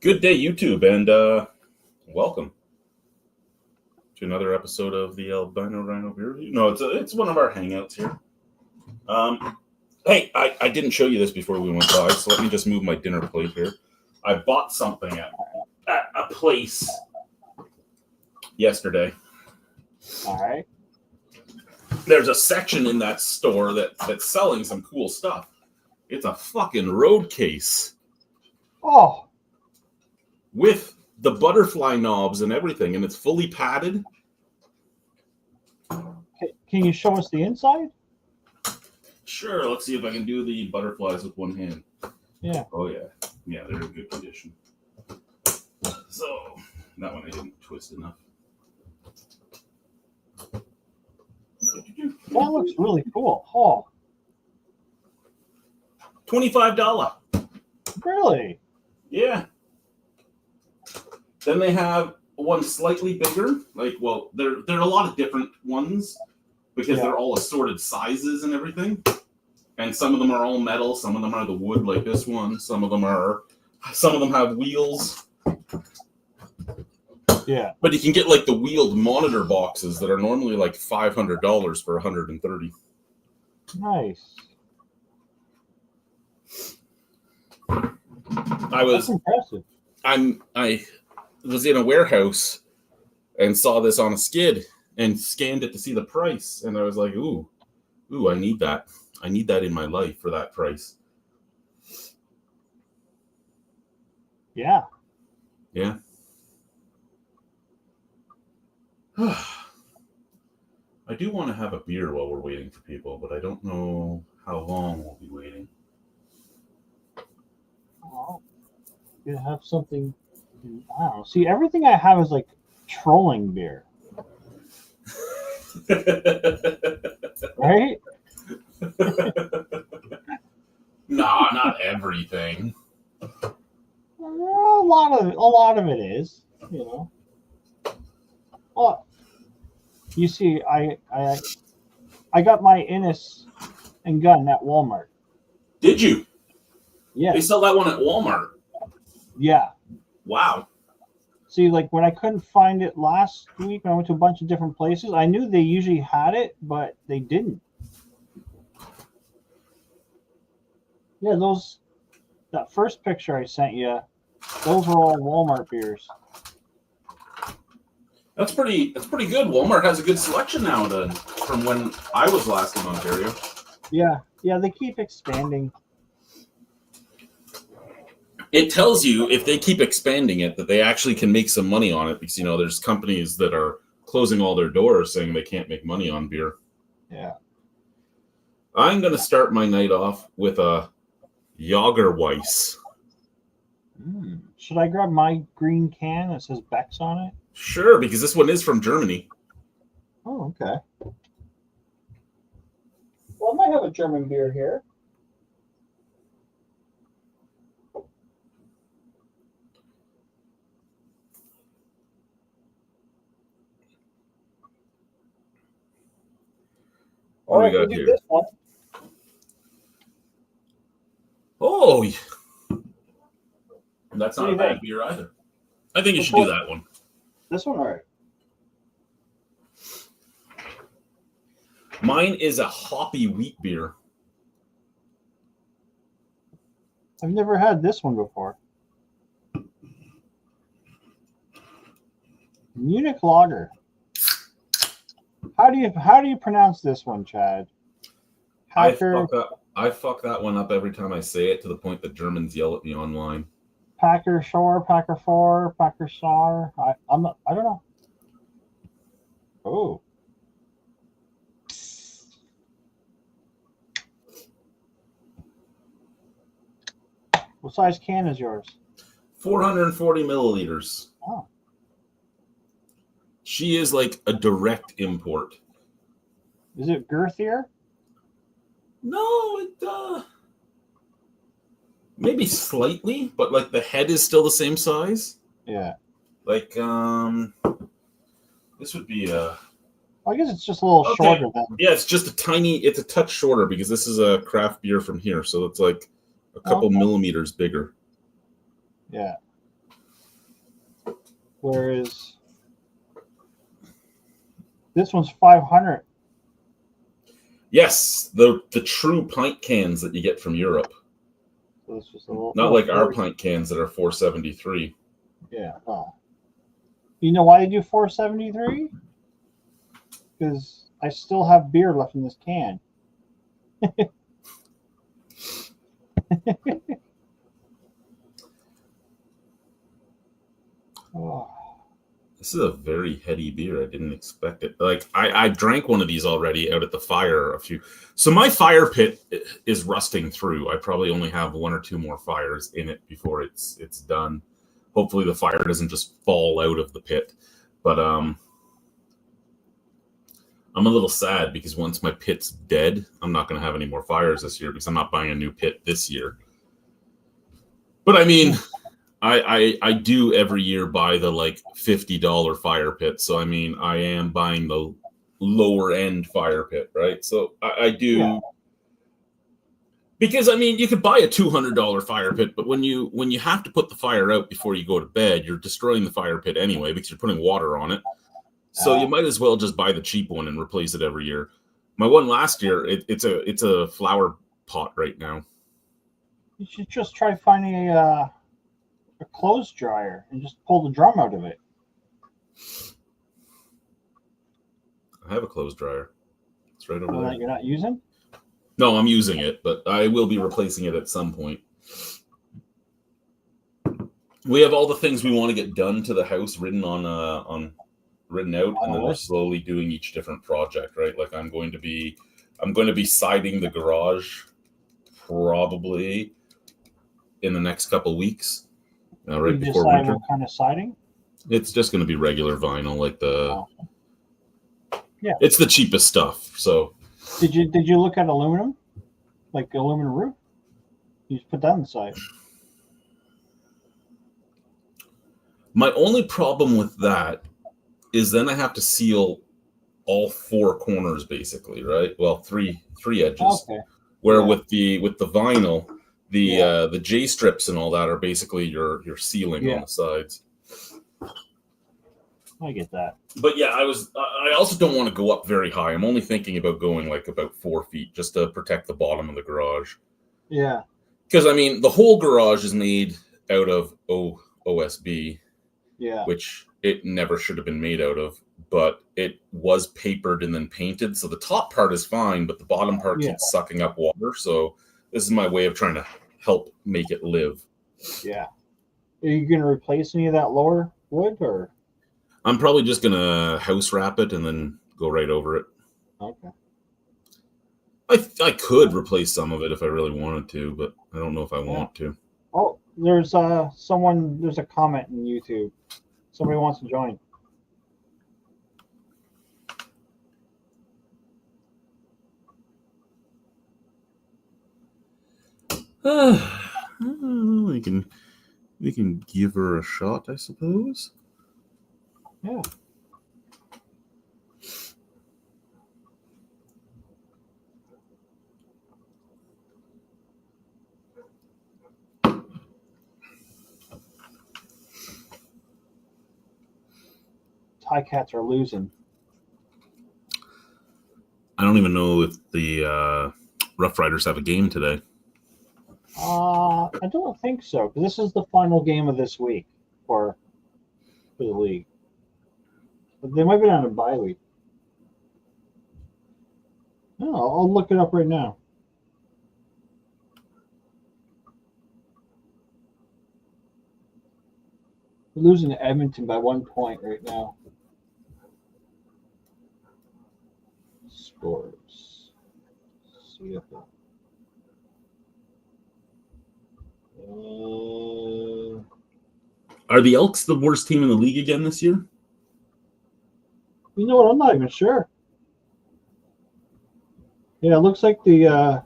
Good day, YouTube, and welcome to another episode of the Albino Rhino Beer Review. No, it's one of our hangouts here. Hey, I didn't show you this before we went live, so let me just move my dinner plate here. I bought something at a place yesterday. All right. There's a section in that store that's selling some cool stuff. It's a fucking road case. Oh. With the butterfly knobs and everything, and it's fully padded. Can you show us the inside? Sure, let's see if I can do the butterflies with one hand. Yeah. Oh, yeah. Yeah, they're in good condition. So, that one I didn't twist enough. That looks really cool. Oh. $25. Really? Yeah. Then they have one slightly bigger. Like, well, there are a lot of different ones because they're all assorted sizes and everything. And some of them are all metal. Some of them are the wood, like this one. Some of them have wheels. Yeah. But you can get like the wheeled monitor boxes that are normally like $500 for $130. Nice. That's impressive. I was in a warehouse and saw this on a skid and scanned it to see the price, and I was like, ooh, I need that. I need that in my life for that price. Yeah. Yeah. I do want to have a beer while we're waiting for people, but I don't know how long we'll be waiting. Oh, you have something. Wow. See, everything I have is like trolling beer. Right? Nah, not everything. A lot of it is, you know. Oh, you see, I got my Innis and gun at Walmart. Did you? Yeah. They sell that one at Walmart. Yeah. Wow. See, like when I couldn't find it last week when I went to a bunch of different places, I knew they usually had it, but they didn't. Yeah, that first picture I sent you, those were all Walmart beers. That's pretty good. Walmart has a good selection now from when I was last in Ontario. Yeah, they keep expanding. It tells you if they keep expanding it that they actually can make some money on it because, you know, there's companies that are closing all their doors saying they can't make money on beer. Yeah. I'm going to start my night off with a Jagerweiss. Should I grab my green can that says Beck's on it? Sure, because this one is from Germany. Oh, okay. Well, I might have a German beer here. What do we got here? This one. Oh, that's not a bad beer either. I think you should do that one. This one, all right. Mine is a hoppy wheat beer. I've never had this one before. Munich Lager. How do you pronounce this one, Chad? I fuck that one up every time I say it to the point that Germans yell at me online. Packer Shore, Packer 4, Packer Star. I don't know. Oh. What size can is yours? 440 milliliters. Oh. She is like a direct import. Is it girthier? No, it maybe slightly, but like the head is still the same size. Yeah. Like this would be a. I guess it's just a little shorter then. Yeah, it's just it's a touch shorter because this is a craft beer from here, so it's like a couple millimeters bigger. Yeah. whereas this one's 500. Yes, the true pint cans that you get from Europe. So it's just a little, Not like our pint cans that are $4.73. Yeah. Oh. You know why I do $4.73? Because I still have beer left in this can. Oh. This is a very heady beer. I didn't expect it. Like I drank one of these already out at the fire So my fire pit is rusting through. I probably only have one or two more fires in it before it's done. Hopefully the fire doesn't just fall out of the pit. But I'm a little sad because once my pit's dead, I'm not going to have any more fires this year because I'm not buying a new pit this year. But I mean, I do every year buy the like $50 fire pit. So I mean, I am buying the lower end fire pit, right? So I do. Yeah. Because I mean, you could buy a $200 fire pit, but when you have to put the fire out before you go to bed, you're destroying the fire pit anyway because you're putting water on it. So you might as well just buy the cheap one and replace it every year. My one last year, it's a flower pot right now. You should just try finding a clothes dryer and just pull the drum out of it. I have a clothes dryer. It's right over there. That you're not using? No, I'm using it, but I will be replacing it at some point. We have all the things we want to get done to the house written out, and then we're slowly doing each different project, right? Like I'm going to be siding the garage probably in the next couple weeks. Right before winter. What kind of siding? It's just going to be regular vinyl, like Yeah. It's the cheapest stuff. So did you look at aluminum, like aluminum roof? You just put that inside. My only problem with that is then I have to seal all four corners, basically, right? Well, three edges. Okay. Where with the vinyl, the J strips and all that are basically your ceiling on the sides. I get that. But yeah, I also don't want to go up very high. I'm only thinking about going like about 4 feet just to protect the bottom of the garage. Yeah. Because I mean, the whole garage is made out of OSB. Yeah. Which it never should have been made out of, but it was papered and then painted. So the top part is fine, but the bottom part keeps sucking up water. So this is my way of trying to help make it live. Yeah. Are you going to replace any of that lower wood, or? I'm probably just going to house wrap it and then go right over it. Okay. I could replace some of it if I really wanted to, but I don't know if I want to. Oh, there's a comment in YouTube. Somebody wants to join. We can give her a shot, I suppose. Yeah. Ticats are losing. I don't even know if the Rough Riders have a game today. I don't think so, because this is the final game of this week for the league. But they might be on a bye week. No, I'll look it up right now. We're losing to Edmonton by 1 point right now. Scores. CFL. Are the Elks the worst team in the league again this year? You know what? I'm not even sure. Yeah, it looks like the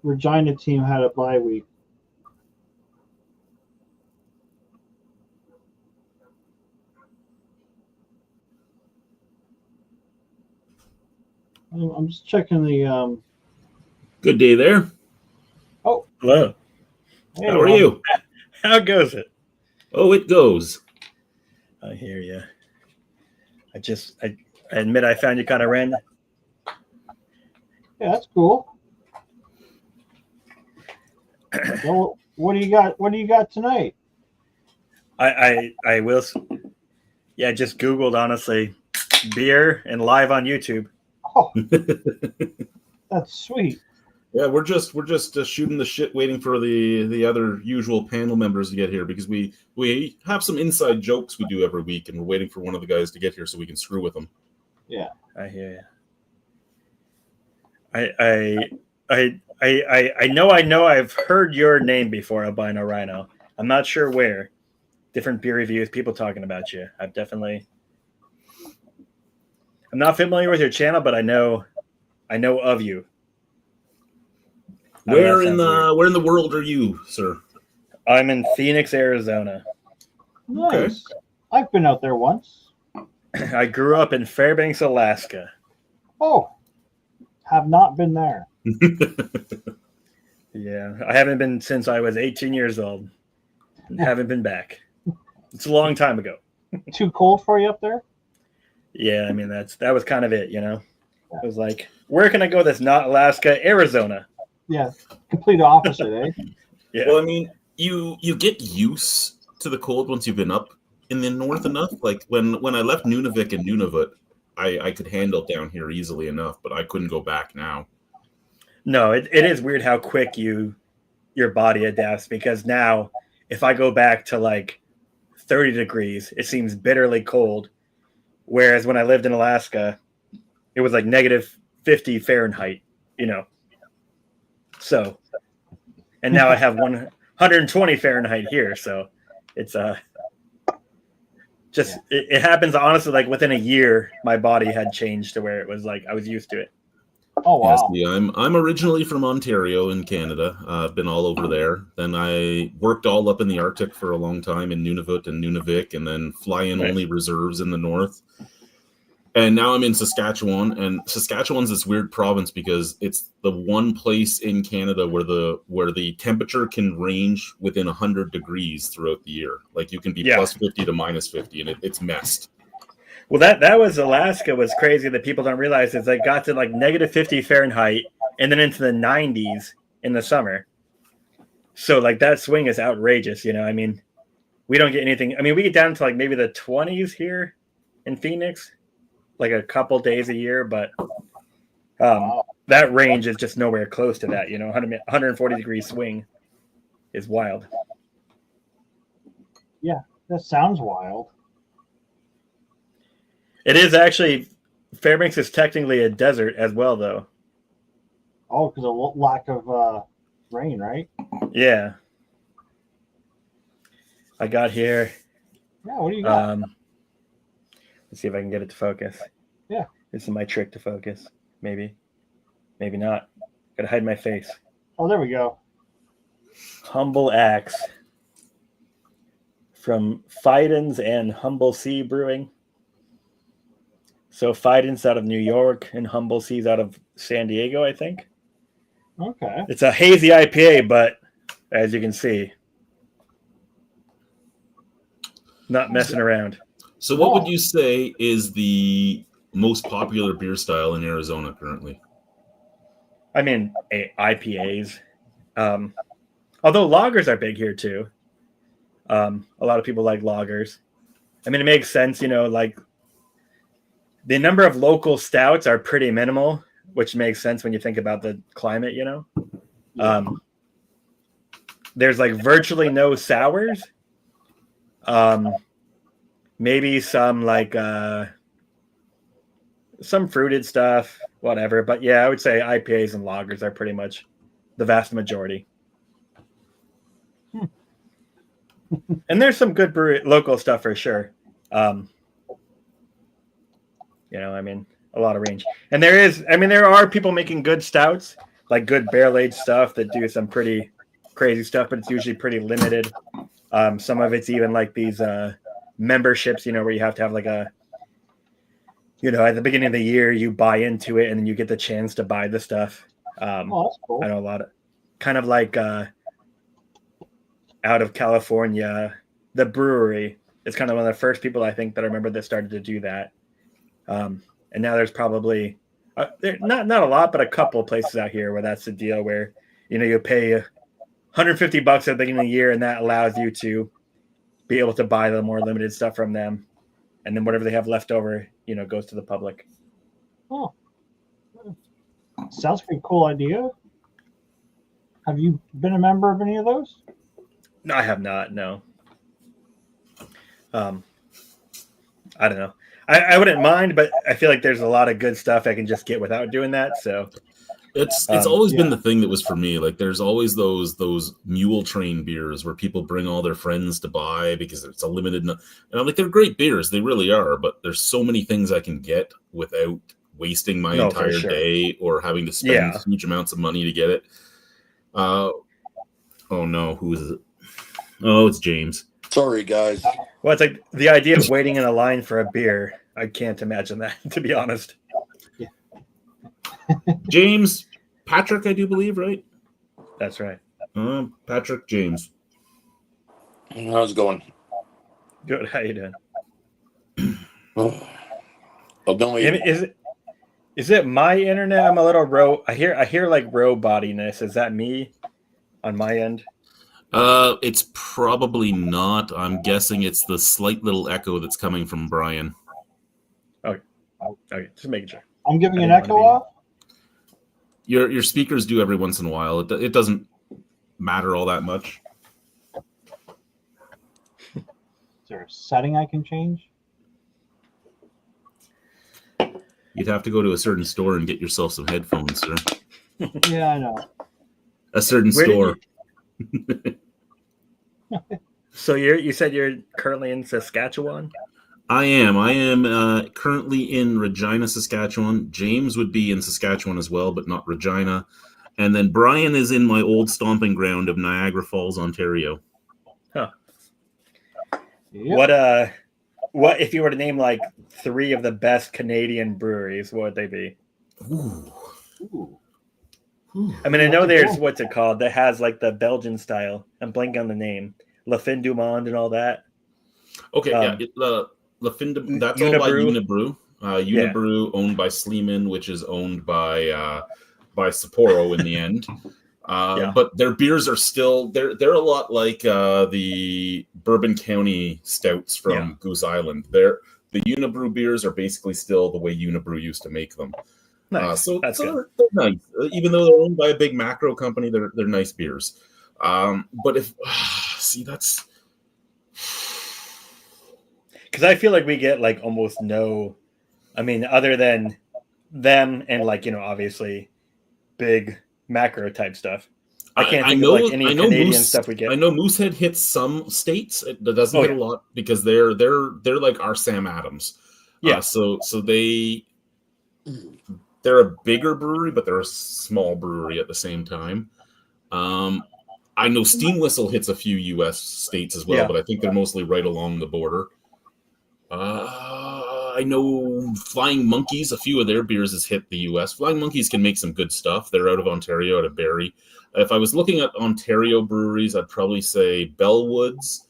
Regina team had a bye week. I'm just checking the. Good day there. Oh, hello. Hey, how are you? How goes it? Oh, it goes. I hear you. I admit I found you kind of random. Yeah, that's cool. Well, what do you got? What do you got tonight? I will. Yeah, just Googled honestly, beer and live on YouTube. Oh, that's sweet. Yeah, we're just shooting the shit, waiting for the other usual panel members to get here because we have some inside jokes we do every week, and we're waiting for one of the guys to get here so we can screw with them. Yeah, I hear you. I know I've heard your name before, Albino Rhino. I'm not sure where. Different beer reviews, people talking about you. I'm not familiar with your channel, but I know of you. Where in the world are you, sir? I'm in Phoenix, Arizona. nice. Okay. I've been out there once. I grew up in Fairbanks, Alaska. Oh, have not been there. Yeah, I haven't been since I was 18 years old. Haven't been back. It's a long time ago. Too cold for you up there? Yeah, I mean that was kind of it, you know. It was like, where can I go that's not Alaska, Arizona? Yeah, complete opposite, eh? Yeah. Well, I mean, you get used to the cold once you've been up in the north enough. Like when I left Nunavik and Nunavut, I could handle it down here easily enough, but I couldn't go back now. No, it is weird how quick your body adapts, because now if I go back to like 30 degrees, it seems bitterly cold. Whereas when I lived in Alaska, it was like negative 50 Fahrenheit, you know. So, and now I have 120 Fahrenheit here. So it's just, it happens honestly, like within a year, my body had changed to where it was like I was used to it. Oh wow. Yes, yeah, I'm originally from Ontario in Canada. I've been all over there. Then I worked all up in the Arctic for a long time in Nunavut and Nunavik, and then fly-in only reserves in the north. And now I'm in Saskatchewan, and Saskatchewan's this weird province because it's the one place in Canada where the temperature can range within 100 degrees throughout the year. Like you can be plus 50 to minus 50, and it's messed. Well, that was Alaska was crazy that people don't realize is it got to like negative 50 Fahrenheit and then into the 90s in the summer. So like that swing is outrageous, you know. I mean, we don't get anything. I mean, we get down to like maybe the 20s here in Phoenix, like a couple days a year, but that range is just nowhere close to that, you know. 140 degree swing is wild. Yeah, that sounds wild. It is actually, Fairbanks is technically a desert as well, though. Oh, because of lack of rain, right? Yeah. I got here. Yeah, what do you got? Let's see if I can get it to focus. Yeah. This is my trick to focus. Maybe. Maybe not. Gotta hide my face. Oh, there we go. Humble Axe from Fidens and Humble Sea Brewing. So Fidens out of New York and Humble Sea's out of San Diego, I think. Okay. It's a hazy IPA, but as you can see, not messing around. So what would you say is the most popular beer style in Arizona currently? I mean, IPAs. Although lagers are big here too. A lot of people like lagers. I mean, it makes sense, you know, like the number of local stouts are pretty minimal, which makes sense when you think about the climate, you know. There's like virtually no sours. Maybe some like some fruited stuff, whatever. But yeah, I would say IPAs and lagers are pretty much the vast majority. And there's some good local stuff for sure. You know, I mean, a lot of range. And there are people making good stouts, like good barrel-aged stuff that do some pretty crazy stuff, but it's usually pretty limited. Some of it's even like these memberships, you know, where you have to have like a, you know, at the beginning of the year, you buy into it and then you get the chance to buy the stuff. That's cool. I know a lot of, kind of like out of California, the brewery, is kind of one of the first people I think that I remember that started to do that. And now there's probably not a lot, but a couple places out here where that's the deal where, you pay $150 at the beginning of the year, and that allows you to be able to buy the more limited stuff from them. And then whatever they have left over, goes to the public. Oh, sounds like a cool idea. Have you been a member of any of those? No, I have not. No. I don't know. I wouldn't mind, but I feel like there's a lot of good stuff I can just get without doing that. So it's always been the thing that was for me. Like there's always those mule train beers where people bring all their friends to buy because it's a limited. And I'm like, they're great beers, they really are. But there's so many things I can get without wasting my entire day or having to spend huge amounts of money to get it. Oh no, who is it? Oh, it's James. Sorry, guys. Well, it's like the idea of waiting in a line for a beer. I can't imagine that, to be honest. Yeah. James Patrick, I do believe, right? That's right. Patrick James. How's it going? Good. How you doing? Oh, no, Is it my internet? I'm a little I hear like robottiness. Is that me on my end? It's probably not. I'm guessing it's the slight little echo that's coming from Brian. Okay, just making sure. I'm giving an echo off. Your speakers do every once in a while. It doesn't matter all that much. Is there a setting I can change? You'd have to go to a certain store and get yourself some headphones, sir. Yeah, I know. A certain store. So you said you're currently in Saskatchewan? I am currently in Regina, Saskatchewan. James would be in Saskatchewan as well, but not Regina. And then Brian is in my old stomping ground of Niagara Falls, Ontario. Huh. Yep. What if you were to name like 3 of the best Canadian breweries, what would they be? Ooh. I mean, I know there's what's it called that has like the Belgian style. I'm blanking on the name. La Fin du Monde and all that. Okay, La Fin du, that's all by Unibrew. Unibrew owned by Sleeman, which is owned by Sapporo in the end. But their beers are still they're a lot like the Bourbon County stouts from Goose Island. The Unibrew beers are basically still the way Unibrew used to make them. Nice. So they're nice. Even though they're owned by a big macro company, they're nice beers. But if that's because I feel like we get like almost no. I mean, other than them and like obviously big macro type stuff. I can't think of like any Canadian stuff we get. I know Moosehead hits some states. It doesn't hit a lot because they're like our Sam Adams. Yeah. So they're a bigger brewery, but they're a small brewery at the same time. I know Steam Whistle hits a few U.S. states as well, but I think they're mostly right along the border. I know Flying Monkeys, a few of their beers has hit the U.S. Flying Monkeys can make some good stuff. They're out of Ontario, out of Barrie. If I was looking at Ontario breweries, I'd probably say Bellwoods,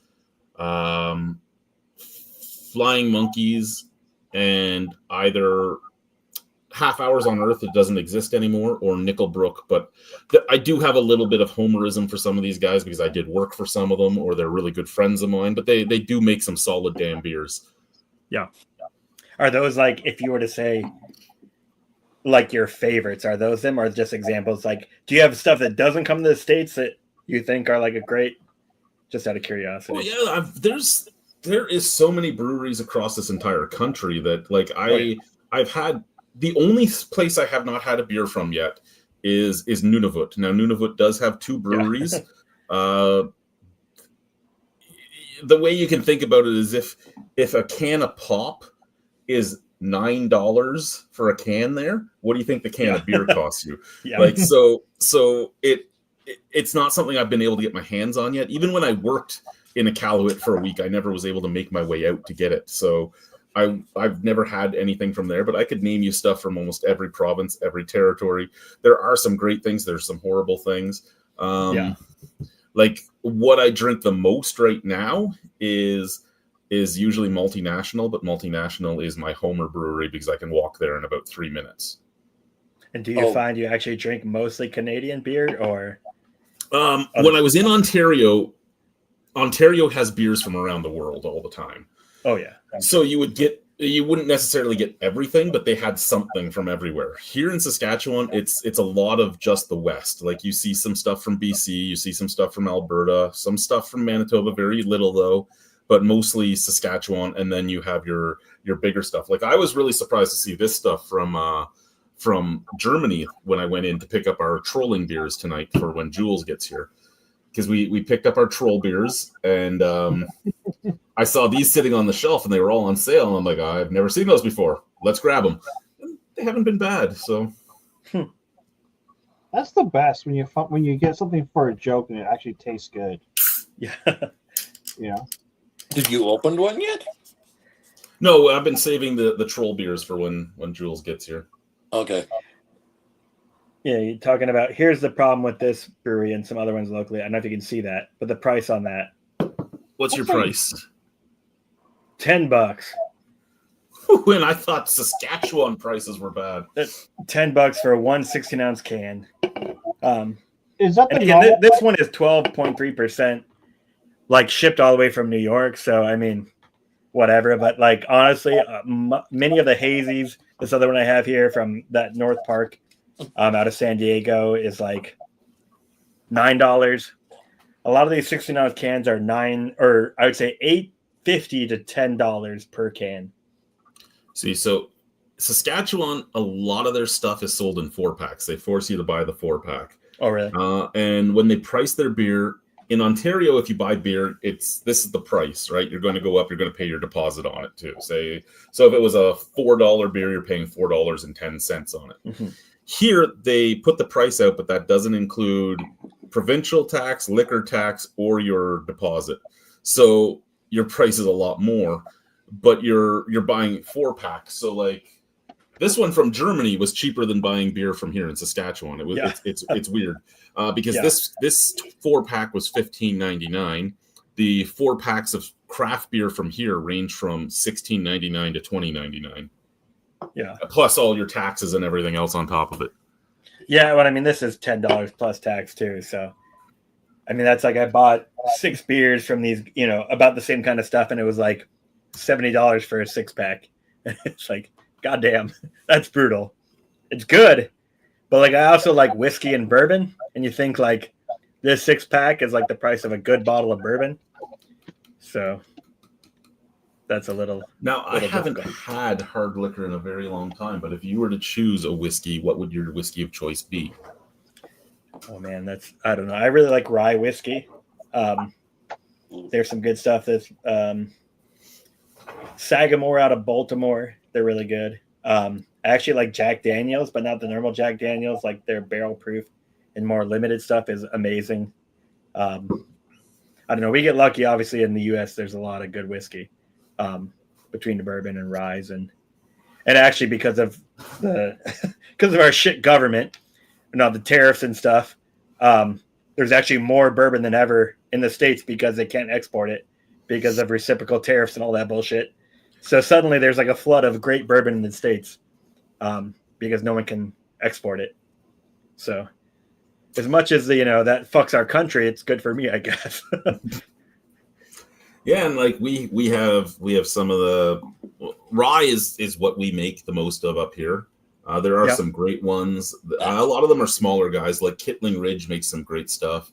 Flying Monkeys, and either Half Hours on Earth, it doesn't exist anymore, or Nickelbrook. But I do have a little bit of homerism for some of these guys because I did work for some of them, or they're really good friends of mine. But they do make some solid damn beers. Yeah. Are those like, if you were to say like your favorites, are those them or just examples? Like, do you have stuff that doesn't come to the States that you think are like a great, just out of curiosity? Well, yeah, there is so many breweries across this entire country that like I've had. The only place I have not had a beer from yet is Nunavut. Now, Nunavut does have 2 breweries. The way you can think about it is if a can of pop is $9 for a can there, what do you think the can of beer costs you? Like so it's not something I've been able to get my hands on yet. Even when I worked in Iqaluit for a week, I never was able to make my way out to get it. So I've never had anything from there, but I could name you stuff from almost every province, every territory. There are some great things. There's some horrible things. Like what I drink the most right now is is usually multinational, but multinational is my Homer brewery because I can walk there in about 3 minutes. And do you find you actually drink mostly Canadian beer or? When I was in Ontario, Ontario has beers from around the world all the time. Oh yeah. So you wouldn't necessarily get everything, but they had something from everywhere. Here in Saskatchewan, it's a lot of just the West. Like you see some stuff from BC, you see some stuff from Alberta, some stuff from Manitoba, very little though, but mostly Saskatchewan. And then you have your bigger stuff. Like I was really surprised to see this stuff from Germany when I went in to pick up our trolling beers tonight for when Jules gets here. Because we picked up our troll beers and I saw these sitting on the shelf and they were all on sale. And I'm like, I've never seen those before. Let's grab them. And they haven't been bad. So That's the best when you get something for a joke and it actually tastes good. Yeah. Yeah. Did you open one yet? no, I've been saving the troll beers for when Jules gets here. Okay. Yeah, you're talking about here's the problem with this brewery and some other ones locally. I don't know if you can see that, but the price on that. What's your price? $10. When I thought Saskatchewan prices were bad. That's $10 for a 1 16-ounce can. Is that the And again, normal? this one is 12.3%, like shipped all the way from New York. So I mean, whatever. But like honestly, many of the hazies, this other one I have here from that North Park, out of San Diego, is like $9. A lot of these 16-ounce cans are $9, or I would say $8.50 to $10 per can. See, so Saskatchewan, a lot of their stuff is sold in 4-packs. They force you to buy the 4-pack. Oh, really? And when they price their beer in Ontario, if you buy beer, this is the price, right? You're going to go up. You're going to pay your deposit on it too. So if it was a $4 beer, you're paying $4.10 on it. Mm-hmm. Here they put the price out, but that doesn't include provincial tax, liquor tax, or your deposit. So your price is a lot more, but you're buying 4-packs. So like this one from Germany was cheaper than buying beer from here in Saskatchewan. It's weird because this 4-pack was $15.99. The 4-packs of craft beer from here range from $16.99 to $20.99. Yeah. Plus all your taxes and everything else on top of it. Yeah, well, I mean, this is $10 plus tax too. So, I mean, that's like I bought 6 beers from these, about the same kind of stuff, and it was like $70 for a 6-pack. It's like, goddamn, that's brutal. It's good, but like I also like whiskey and bourbon, and you think like this 6-pack is like the price of a good bottle of bourbon. So that's a little. Now, I haven't had hard liquor in a very long time, but if you were to choose a whiskey, what would your whiskey of choice be? Oh man, I don't know. I really like rye whiskey. There's some good stuff that's Sagamore out of Baltimore. They're really good. I actually like Jack Daniels, but not the normal Jack Daniels. Like their barrel proof and more limited stuff is amazing. I don't know. We get lucky, obviously, in the U.S. There's a lot of good whiskey. Between the bourbon and rye, and actually because of our shit government, the tariffs and stuff, there's actually more bourbon than ever in the States because they can't export it because of reciprocal tariffs and all that bullshit. So suddenly there's like a flood of great bourbon in the States because no one can export it. So as much as that fucks our country, it's good for me, I guess. Yeah, and like we have some of the rye is what we make the most of up here. There are some great ones. A lot of them are smaller guys. Like Kittling Ridge makes some great stuff,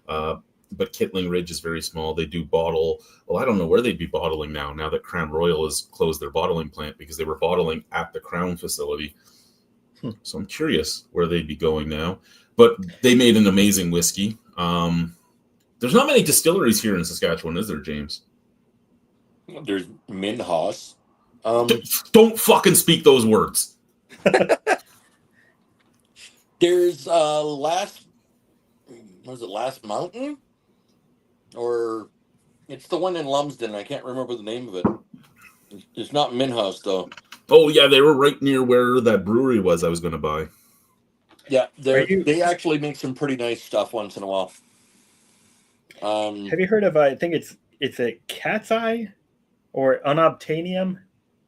but Kittling Ridge is very small. They do bottle. Well, I don't know where they'd be bottling now that Crown Royal has closed their bottling plant because they were bottling at the Crown facility. So I'm curious where they'd be going now. But they made an amazing whiskey. There's not many distilleries here in Saskatchewan, is there, James? There's Minhas. Don't fucking speak those words. There's Last Mountain? Or it's the one in Lumsden. I can't remember the name of it. It's not Minhas, though. Oh, yeah, they were right near where that brewery was I was going to buy. Yeah, they actually make some pretty nice stuff once in a while. Have you heard of? I think it's a Cat's Eye, or Unobtainium.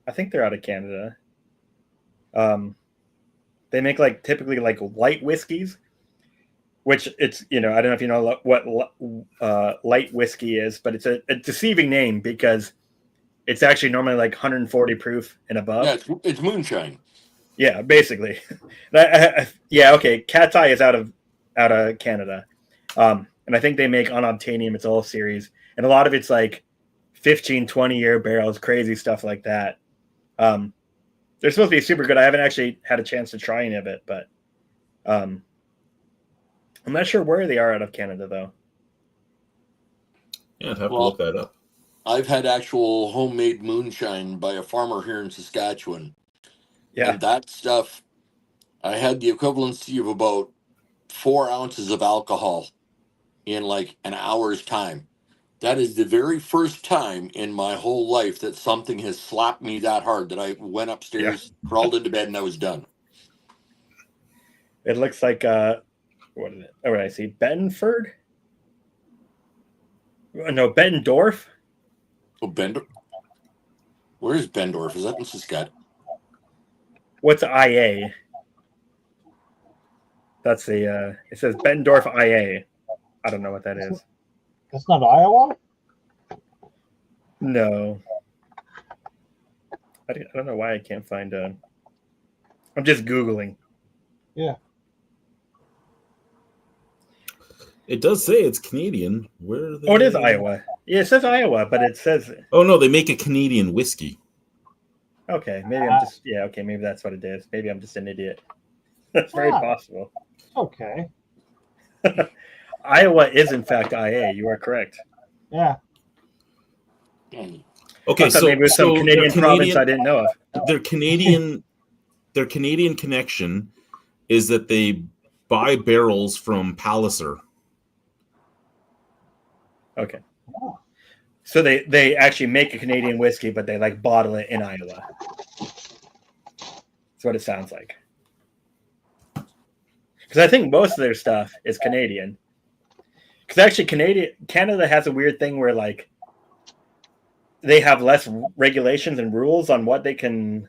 I think they're out of Canada. They make like typically like light whiskeys, which it's, I don't know if you know what light whiskey is, but it's a deceiving name because it's actually normally like 140 proof and above. Yeah, it's moonshine. Yeah, basically. Yeah, okay. Cat's Eye is out of Canada, and I think they make Unobtainium. It's a whole series, and a lot of it's like 15, 20-year barrels, crazy stuff like that. They're supposed to be super good. I haven't actually had a chance to try any of it, but I'm not sure where they are out of Canada, though. Yeah, I'd have to look that up. I've had actual homemade moonshine by a farmer here in Saskatchewan. Yeah. And that stuff, I had the equivalency of about 4 ounces of alcohol in like an hour's time. That is the very first time in my whole life that something has slapped me that hard that I went upstairs, crawled into bed, and I was done. It looks like what is it? Oh, what did I see? Bedford? No, Bettendorf. Oh, Bendorf? Where is Bendorf? Is that in Saskatchewan? What's IA? That's the it says Bettendorf IA. I don't know what that is. That's not Iowa? No. I don't know why I can't find I'm just Googling. Yeah. It does say it's Canadian. Where are they? Oh, it is Iowa. Yeah, it says Iowa, but it says... Oh, no, they make a Canadian whiskey. Okay, maybe I'm just... Yeah, okay, maybe that's what it is. Maybe I'm just an idiot. That's very possible. Okay. Iowa is, in fact, IA. You are correct. Yeah. Okay, so maybe it was some Canadian province I didn't know of. Their Canadian connection is that they buy barrels from Palliser. Okay. So they actually make a Canadian whiskey, but they like bottle it in Iowa. That's what it sounds like. Because I think most of their stuff is Canadian. Because actually Canada has a weird thing where like they have less regulations and rules on what they can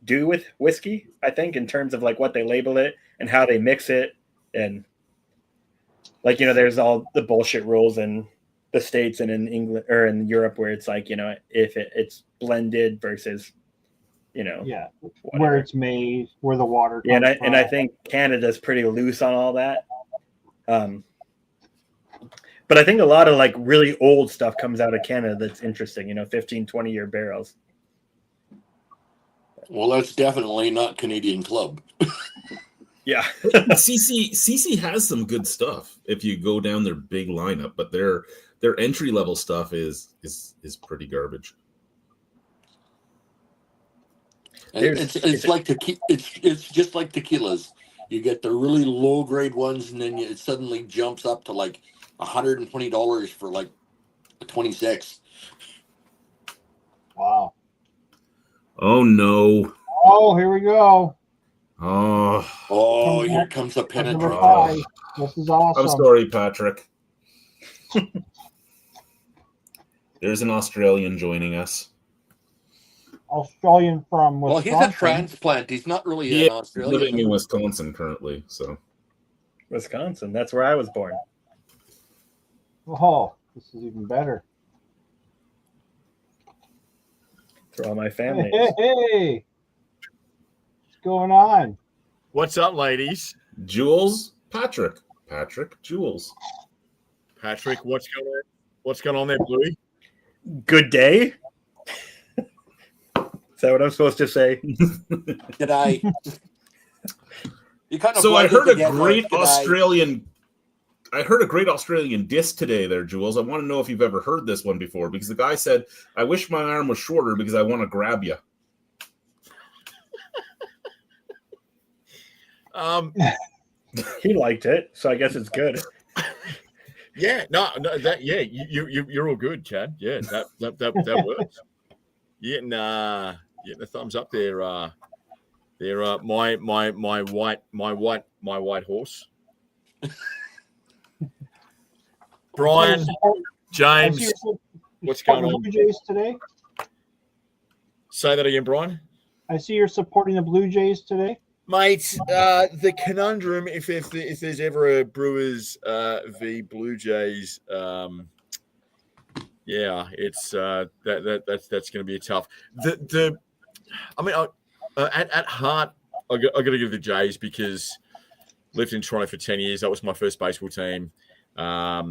do with whiskey, I think, in terms of like what they label it and how they mix it. And like, there's all the bullshit rules in the States and in England or in Europe where it's like, if it's blended versus, Yeah. whatever. Where it's made, where the water comes Yeah, from. and I think Canada's pretty loose on all that. But I think a lot of like really old stuff comes out of Canada that's interesting, 15, 20-year barrels. Well, that's definitely not Canadian Club. Yeah. CC has some good stuff if you go down their big lineup, but their entry level stuff is pretty garbage. And it's just like tequilas. You get the really low grade ones, and then it suddenly jumps up to like $120 for like a 26. Wow. Oh no. Oh, here we go. Oh, Here comes the Number penetrator. 5. This is awesome. I'm sorry, Patrick. There's an Australian joining us. Australian from Well, Wisconsin. he's a transplant. He's not really an Living Australian. in Wisconsin currently, so Wisconsin. That's where I was born. Oh, this is even better. For all my family. Hey. What's going on? What's up, ladies? Jules, Patrick, Jules. Patrick, what's going on there, Bluey? Good day. Is that what I'm supposed to say? Did I? You kind of So I heard blended a together. great Did I? Australian. I heard a great Australian diss today, there, Jules. I want to know if you've ever heard this one before, because the guy said, "I wish my arm was shorter because I want to grab you." He liked it, so I guess it's good. Yeah, no, you're all good, Chad. Yeah, that works. Getting the thumbs up there. My white horse. Brian, James, what's going on? Blue Jays today? Say that again, Brian. I see you're supporting the Blue Jays today. Mate, the conundrum, if there's ever a Brewers v Blue Jays, yeah, it's that's going to be a tough. At heart, I got to give the Jays because lived in Toronto for 10 years. That was my first baseball team. I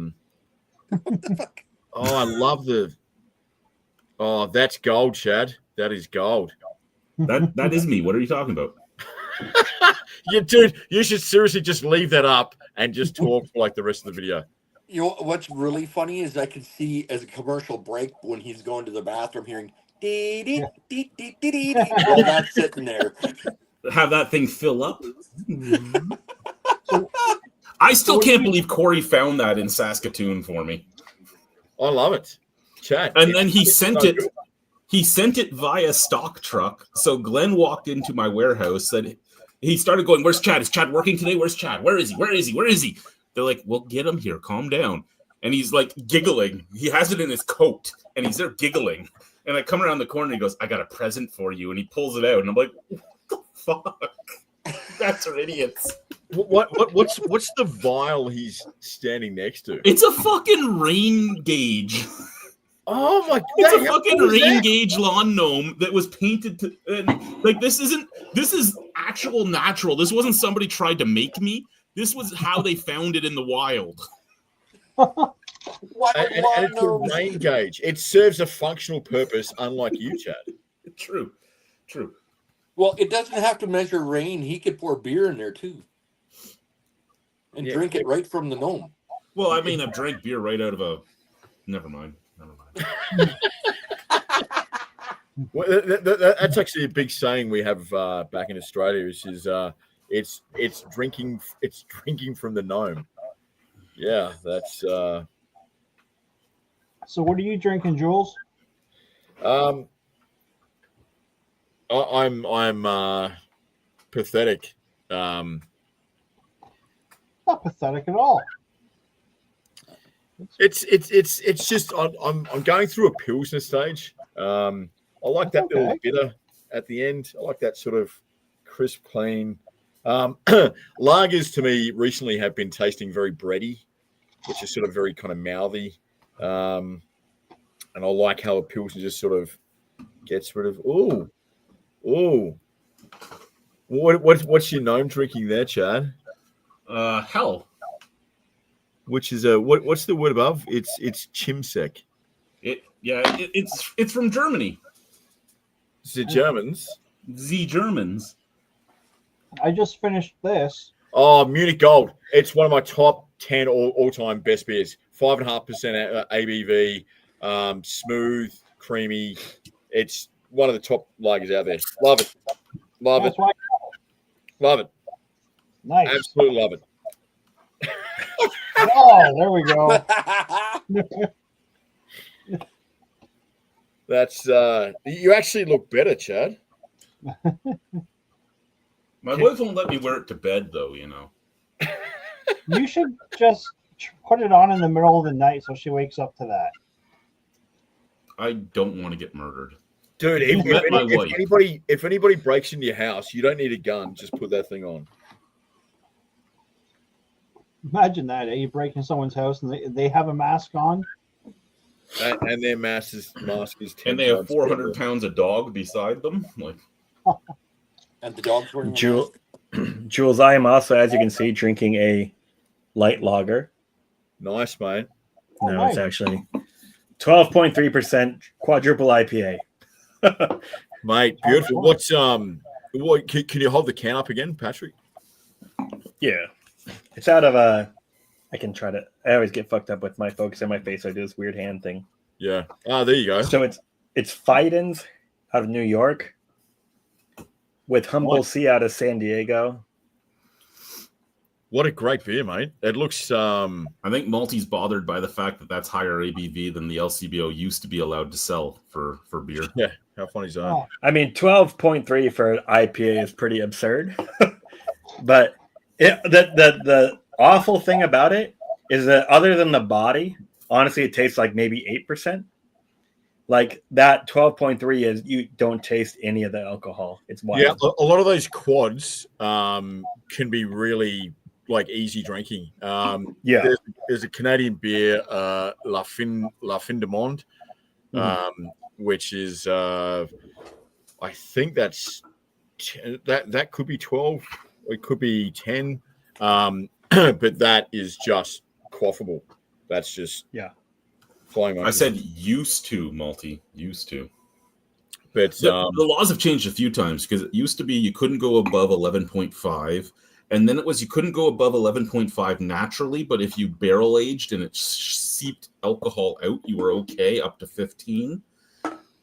love that's gold, Chad. That is gold. That is me. What are you talking about? Yeah, dude, you should seriously just leave that up and just talk for like the rest of the video. You know what's really funny is I can see as a commercial break when he's going to the bathroom, hearing dee dee dee dee dee dee while that's sitting there. Have that thing fill up. I still can't believe Corey found that in Saskatoon for me. I love it, Chad. And then he sent it. good. He sent it via stock truck. So Glenn walked into my warehouse. Said he started going, "Where's Chad? Is Chad working today? Where's Chad? Where is he? Where is he? Where is he?" They're like, "Well, get him here. Calm down." And he's like giggling. He has it in his coat, and he's there giggling. And I come around the corner. And he goes, "I got a present for you." And he pulls it out, and I'm like, "What the fuck? That's for idiots." What's the vial he's standing next to? It's a fucking rain gauge. Oh my! It's a fucking rain gauge lawn gnome that was painted to like this is actual natural. This wasn't somebody tried to make me. This was how they found it in the wild. What And it's a rain gauge. It serves a functional purpose, unlike you, Chad. True. Well, it doesn't have to measure rain. He could pour beer in there too, and drink it right from the gnome. Well, I mean, I've drank beer right out of a. Never mind. Well, that's actually a big saying we have back in Australia, which is it's drinking from the gnome. Yeah, that's. So what are you drinking, Jules? I'm pathetic. Not pathetic at all. It's just I'm going through a Pilsner stage. I like that little bitter at the end. I like that sort of crisp, clean. Lagers to me recently have been tasting very bready, which is sort of very kind of mouthy. And I like how a Pilsner just sort of gets rid of. What's your gnome drinking there, Chad? Hell. Which is what's the word above? It's Chimsek. It's from Germany. The Germans. The Germans. I just finished this. Oh, Munich Gold. It's one of my top 10 all-time best beers. 5.5% ABV, smooth, creamy. It's one of the top lagers out there. Love it. Love it. Right. Love it. Nice. Absolutely love it. Oh, there we go. That's you actually look better, Chad. My wife won't let me wear it to bed, though. You know. You should just put it on in the middle of the night so she wakes up to that. I don't want to get murdered. Dude, if anybody breaks into your house, you don't need a gun. Just put that thing on. Imagine that, eh? You break in someone's house and they have a mask on. And their mask is 10 and they have times 400 bigger. pounds of dog beside them. Like, And the dog's wearing a Jules, mask. Jules, I am also, as you can see, drinking a light lager. Nice, mate. No, nice. it's actually 12.3% quadruple IPA. Mate, beautiful. What's what can you hold the can up again, Patrick? Yeah. It's out of I can try to. I always get fucked up with my focus on my face. I do this weird hand thing. Yeah. Ah, there you go. So it's Fiden's out of New York with Humble What? Sea out of San Diego. What a great beer, mate. It looks I think Malty's bothered by the fact that that's higher ABV than the LCBO used to be allowed to sell for beer. yeah, how funny is that? Oh, I mean, 12.3 for an IPA is pretty absurd. But the awful thing about it is that other than the body, honestly, it tastes like maybe 8%. like that 12.3 is you don't taste any of the alcohol. It's wild. Yeah, a lot of those quads can be really like easy drinking. Yeah. There's a Canadian beer, La Fin de Monde, which is I think that's that could be 12, it could be 10, but that is just quaffable. That's just flying. I said used to, Multi, used to. But the laws have changed a few times, because it used to be you couldn't go above 11.5, and then it was you couldn't go above 11.5 naturally, but if you barrel aged and it seeped alcohol out, you were okay up to 15.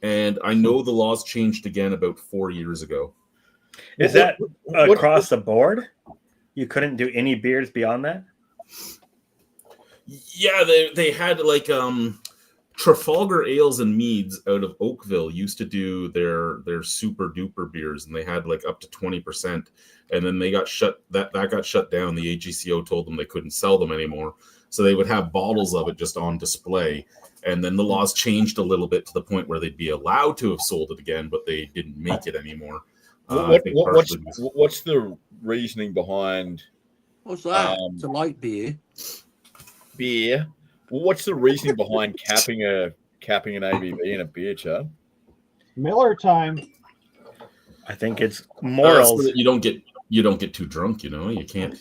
And I know the laws changed again about 4 years ago. Is that across the board? You couldn't do any beers beyond that? Yeah, they had like Trafalgar Ales and Meads out of Oakville used to do their super duper beers, and they had like up to 20%, and then they got that got shut down. The AGCO told them they couldn't sell them anymore, so they would have bottles of it just on display. And then the laws changed a little bit to the point where they'd be allowed to have sold it again, but they didn't make it anymore. What's the reasoning behind? What's that? It's a light beer. Beer. Well, what's the reasoning behind capping an ABV in a beer, Chad? Miller time. I think it's morals. So that you don't get too drunk. You know, you can't.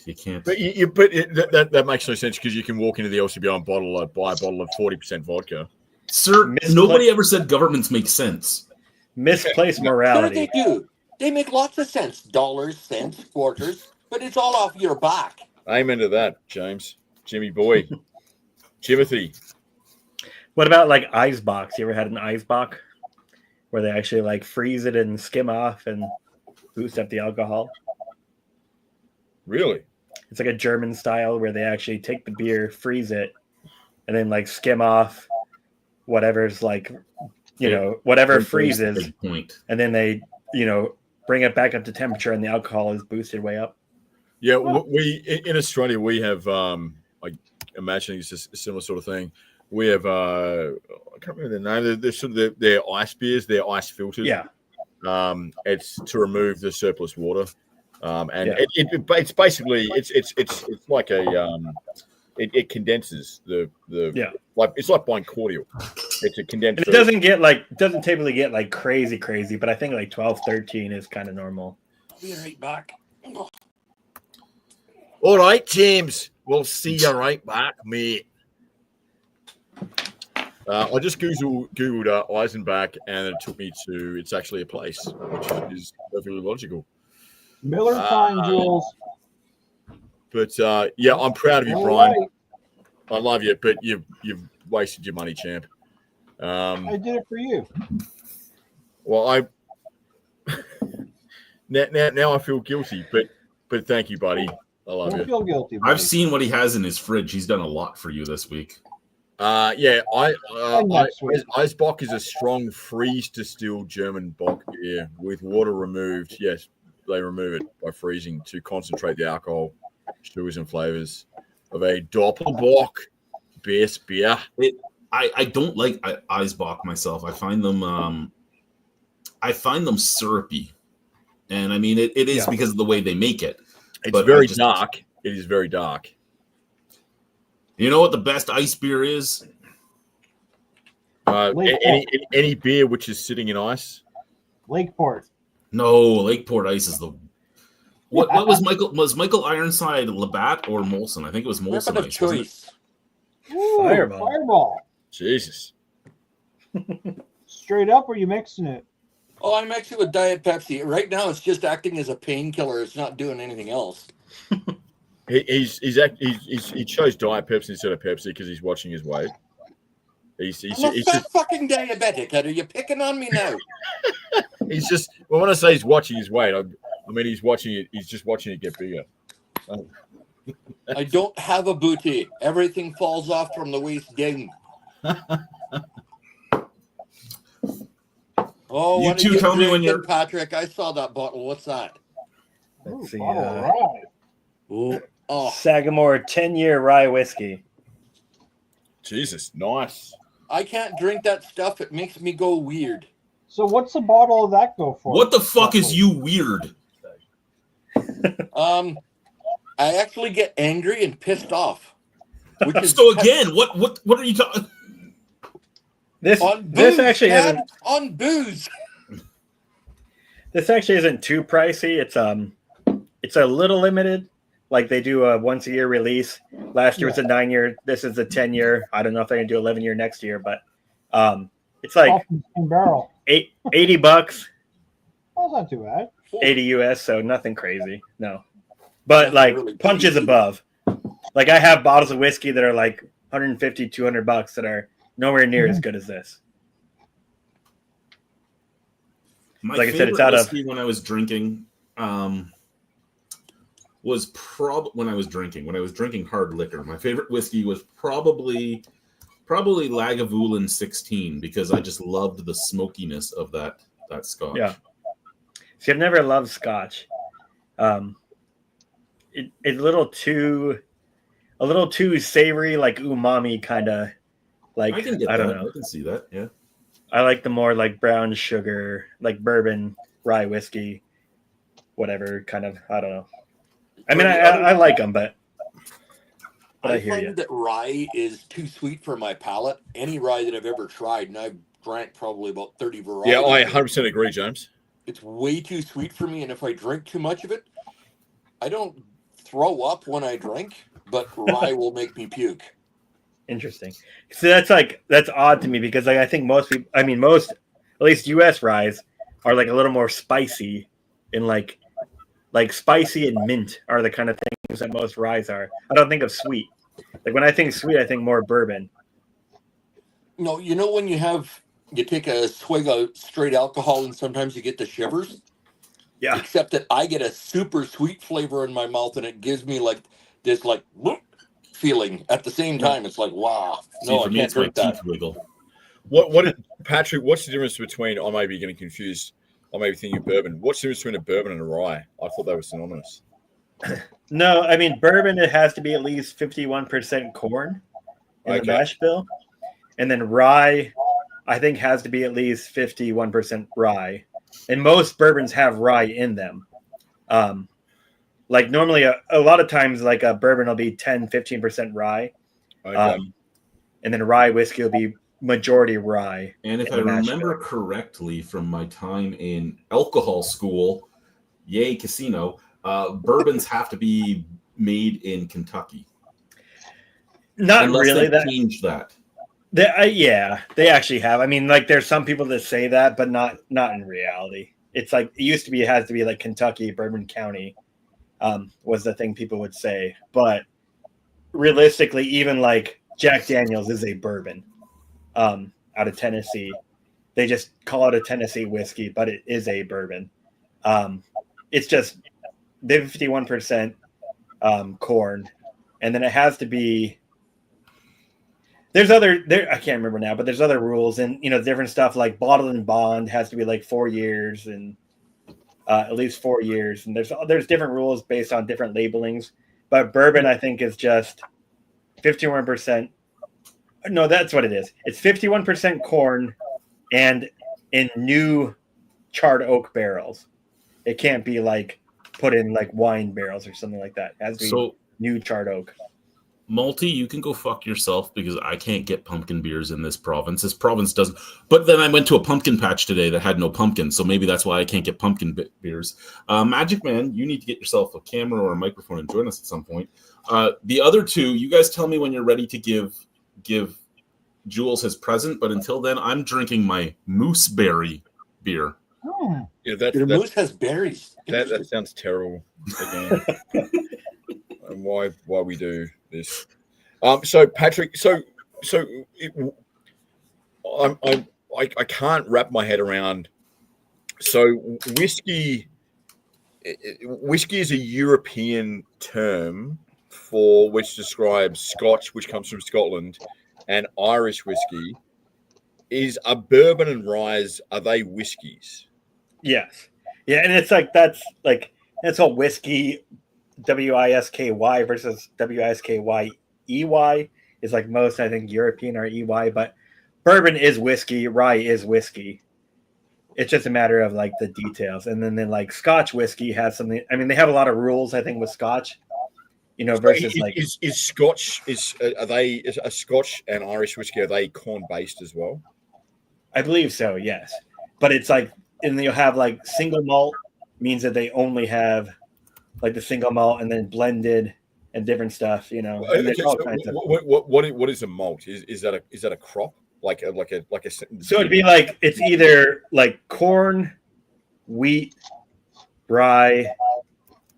But that makes no sense, because you can walk into the LCBO and buy a bottle of 40% vodka. Sir, nobody ever said governments make sense. Misplaced morality. Sure they do. They make lots of sense. Dollars, cents, quarters, but it's all off your back. Amen to that, James. Jimmy boy. Timothy. What about like Eisbach? You ever had an Eisbach where they actually like freeze it and skim off and boost up the alcohol? Really? It's like a German style where they actually take the beer, freeze it, and then like skim off whatever's like, whatever freezes, and then they, bring it back up to temperature, and the alcohol is boosted way up. Yeah, we in Australia we have like imagining it's a similar sort of thing. We have I can't remember the name. They're sort of they're ice beers. They're ice filtered. Yeah. It's to remove the surplus water. It's basically it's like a it condenses the like it's like buying cordial. It's a condensed. And it doesn't typically get like crazy, but I think like 12, 13 is kind of normal. I'll be right back. All right, James. We'll see you right back, mate. I just googled Eisenbach, and it took me to it's actually a place, which is perfectly logical. Miller time, Jules. But I'm proud of you, Brian. Right. I love you, but you've wasted your money, champ. I did it for you. Well, now I feel guilty, but thank you, buddy. I love you. I feel guilty. Buddy. I've seen what he has in his fridge. He's done a lot for you this week. Eisbach is a strong freeze distilled German Bock beer with water removed. Yes, they remove it by freezing to concentrate the alcohol, sugars, and flavors of a Doppelbock base beer. I don't like Eisbach myself. I find them syrupy, and I mean it is because of the way they make it. It's very dark. It is very dark. You know what the best ice beer is? Any beer which is sitting in ice. Lakeport. No, Lakeport ice is the. What was Michael Ironside Labatt or Molson? I think it was Molson ice. Choice. Ooh, Fireball. Jesus. Straight up, or are you mixing it? Oh, I'm actually with Diet Pepsi. Right now, it's just acting as a painkiller. It's not doing anything else. He chose Diet Pepsi instead of Pepsi because he's watching his weight. He's fucking diabetic. Are you picking on me now? He's just. Well, when I say he's watching his weight, I mean he's watching it. He's just watching it get bigger. I don't have a booty. Everything falls off from the waist down. Oh, you two tell me when you're Patrick. I saw that bottle. What's that? Let's see. Oh, Sagamore 10-year rye whiskey. Jesus, nice. I can't drink that stuff. It makes me go weird. So what's a bottle of that go for? What the fuck is you weird? I actually get angry and pissed off. Which is So again, what are you talking? This on booze, this actually man, isn't on booze. this actually isn't too pricey. It's a little limited. Like they do a once a year release. Last year was a 9-year. This is a 10-year. I don't know if they're gonna do 11-year next year, but it's like Dolphin King Barrel. $80, That's not too bad. 80 US, so nothing crazy. No, but Nothing like really punches crazy. above. Like I have bottles of whiskey that are like 150, $200 that are nowhere near as good as this. My Like I said, favorite it's out of- whiskey when I was drinking. Was when I was drinking hard liquor. My favorite whiskey was probably Lagavulin 16 because I just loved the smokiness of that scotch. Yeah. See, I've never loved Scotch. It's a little too savory, like umami kind of. Like I can get I don't that. know. I can see that. Yeah. I like the more like brown sugar, like bourbon, rye whiskey, whatever kind of. I don't know. I mean, I like them, but I I hear find you. that rye is too sweet for my palate. Any rye that I've ever tried, and I've drank probably about 30 varieties. Yeah, I 100% agree, James. It's way too sweet for me, and if I drink too much of it, I don't throw up when I drink, but rye will make me puke. Interesting. So that's odd to me because like I think most people, I mean most, at least U.S. ryes are like a little more spicy, and like spicy and mint are the kind of things that most ryes are. I don't think of sweet. Like when I think sweet, I think more bourbon. No, you know when you take a swig of straight alcohol and sometimes you get the shivers? Yeah. Except that I get a super sweet flavor in my mouth and it gives me like this like whoop feeling at the same time. It's like, wow. See, No, for I me, can't it's my drink that. teeth wiggle. Patrick, what's the difference between, I may be getting confused, I may be thinking bourbon. What's the difference between a bourbon and a rye? I thought they were synonymous. No, I mean bourbon. It has to be at least 51% corn in the Okay. mash bill, and then rye, I think has to be at least 51% rye, and most bourbons have rye in them. Like normally, a lot of times, like a bourbon will be 10-15% rye, Okay. and then rye whiskey will be majority rye. And if in I the mash remember correctly from my time in alcohol school, yay casino, bourbons have to be made in Kentucky. Not Unless really. they changed that. Yeah, they actually have. I mean, like there's some people that say that, but not in reality. It's like it used to be. It has to be like Kentucky, Bourbon County, was the thing people would say. But realistically, even like Jack Daniel's is a bourbon out of Tennessee. They just call it a Tennessee whiskey, but it is a bourbon. It's just they have 51% corn, and then it has to be. There's I can't remember now, but there's other rules and different stuff like bottled and bond has to be like 4 years and at least 4 years, and there's different rules based on different labelings. But bourbon, I think, is just 51%. No, that's what it is. It's 51% corn and in new charred oak barrels. It can't be like put in like wine barrels or something like that. It has to be So, new charred oak. Malty, you can go fuck yourself because I can't get pumpkin beers in this province. This province doesn't. But then I went to a pumpkin patch today that had no pumpkin, so maybe that's why I can't get pumpkin beers. Magic Man, you need to get yourself a camera or a microphone and join us at some point. The other two, you guys tell me when you're ready to give Jules his present. But until then, I'm drinking my mooseberry beer. Yeah, that, Your that, moose has berries. that sounds terrible again. And why we do this? So Patrick, I can't wrap my head around. So whiskey is a European term for which describes Scotch, which comes from Scotland, and Irish whiskey. Is a bourbon and rye, are they whiskeys? Yes. Yeah, and it's like that's all whiskey, WISKY versus WISKYEY is like most, I think, European are EY, but bourbon is whiskey, rye is whiskey. It's just a matter of like the details. And then like Scotch whiskey has something. I mean, they have a lot of rules, I think, with Scotch. Versus like is Scotch are they a Scotch and Irish whiskey? Are they corn based as well? I believe so, yes. But it's like, and you'll have like single malt means that they only have like the single malt and then blended and different stuff. And there's all kinds of. What is a malt? Is that a crop? Like a So it'd be like it's either like corn, wheat, rye.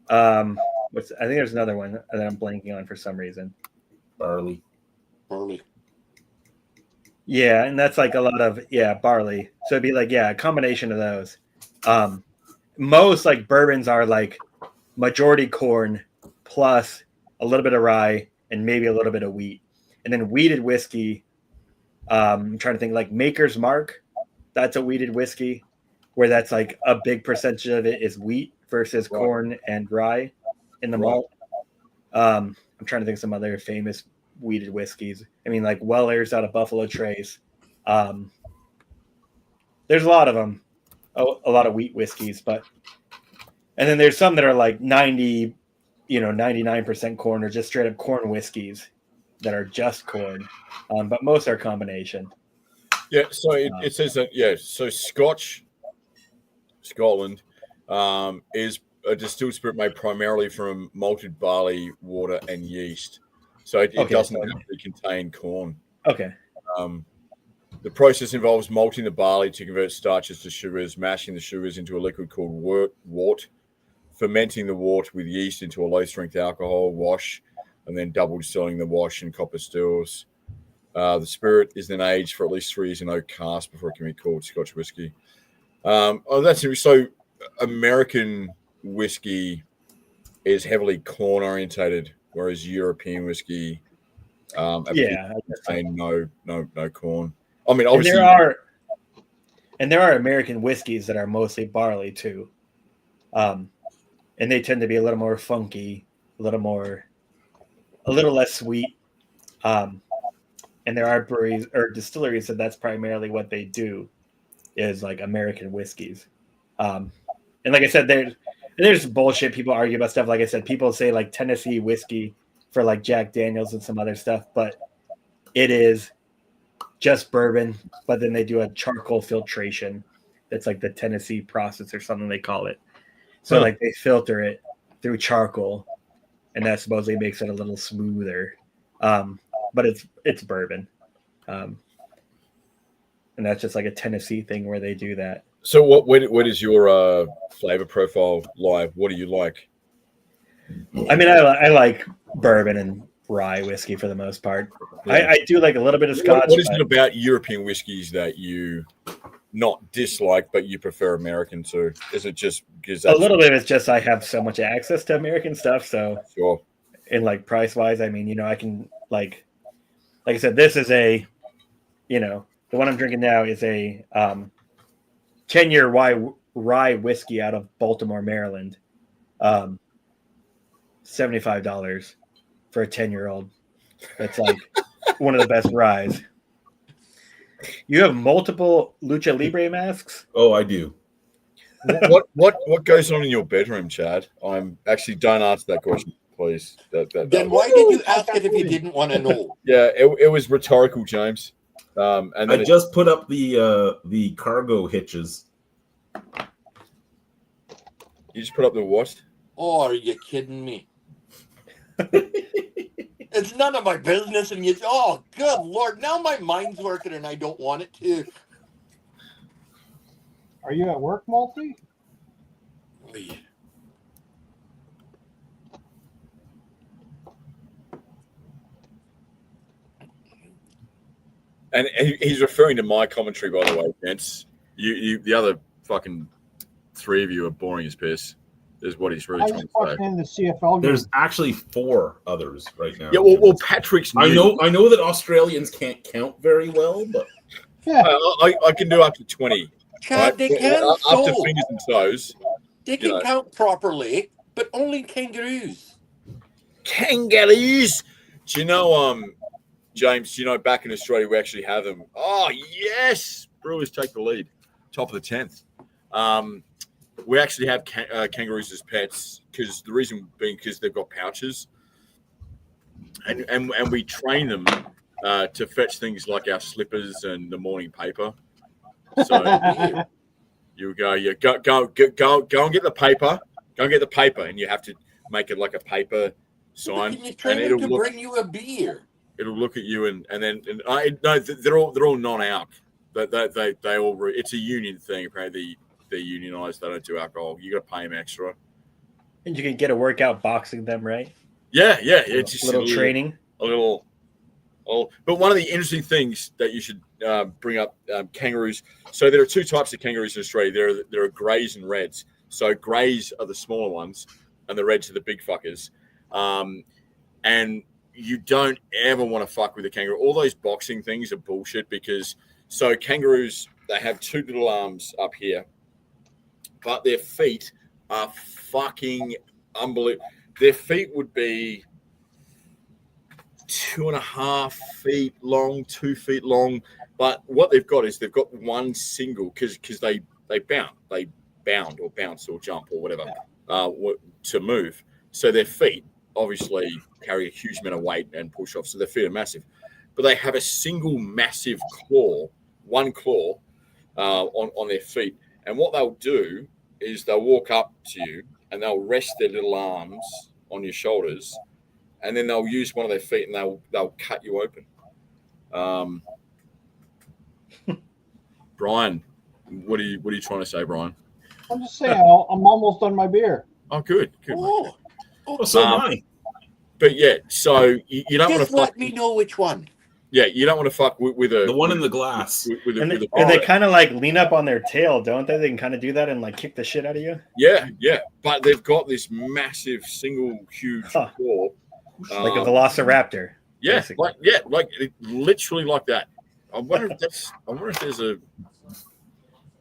I think there's another one that I'm blanking on for some reason. Barley. Yeah, and that's like a lot of barley. So it'd be like a combination of those. Most like bourbons are like majority corn plus a little bit of rye and maybe a little bit of wheat, and then wheated whiskey. I'm trying to think like Maker's Mark. That's a wheated whiskey, where that's like a big percentage of it is wheat versus corn and rye in the malt. I'm trying to think of some other famous wheated whiskeys. I mean, like Weller's out of Buffalo Trace. There's a lot of them, a lot of wheat whiskeys, and then there's some that are like 99% corn or just straight up corn whiskeys that are just corn, but most are a combination. Yeah, so it says that so Scotland is a distilled spirit made primarily from malted barley, water, and yeast. So it doesn't actually contain corn. Okay. The process involves malting the barley to convert starches to sugars, mashing the sugars into a liquid called wort, fermenting the wort with yeast into a low-strength alcohol, wash, and then double distilling the wash in copper stills. The spirit is then aged for at least 3 years in oak cask before it can be called Scotch whiskey. That's so American whiskey is heavily corn orientated, whereas European whiskey, no corn. I mean, obviously, and there are American whiskeys that are mostly barley too, and they tend to be a little more funky, a little less sweet. And there are breweries or distilleries that's primarily what they do is like American whiskeys. And like I said, there's bullshit. People argue about stuff. Like I said, people say like Tennessee whiskey for like Jack Daniels and some other stuff, but it is just bourbon, but then they do a charcoal filtration. That's like the Tennessee process or something they call it. So like they filter it through charcoal, and that supposedly makes it a little smoother. But it's bourbon. And that's just like a Tennessee thing where they do that. So what is your flavor profile like? What do you like? I mean, I like bourbon and rye whiskey for the most part. Yeah. I do like a little bit of Scotch. What is it about European whiskeys that you not dislike, but you prefer American to? Is it just because a little bit? It's just I have so much access to American stuff. So sure. And like price wise, I mean, I can like I said, this is a, the one I'm drinking now is a 10-year rye whiskey out of Baltimore, Maryland. $75 for a 10-year-old. That's like one of the best ryes. You have multiple Lucha Libre masks? Oh, I do. What goes on in your bedroom, Chad? I'm actually don't answer that question, please. Then why did you ask it if you didn't want to know? Yeah, it was rhetorical, James. And then I just put up the cargo hitches. You just put up the what? Oh, are you kidding me? It's none of my business, and good Lord, now my mind's working and I don't want it to. Are you at work, Malty? And he's referring to my commentary, by the way, gents. You the other fucking 3 of you are boring as piss. Is what he's really trying to say. In the CFL game. There's actually 4 others right now. Yeah, well, Patrick's new. I know that Australians can't count very well, but yeah. I can do up to 20. Chad, right? they can up to fingers and toes. They can count properly, but only kangaroos. Kangaroos. Do you know James, back in Australia, we actually have them. Oh, yes. Brewers take the lead. Top of the 10th. We actually have kangaroos as pets because the reason being because they've got pouches. And we train them to fetch things like our slippers and the morning paper. So you go and get the paper. Go and get the paper, and you have to make it like a paper sign. Can you train them to bring you a beer? It'll look at you, and they're all non-alc. They all it's a union thing. Apparently they're unionized. They don't do alcohol. You got to pay them extra. And you can get a workout boxing them, right? Yeah. It's just a little training. But one of the interesting things that you should bring up, kangaroos. So there are two types of kangaroos in Australia. There are greys and reds. So greys are the smaller ones, and the reds are the big fuckers. And you don't ever want to fuck with a kangaroo. All those boxing things are bullshit because kangaroos, they have two little arms up here, but their feet are fucking unbelievable. Their feet would be 2.5 feet long, 2 feet long. But what they've got is they've got one single because they bound or bounce or jump or whatever to move. So their feet obviously carry a huge amount of weight and push off. So their feet are massive. But they have a single massive one claw on their feet. And what they'll do is they'll walk up to you and they'll rest their little arms on your shoulders, and then they'll use one of their feet and they'll cut you open. Brian, what are you trying to say, Brian? I'm just saying, I'm almost done my beer. Oh, good. Oh, So am I. But yeah, so you don't want just to fuck. let me know which one. Yeah, you don't want to fuck with The one in the glass. And they kind of like lean up on their tail, don't they? They can kind of do that and like kick the shit out of you. Yeah. But they've got this massive, single, huge claw, like a velociraptor. Yeah, basically. like literally like that. I wonder if there's a.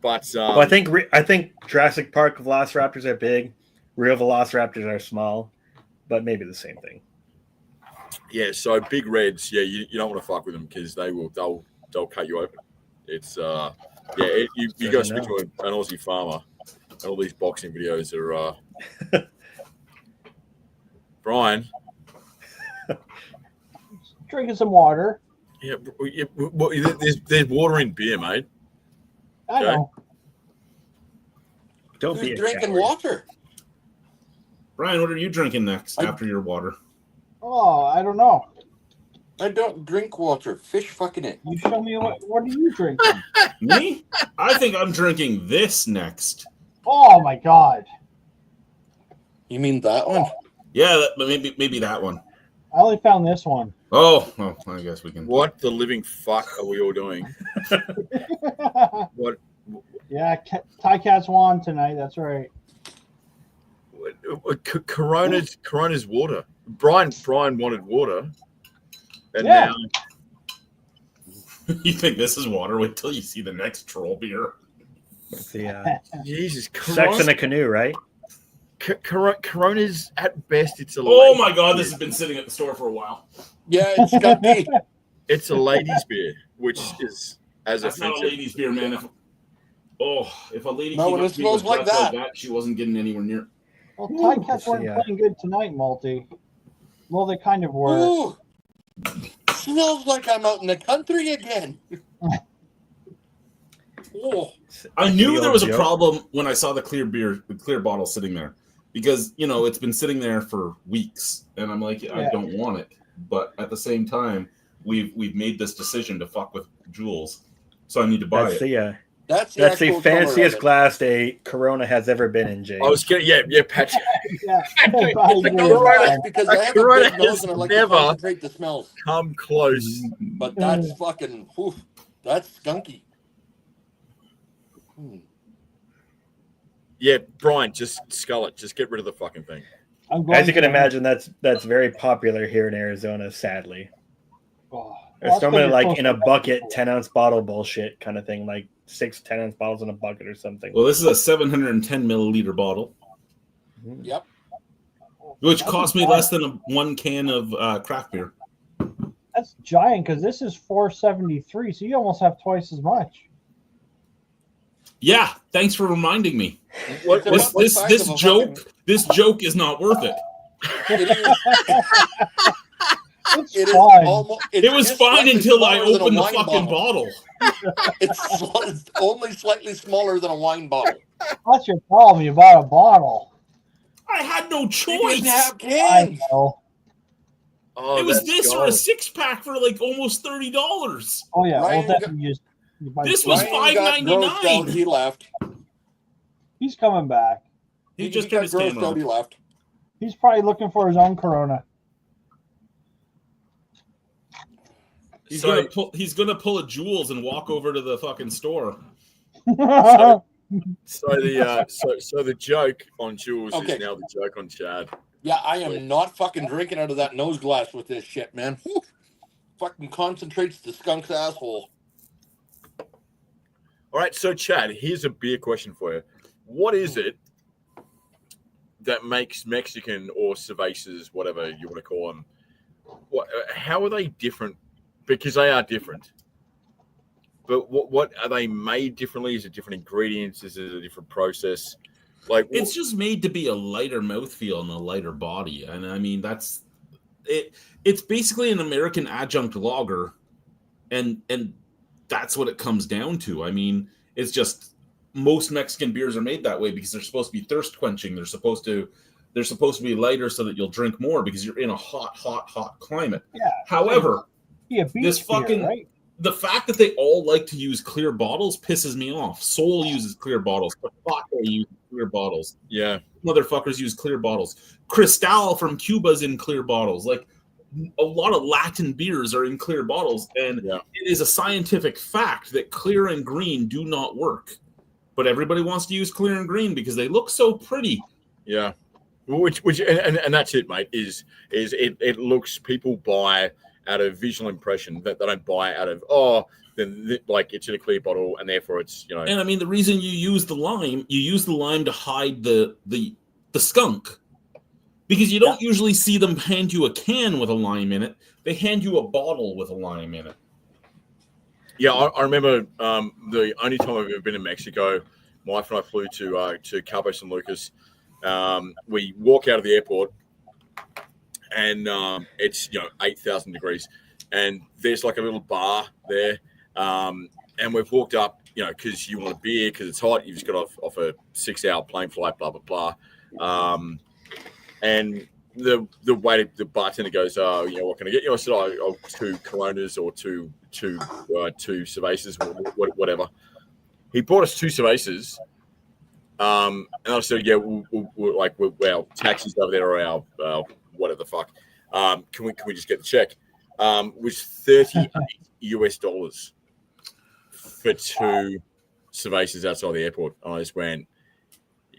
But well, I think Jurassic Park velociraptors are big. Real velociraptors are small, but maybe the same thing. Yeah, so big reds, you don't want to fuck with them because they'll cut you open. It's you go speak to an Aussie farmer, and all these boxing videos are. Brian, Drinking some water. yeah, there's water in beer, mate. I know. Don't be Who's a drinking coward. water? Brian, what are you drinking next after your water? Oh, I don't know. I don't drink water. Fish fucking it. You show me what are you drinking? Me? I think I'm drinking this next. Oh my god. You mean that one? Yeah, maybe that one. I only found this one. Oh, well, I guess we can. What the living fuck are we all doing? What? Yeah, Ty Cats won tonight. That's right. Corona's water. Brian wanted water, and Yeah. now You think this is water? Wait till you see the next troll beer. The Jesus Christ. Sex in a Canoe, right? Corona's at best it's a. Oh my god, this has been sitting at the store for a while. Yeah, it's gunky. It's a ladies' beer, which is as That's not a offensive. lady's beer, man. If a lady No, came when up it to me with smells like dress like that. that, she wasn't getting anywhere near. Well, Ty Cats weren't Yeah. playing good tonight, Multi. Well, they kind of were. Ooh, smells like I'm out in the country again. Oh, I knew The there old was a joke. problem when I saw the clear bottle sitting there, because it's been sitting there for weeks, and I'm like, I Yeah. don't want it. But at the same time, we've made this decision to fuck with Jules, so I need to buy That's it. that's the That's the actual color of fanciest it. glass a Corona has ever been in, James. I was getting Patrick. Yeah. It's a good glass because I have a Corona good nose has and I like never- to concentrate the smells. Come close. But that's fucking, whew, that's skunky. Yeah, Brian, just scull it. Just get rid of the fucking thing. I'm going As you can to- imagine, that's very popular here in Arizona, sadly. Oh, It's that's normally gonna be like close in a to- bucket, 10-ounce bottle bullshit kind of thing, like 6 10-ounce bottles in a bucket or something. Well, this is a 710 milliliter bottle, Yep. which That's cost me fine. less than one can of craft beer. That's giant because this is 473, so you almost have twice as much. Yeah, thanks for reminding me. What, It's what, about the size of a This joke is not worth it. It is. It's It is fine. almost. It was fine until I opened the fucking bottle. It's only slightly smaller than a wine bottle. That's your problem. You bought a bottle. I had no You choice. didn't have I cans. know. oh, It was that's this or a gold. 6-pack for like almost $30. Oh yeah. Ryan Well, got- then you buy This two. was Ryan got grossed $5.99. out, he left. He's coming back. He just got turned his grossed camera out, he on. left. He's probably looking for his own Corona. He's So- gonna pull a Jules and walk over to the fucking store. So the joke on Jules Okay. is now the joke on Chad. Yeah, I am not fucking drinking out of that nose glass with this shit, man. Whew. Fucking concentrates the skunk's asshole. All right, so Chad, here's a beer question for you. What is it that makes Mexican or cervezas, whatever you want to call them, how are they different? Because they are different. But what are they made differently? Is it different ingredients? Is it a different process? Like It's just made to be a lighter mouthfeel and a lighter body, and I mean that's it. It's basically an American adjunct lager, and that's what it comes down to. I mean, it's just most Mexican beers are made that way because they're supposed to be thirst quenching. They're supposed to be lighter so that you'll drink more because you're in a hot climate. Yeah. However, Yeah, beach this beer, fucking right? the fact that they all like to use clear bottles pisses me off. Soul uses clear bottles. Papaca uses clear bottles. yeah, Motherfuckers use clear bottles. Cristal from Cuba's in clear bottles. Like a lot of Latin beers are in clear bottles, and Yeah. it is a scientific fact that clear and green do not work. But everybody wants to use clear and green because they look so pretty. yeah. Which and that's it, mate. Is it looks people buy out of visual impression that they don't buy out of like it's in a clear bottle and therefore it's And I mean, the reason you use the lime to hide the skunk, because you don't usually see them hand you a can with a lime in it. They hand you a bottle with a lime in it. Yeah, I remember the only time I've ever been in Mexico, my wife and I flew to Cabo San Lucas. We walk out of the airport, and it's 8,000 degrees, and there's like a little bar there, and we've walked up, because you want a beer because it's hot. You've just got off a 6-hour plane flight, blah blah blah, and the bartender goes, what can I get you? I said, oh, 2 Coronas or two cervezas, or whatever. He brought us 2 cervezas, and I said, yeah, well, taxis over there are our whatever the fuck. Can we just get the check? Was $38 for 2 cervezas outside the airport. And I just went,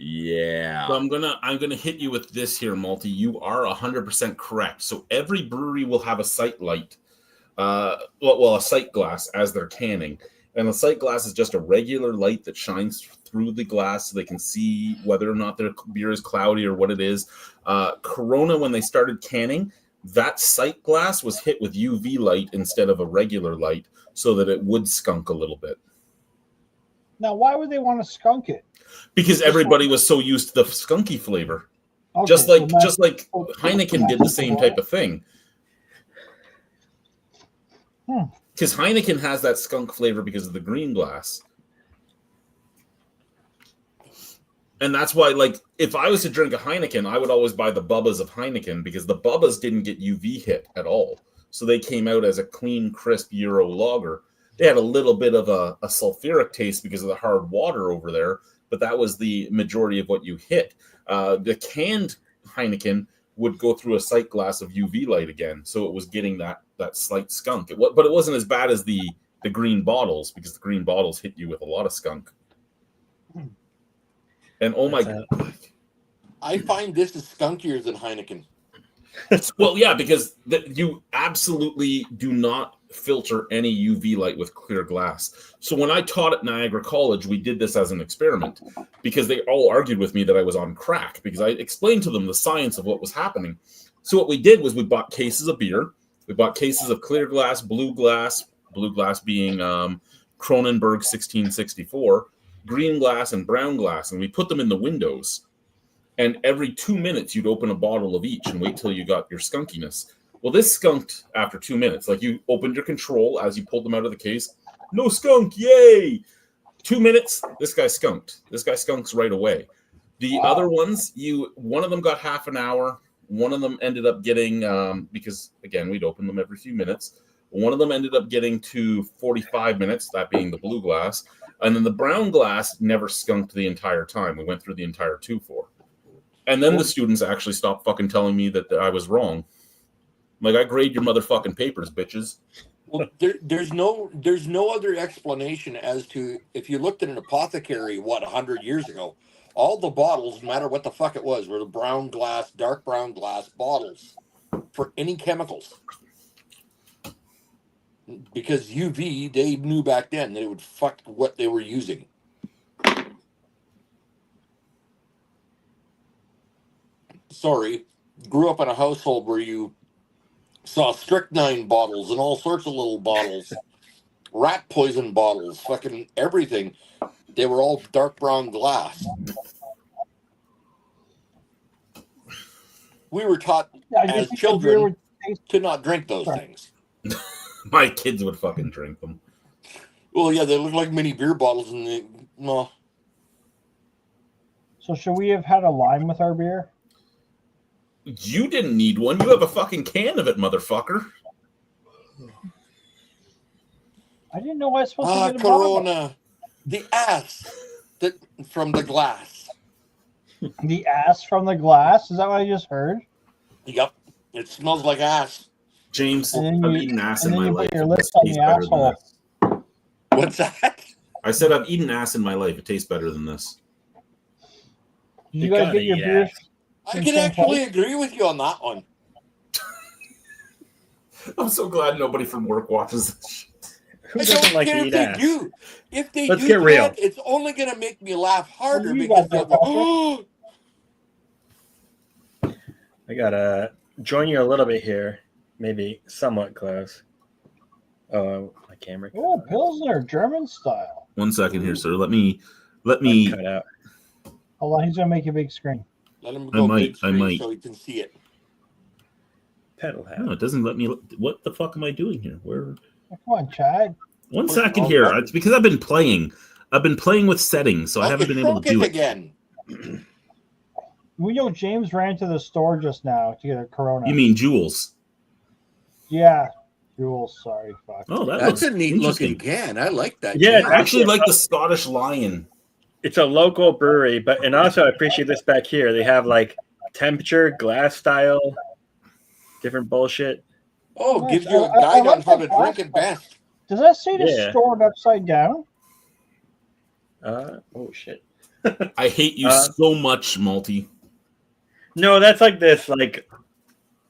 yeah. So I'm gonna hit you with this here, Malty. You are 100% correct. So every brewery will have a sight light, a sight glass as they're canning, and the sight glass is just a regular light that shines through the glass so they can see whether or not their beer is cloudy or what it is. Corona, when they started canning, that sight glass was hit with UV light instead of a regular light, so that it would skunk a little bit. Now, why would they want to skunk it? Because everybody was so used to the skunky flavor. Okay, Just so like Heineken did the same type of thing. Because Heineken has that skunk flavor because of the green glass. And that's why, if I was to drink a Heineken, I would always buy the Bubbas of Heineken because the Bubbas didn't get UV hit at all. So they came out as a clean, crisp Euro lager. They had a little bit of a sulfuric taste because of the hard water over there, but that was the majority of what you hit. The canned Heineken would go through a sight glass of UV light again, so it was getting that slight skunk. But it wasn't as bad as the green bottles, because the green bottles hit you with a lot of skunk. And oh my god. I find this is skunkier than Heineken. Well, yeah, because you absolutely do not filter any UV light with clear glass. So when I taught at Niagara College, we did this as an experiment because they all argued with me that I was on crack because I explained to them the science of what was happening. So what we did was we bought cases of beer. We bought cases of clear glass blue glass being Cronenberg 1664, green glass, and brown glass, and we put them in the windows. And every 2 minutes, you'd open a bottle of each and wait till you got your skunkiness. Well, this skunked after 2 minutes. Like, you opened your control as you pulled them out of the case. No skunk, yay! 2 minutes, this guy skunked. This guy skunks right away. The other ones, one of them got half an hour. One of them ended up getting, because, again, we'd open them every few minutes. One of them ended up getting to 45 minutes, that being the blue glass. And then the brown glass never skunked the entire time. We went through the entire 2-4. And then the students actually stopped fucking telling me that I was wrong. Like, I grade your motherfucking papers, bitches. Well, there's no other explanation as to, if you looked at an apothecary 100 years ago, all the bottles, no matter what the fuck it was, were the brown glass, dark brown glass bottles for any chemicals. Because UV, they knew back then that it would fuck what they were using. Sorry, grew up in a household where you saw strychnine bottles and all sorts of little bottles, rat poison bottles, fucking everything. They were all dark brown glass. We were taught as children to not drink those things. My kids would fucking drink them. Well, yeah, they look like mini beer bottles, and well. So should we have had a lime with our beer? You didn't need one. You have a fucking can of it, motherfucker. I didn't know I was supposed to get a bottle. Corona. The ass from the glass. The ass from the glass? Is that what I just heard? Yep. It smells like ass. James, And then I've you- eaten ass and in then my you life. put your It lips on tastes the better than asshole. this. What's that? I said I've eaten ass in my life. It tastes better than this. Did you guys gotta get your eat beer? ass. I In can St. actually Paul? agree with you on that one. I'm so glad nobody from work watches this shit. Who I doesn't don't like care to if eat they ass? do. If they Let's do get real. that, it's only going to make me laugh harder you because got they'll that, go, Walter. oh, I gotta join you a little bit here, maybe somewhat close. Oh, my camera Oh, Pilsner, German style. 1 second here, sir. Let me. cut out. Hold on, he's gonna make a big screen. let him go might, big I screen might. so he can see it. Pedal hat. No, it doesn't let me. What the fuck am I doing here? Where? Oh, come on, Chad. 1 Push the second wrong here. button. It's because I've been playing. I've been playing with settings, so I haven't been able to do it. again. We know James ran to the store just now to get a Corona. You mean Jules? Yeah, Jules. Sorry, fuck. Oh, that That's looks a neat interesting. looking can. I like that. Yeah, can. I actually like the Scottish Lion. It's a local brewery, and also I appreciate this back here. They have like temperature, glass style, different bullshit. Oh, Nice. gives you a I guide like on how that to drink it glass. best. Does that say to Yeah. store it upside down? Oh shit. I hate you so much, Malty. No, that's like this like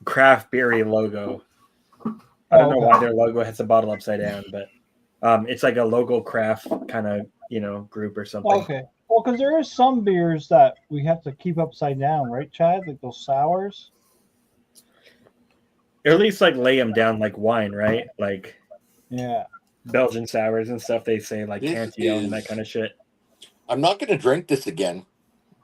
craft beery logo. I don't know Okay. why their logo has the bottle upside down, but it's like a local craft kind of group or something. Okay. Well, because there is some beers that we have to keep upside down, right, Chad? Like those sours. Or at least like lay them down like wine, right? Like Yeah. Belgian sours and stuff. They say like This Cantillon and that is- kind of shit. I'm not going to drink this again.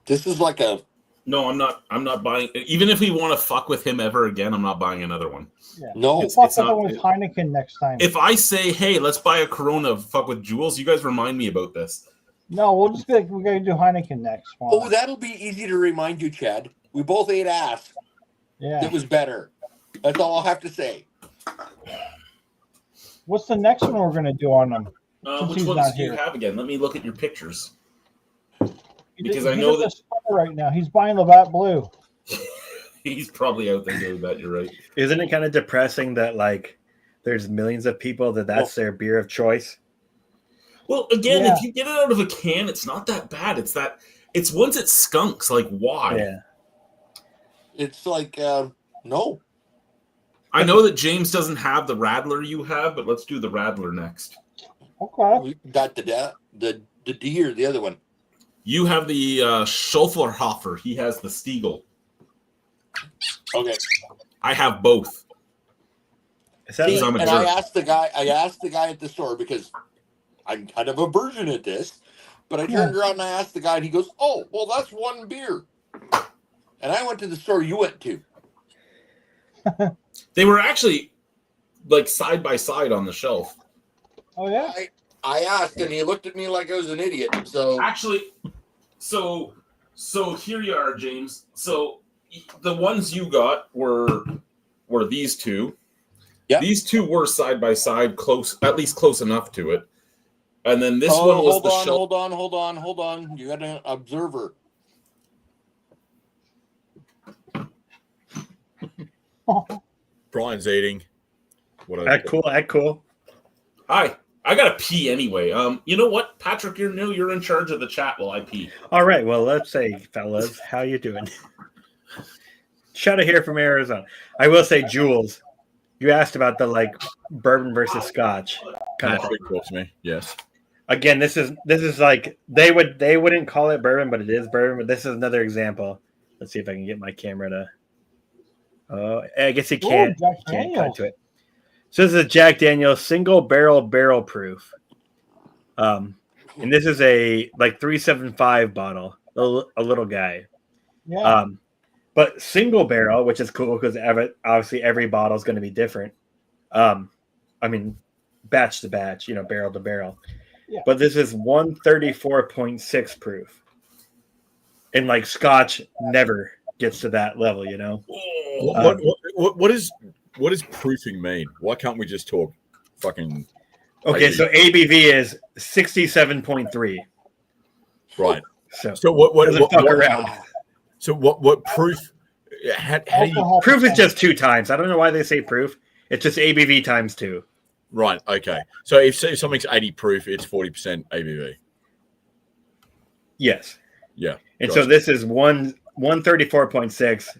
This is like a. No, I'm not. I'm not buying. Even if we want to fuck with him ever again, I'm not buying another one. Yeah. No. It's- Fuck it's with not- it with Heineken next time. If I say, "Hey, let's buy a Corona, fuck with Jules," you guys remind me about this. No, we'll just be like, we gotta do Heineken next. Come on. Oh, that'll be easy to remind you, Chad. We both ate ass. Yeah. It was better. That's all I'll have to say. What's the next one we're gonna do on them? Since Which he's ones not do you here. have again? Let me look at your pictures. Because He's I know at the that- store right now. He's buying Labatt Blue. He's probably out there doing that. You're right. Isn't it kind of depressing that like there's millions of people that's their beer of choice? Well, again, Yeah. if you get it out of a can, it's not that bad. It's once it skunks. Like, why? Yeah. It's like, no. I know that James doesn't have the Radler you have, but let's do the Radler next. Okay. We got the D or the other one. You have the Schoflerhofer. He has the Stiegel. Okay. I have both. Is that See, I'm a and jerk. I asked the guy at the store because I'm kind of a virgin at this, but I turned around and I asked the guy, and he goes, "Oh, well, that's one beer." And I went to the store you went to. They were actually like side by side on the shelf. Oh yeah. I asked, and he looked at me like I was an idiot. So Actually, so here you are, James. So the ones you got were these two. Yeah. These two were side by side, close, at least close enough to it. And then this one was the shelf. hold on. You got an observer. Brian's eating. What Act cool. Hi. I gotta pee anyway. You know what, Patrick? You're new. You're in charge of the chat while I pee. All right. Well, let's say, fellas, how you doing? Shout out here from Arizona. I will say, Jules, you asked about the like bourbon versus Scotch kind of thing. Patrick talks to me. Yes. Again, this is like they wouldn't call it bourbon, but it is bourbon. But this is another example. Let's see if I can get my camera to. Oh, I guess you can't. Jack Can't cut Daniels. to it. So this is a Jack Daniel's single barrel proof. And this is a like 375 bottle, a little guy. Yeah. But single barrel, which is cool because obviously every bottle is going to be different. I mean, batch to batch, barrel to barrel. Yeah. But this is 134.6 proof. And like Scotch never gets to that level, What does proofing mean? Why can't we just talk fucking? Okay, so ABV is 67.3. Right. So what doesn't fuck around. So what proof? How do you? Alcohol Proof is percent. just 2 times. I don't know why they say proof. It's just ABV times 2. Right. Okay. So if something's 80 proof, it's 40% ABV. Yes. Yeah. And gotcha. so this is 134.6,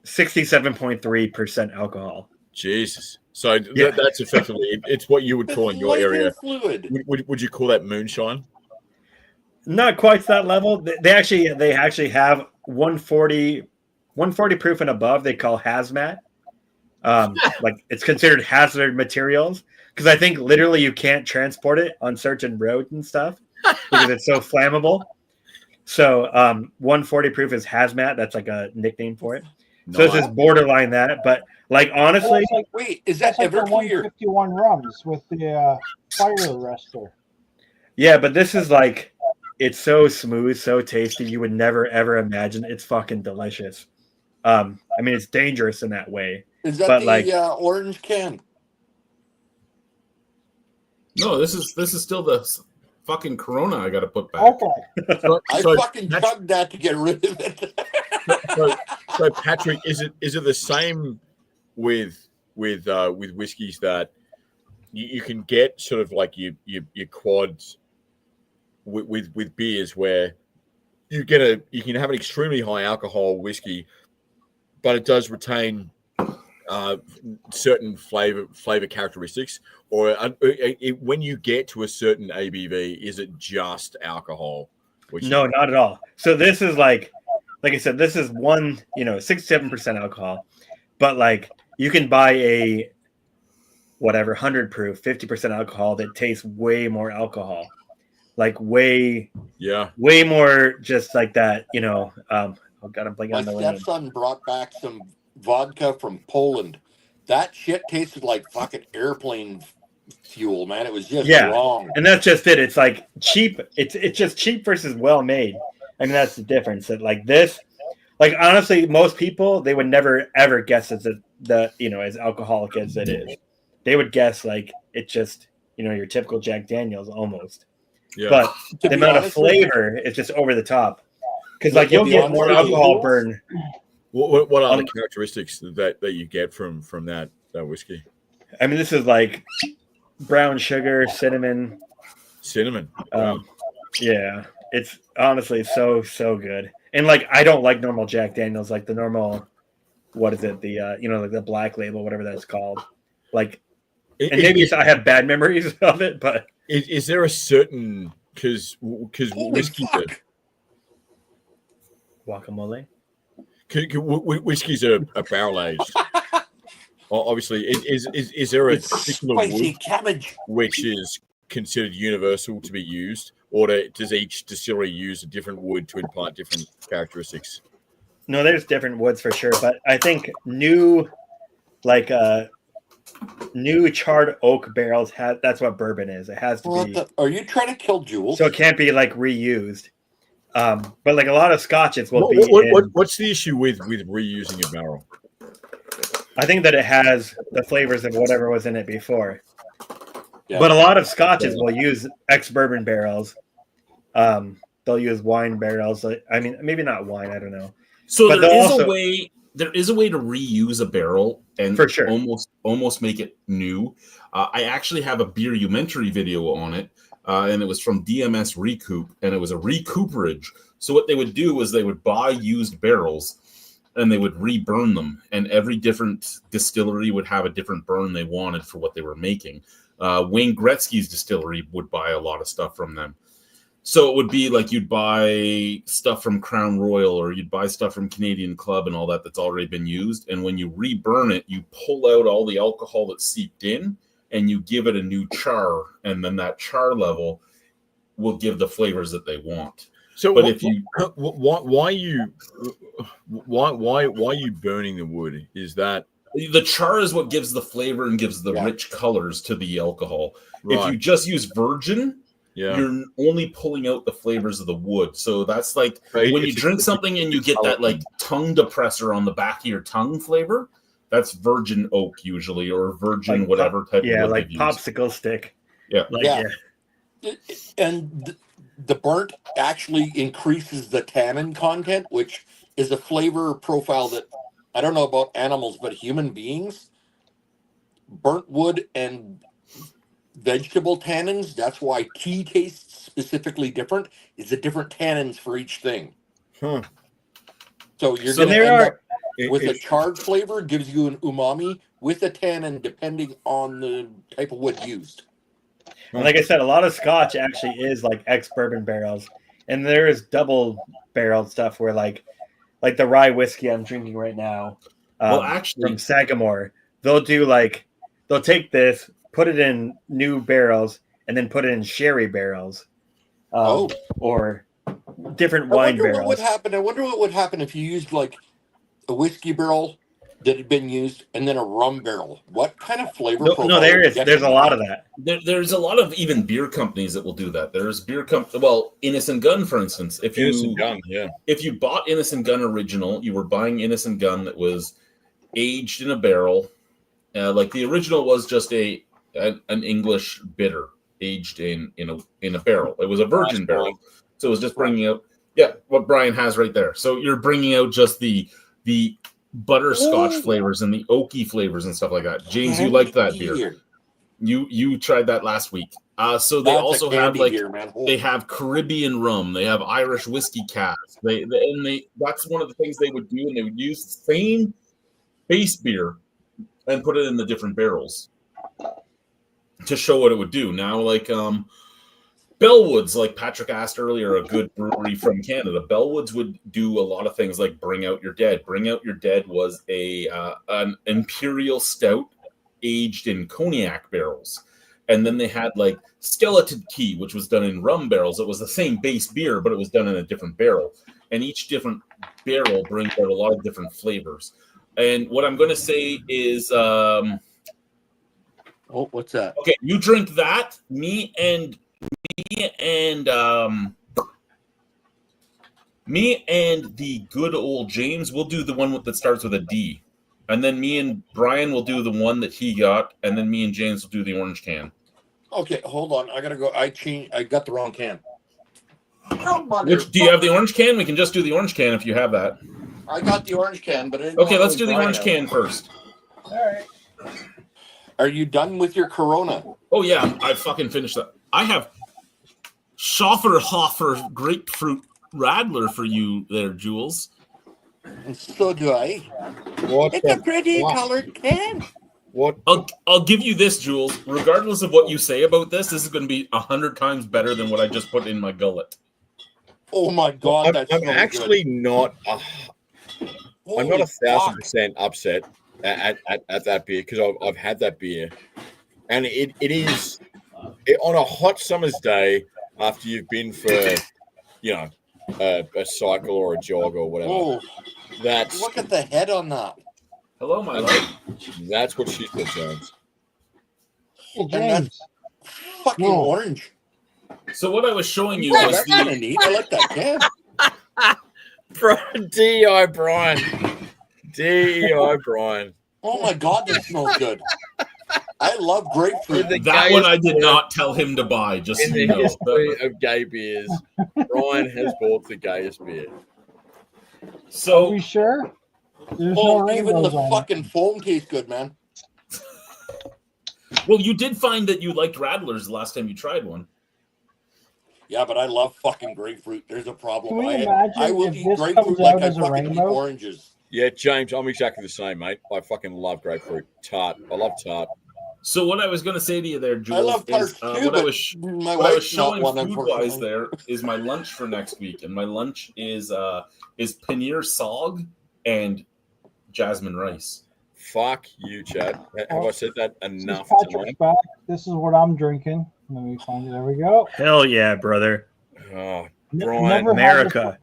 67.3% alcohol. Jesus. So Yeah. that's effectively it's what you would call in your area. Fluid. Would you call that moonshine? Not quite to that level. They actually have 140 proof and above. They call hazmat. Like it's considered hazard materials because I think literally you can't transport it on certain roads and stuff because it's so flammable. So 140 proof is hazmat. That's like a nickname for it. So this is borderline that, but like honestly, Wait, is that That's like the Everclear? 151 rums with the fire arrestor. yeah, but this is like it's so smooth, so tasty. You would never ever imagine. It's fucking delicious. I mean, it's dangerous in that way. Is that But, the like- orange can? No, this is still the fucking Corona I got to put back. Okay. I So fucking that's- chugged that to get rid of it. So Patrick, is it the same with whiskeys that you can get sort of like your quads with beers where you can have an extremely high alcohol whiskey, but it does retain certain flavor characteristics, or when you get to a certain ABV, is it just alcohol? No, not at all. So this is like I said, this is 67% alcohol, but like you can buy a 100 proof, 50% alcohol that tastes way more alcohol, like way more just like that. Oh God, I'm blanking My on the name. stepson brought back some vodka from Poland. That shit tasted like fucking airplane fuel, man. It was just wrong. And that's just it. It's like cheap. It's just cheap versus well made. I mean, that's the difference. That like this, like honestly, most people they would never ever guess as as alcoholic as it is. They would guess like it's just your typical Jack Daniels almost. Yeah. But To the be amount of honest with you- flavor is just over the top. Because Like, like you'll to be get honest more with you, alcohol Jules, burn. What are the characteristics that you get from that whiskey? I mean, this is like brown sugar, cinnamon. Yeah, it's honestly so good. And like I don't like normal Jack Daniels, like the normal, what is it? The like the black label, whatever that's called. Like, and maybe I have bad memories of it, but is there a certain because Holy whiskey fuck. guacamole. whiskeys are barrel aged. obviously, is there a It's particular spicy wood cabbage. which is considered universal to be used, or does each distillery use a different wood to impart different characteristics? No, there's different woods for sure, but I think new charred oak barrels that's what bourbon is. It has to be. Are you trying to kill Jules? So it can't be like reused. But like a lot of scotches will be. What's the issue with reusing a barrel? I think that it has the flavors of whatever was in it before. Yeah. But a lot of scotches will use ex-bourbon barrels. They'll use wine barrels. I mean, maybe not wine. I don't know. So But there they'll is also- a way. There is a way to reuse a barrel and For sure. almost make it new. I actually have a Beerumentary video on it, and it was from DMS Recoup, and it was a recouperage. So what they would do was they would buy used barrels, and they would reburn them, and every different distillery would have a different burn they wanted for what they were making. Wayne Gretzky's distillery would buy a lot of stuff from them. So it would be like you'd buy stuff from Crown Royal or you'd buy stuff from Canadian Club and all that that's already been used. And when you reburn it, you pull out all the alcohol that seeped in and you give it a new char. And then that char level will give the flavors that they want. So, But if you why are you burning the wood? Is that the char is what gives the flavor and gives the Yeah. rich colors to the alcohol. If right? you just use virgin, Yeah, you're only pulling out the flavors of the wood. So that's like Right, when you it's- drink something and you get that like tongue depressor on the back of your tongue flavor, that's virgin oak usually, or virgin Like whatever type Yeah, of wood like they've used. popsicle stick. Yeah. Like, Yeah. yeah. And the burnt actually increases the tannin content, which is a flavor profile that I don't know about animals, but human beings, burnt wood and vegetable tannins, that's why tea tastes specifically different, is the different tannins for each thing. Huh. So you're So going to there end are- up with a charred flavor, gives you an umami with a tannin depending on the type of wood used. And like I said, a lot of scotch actually is like ex-bourbon barrels. And there is double barreled stuff where like the rye whiskey I'm drinking right now Well, actually, from Sagamore, they'll take this, put it in new barrels, and then put it in sherry barrels. Or different wine What would barrels. happen? I wonder what would happen if you used like a whiskey barrel that had been used and then a rum barrel. What kind of flavor? No, profile there would is. you get There's a from lot that? of that. there's a lot of even beer companies that will do that. There's beer well, Innocent Gun, for instance. If Innocent you Gun, yeah. if you bought Innocent Gun original, you were buying Innocent Gun that was aged in a barrel. Like the original was just an English bitter aged in a barrel. It was a virgin barrel, so it was just bringing out what Brian has right there. So you're bringing out just the butterscotch flavors and the oaky flavors and stuff like that. James, you like that beer? You tried that last week. So they That's also a have candy like beer, man. they have Caribbean rum, they have Irish whiskey cask. They that's one of the things they would do, and they would use the same base beer and put it in the different barrels to show what it would do. Now, like Bellwoods, like Patrick asked earlier, a good brewery from Canada. Bellwoods would do a lot of things like Bring Out Your Dead. Bring Out Your Dead was an imperial stout aged in cognac barrels. And then they had like Skeleton Key, which was done in rum barrels. It was the same base beer, but it was done in a different barrel. And each different barrel brings out a lot of different flavors. And what I'm going to say is, What's that? okay, you drink that. Me and the good old James will do the one that starts with a D. And then me and Brian will do the one that he got. And then me and James will do the orange can. Okay, hold on. I gotta go. I got the wrong can. Which, do you have the orange can? We can just do the orange can if you have that. I got the orange can, but Okay, let's do the orange can first. All right. Are you done with your Corona? Oh yeah, I fucking finished that. I have Schofferhofer grapefruit Radler for you there, Jules. And so do I. What? It's a pretty colored can. What? I'll give you this, Jules. Regardless of what you say about this is going to be 100 times better than what I just put in my gullet. Oh my god, that's I'm so actually good. not. I'm not Holy fuck. 1,000% upset at that beer because I've had that beer, and it is on a hot summer's day after you've been for a cycle or a jog or whatever. Oh, That's look at the head on that. Hello, my love. that's what she said, Jones. Hey, And that's James. fucking Whoa. orange. So what I was showing you Yeah, was that's kind the of neat. I like that can. D.I. Brian. D.I. Brian. Oh my god, that smells good. I love grapefruit. that one I did not tell him to buy. Just so In you the know. history of gay beers, Brian has bought the gayest beer. Are So we sure? There's Oh, no even the rainbows on it. fucking foam tastes good, man. well, you did find that you liked Radlers the last time you tried one. Yeah, but I love fucking grapefruit. There's a problem. Can we I imagine will if eat this grapefruit comes like out I as a fucking eat rainbow? oranges. Yeah, James, I'm exactly the same, mate. I fucking love grapefruit. Tart. I love tart. So what I was going to say to you there, Jules, I love is tarts too, what I but was my what I was wife's not showing one, food-wise unfortunately. there is my lunch for next week, and my lunch is paneer sog and jasmine rice. Fuck you, Chad. Have I said that Since enough Patrick's tonight? back, this is what I'm drinking. Let me find it. There we go. Hell yeah, brother. Oh, Never Brian. had this America.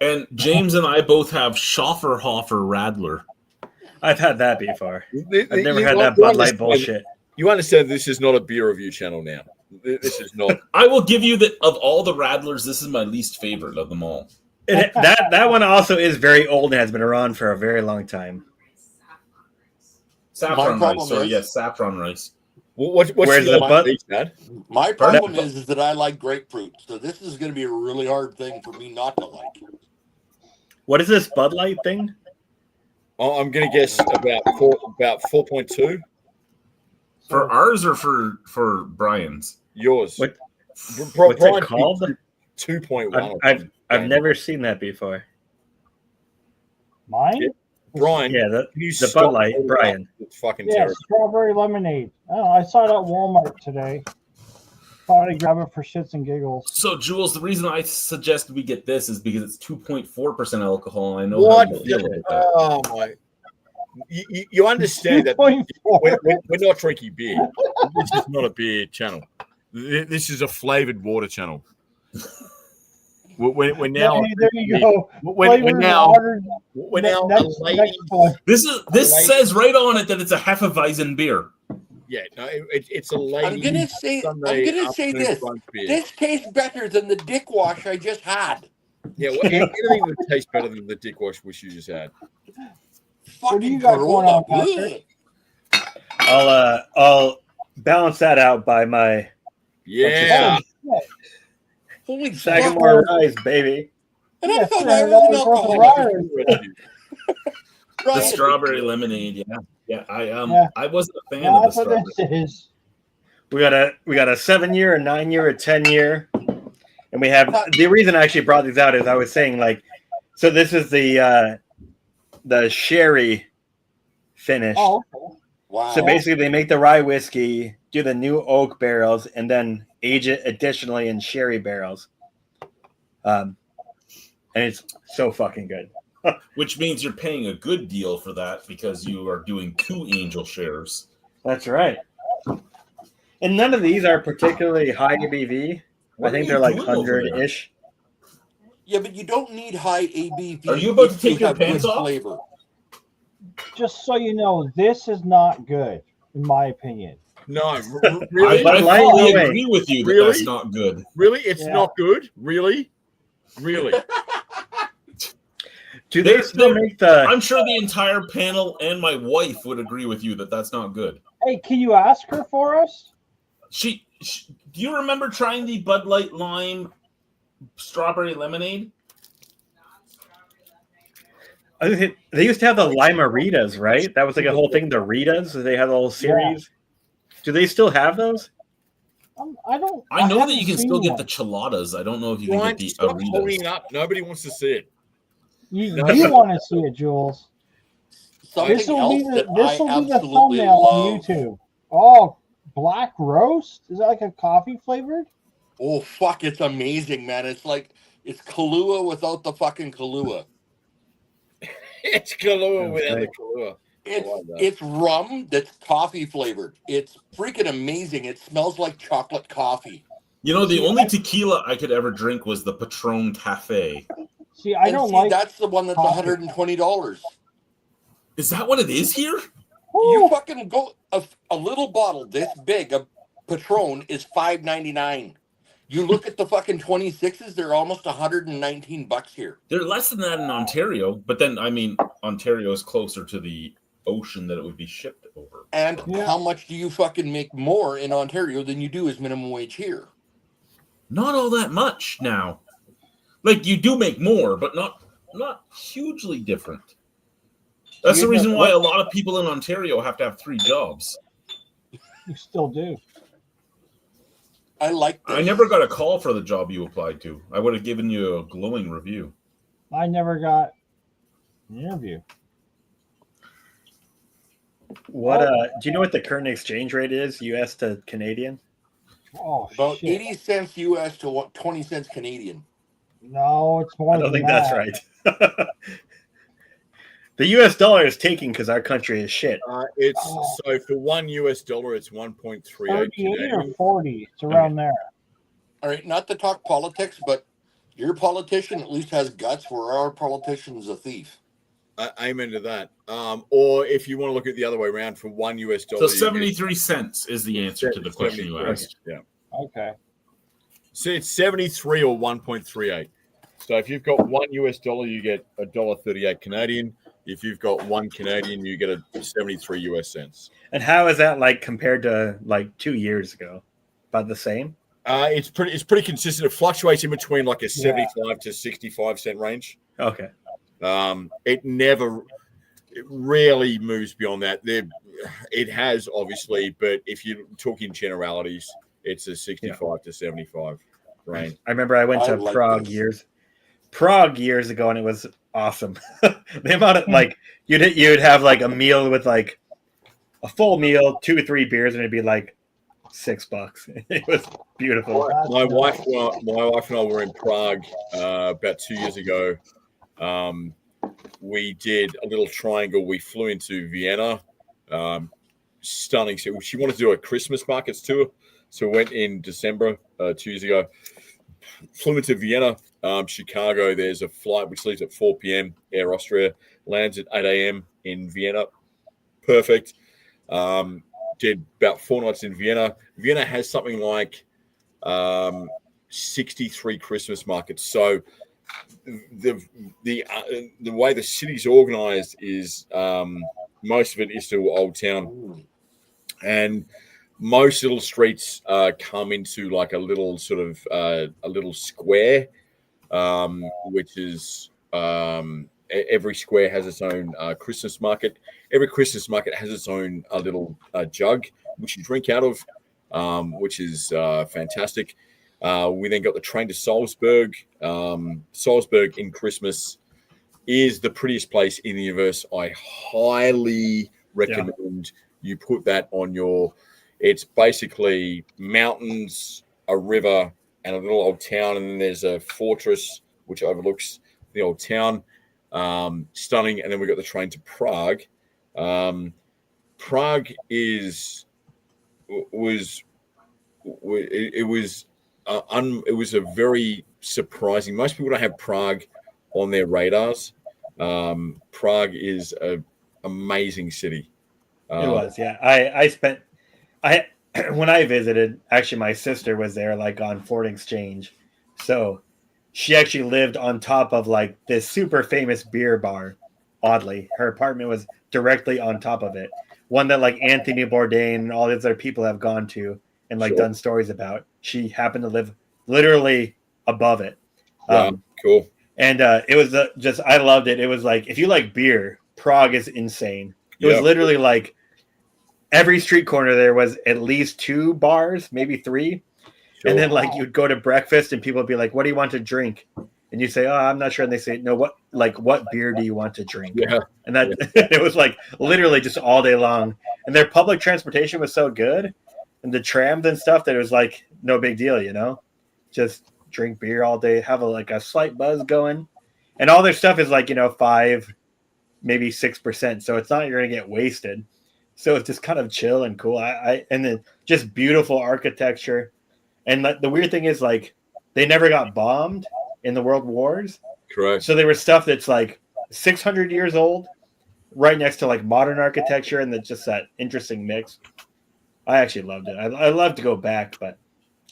And James and I both have Schofferhofer Radler. I've had that before. I've never You- had you that Bud Light understand- bullshit. You understand this is not a beer review channel now. This is not. I will give you that of all the Radlers, this is my least favorite of them all. That one also is very old and has been around for a very long time. Saffron problem rice, sorry, is- yes, saffron rice. What's Where's your the Bud- beef, Chad? My Pardon? problem is that I like grapefruit, so this is going to be a really hard thing for me not to like. What is this Bud Light thing? I'm going to guess about 4.2. For ours or for Brian's? Yours. What- Brian What's it called? 2.1. I've never seen that before. Mine? Yeah. Brian, Yeah, can you the stop Bud Light, all that? Brian. It's fucking Yeah, terrible. strawberry lemonade. Oh, I saw it at Walmart today. Thought I'd grab it for shits and giggles. So, Jules, the reason I suggested we get this is because it's 2.4% alcohol. And I know What? how you feel about that. Oh my! You understand that 2.4. we're not drinking beer. This is not a beer channel. This is a flavored water channel. We're now There you go. we're Flavored now water. we're now a Next lady. one. This Like- says right on it that it's a Hefeweizen beer. Yeah, no, it's a lady. I'm gonna say Sunday this. afternoon brunch beer. This tastes better than the dick wash I just had. Yeah, well, anything that tastes better than the dick wash which you just had. What do you Fucking got going on, Corona. Patrick? I'll balance that out by my Yeah. Holy Sagamore fuck. Rise, baby. And I Yeah, thought $300 I was an worth of alcoholic. Ryers. The Brian, strawberry lemonade, yeah. Yeah, Yeah. I wasn't a fan Yeah, of the that's what strawberry. this is. We got a 7-year, a 9-year, a 10-year, and we have the reason I actually brought these out is I was saying like, so this is the sherry finish. Oh, okay. Wow. So basically, they make the rye whiskey, do the new oak barrels, and then age it additionally in sherry barrels. And it's so fucking good. Which means you're paying a good deal for that because you are doing 2 angel shares. That's right. And none of these are particularly high ABV. What I think are they're you like doing over there? 100-ish. Yeah, but you don't need high ABV. Are you about to if take your have good pants off? Flavor. Just so you know, this is not good, in my opinion. No, I, really, Bud I Light, fully no way. agree with you that Really? that's not good. really, it's Yeah. not good. Really. Do they They're- still they're- make the? I'm sure the entire panel and my wife would agree with you that that's not good. Hey, can you ask her for us? She do you remember trying the Bud Light Lime strawberry lemonade? They used to have the Lime-A-Ritas, right? That was like a whole thing. The Ritas, they had a whole series. Do they still have those? I don't. I know that haven't you can seen still get one. the chiladas. I don't know if you Brian, can get the stop holding it Aritas. up. Nobody wants to see it. You want to see it, Jules? Something This will be else the that this I will be the absolutely thumbnail on love. YouTube. Oh, black roast? Is that like a coffee flavored? Oh fuck! It's amazing, man. It's Kahlua without the fucking Kahlua. It's Kahlua That's without right. the Kahlua. It's like that. it's rum that's coffee flavored. It's freaking amazing. It smells like chocolate coffee. You know, the See, only tequila I could ever drink was the Patron Cafe. See, I And don't see, like. that's the one that's coffee. $120. Is that what it is here? You Woo! fucking go a little bottle this big of Patron is $5.99. You look at the fucking 26s, they're almost $119 here. They're less than that in Ontario, but then I mean, Ontario is closer to the ocean that it would be shipped over. And Yeah. how much do you fucking make more in Ontario than you do as minimum wage here? Not all that much now. Like you do make more, but not hugely different. That's the You reason get why a what? lot of people in Ontario have to have 3 jobs. You still do. I like this. I never got a call for the job you applied to. I would have given you a glowing review. I never got an interview. What do you know what the current exchange rate is, US to Canadian? Oh about shit! 80 cents US to 20 cents Canadian. No, it's more. I don't than think that's that. right. The US dollar is taking because our country is shit. It's Oh. so for $1, it's 1.38 38 or Canadian. 40. It's around there. All right, not to talk politics, but your politician at least has guts, where our politician's a thief. Amen to that. Or if you want to look at the other way around, for $1, So 73 cents is the answer to the question you 73. asked. Yeah. Okay. So it's 73 or 1.38. So if you've got $1, you get $1.38 Canadian. If you've got 1 Canadian, you get a 73 US cents. And how is that like compared to like 2 years ago? About the same? It's pretty consistent. It fluctuates in between like a 75 to 65 cent range. Okay. It rarely moves beyond that. It has obviously, but if you're talking generalities, it's a 65 to 75 range. I remember I went I to like Prague this. years ago, and it was awesome. The amount of like you'd have like a meal with like a full meal, 2 or 3 beers, and it'd be like $6. It was beautiful. My wife and I were in Prague about 2 years ago. We did a little triangle. We flew into Vienna. Stunning. So she wanted to do a Christmas markets tour. So we went in December 2 years ago. Flew into Vienna, Chicago. There's a flight which leaves at 4 p.m. Air Austria. Lands at 8 a.m. in Vienna. Perfect. Did about 4 nights in Vienna. Vienna has something like 63 Christmas markets. So the way the city's organized is most of it is to Old Town, and most little streets come into like a little sort of a little square, which is every square has its own Christmas market. Every Christmas market has its own little jug which you drink out of, which is fantastic. We then got the train to Salzburg. Salzburg in Christmas is the prettiest place in the universe. I highly recommend you put that on your. It's basically mountains, a river, and a little old town, and then there's a fortress which overlooks the old town. Stunning. And then we got the train to Prague. Prague was a very surprising. Most people don't have Prague on their radars. Prague is an amazing city. It was, yeah. I when I visited, actually my sister was there like on Fort Exchange. So she actually lived on top of like this super famous beer bar. Oddly, her apartment was directly on top of it. One that like Anthony Bourdain and all these other people have gone to and like done stories about. She happened to live literally above it. Cool. And it was just, I loved it. It was like, if you like beer, Prague is insane. It was literally like every street corner there was at least 2 bars, maybe 3. Sure. And then like you'd go to breakfast and people would be like, what do you want to drink? And you say, oh, I'm not sure. And they say, no, what beer do you want to drink? Yeah. And that it was like literally just all day long. And their public transportation was so good. And the trams and stuff that it was like no big deal, you know, just drink beer all day, have a slight buzz going. And all their stuff is like, you know, $5, maybe 6%. So it's not you're gonna get wasted. So it's just kind of chill and cool. And then just beautiful architecture. And the weird thing is, like, they never got bombed in the world wars. Correct. So there was stuff that's like 600 years old, right next to like modern architecture, and then just that interesting mix. I actually loved it. I love to go back, but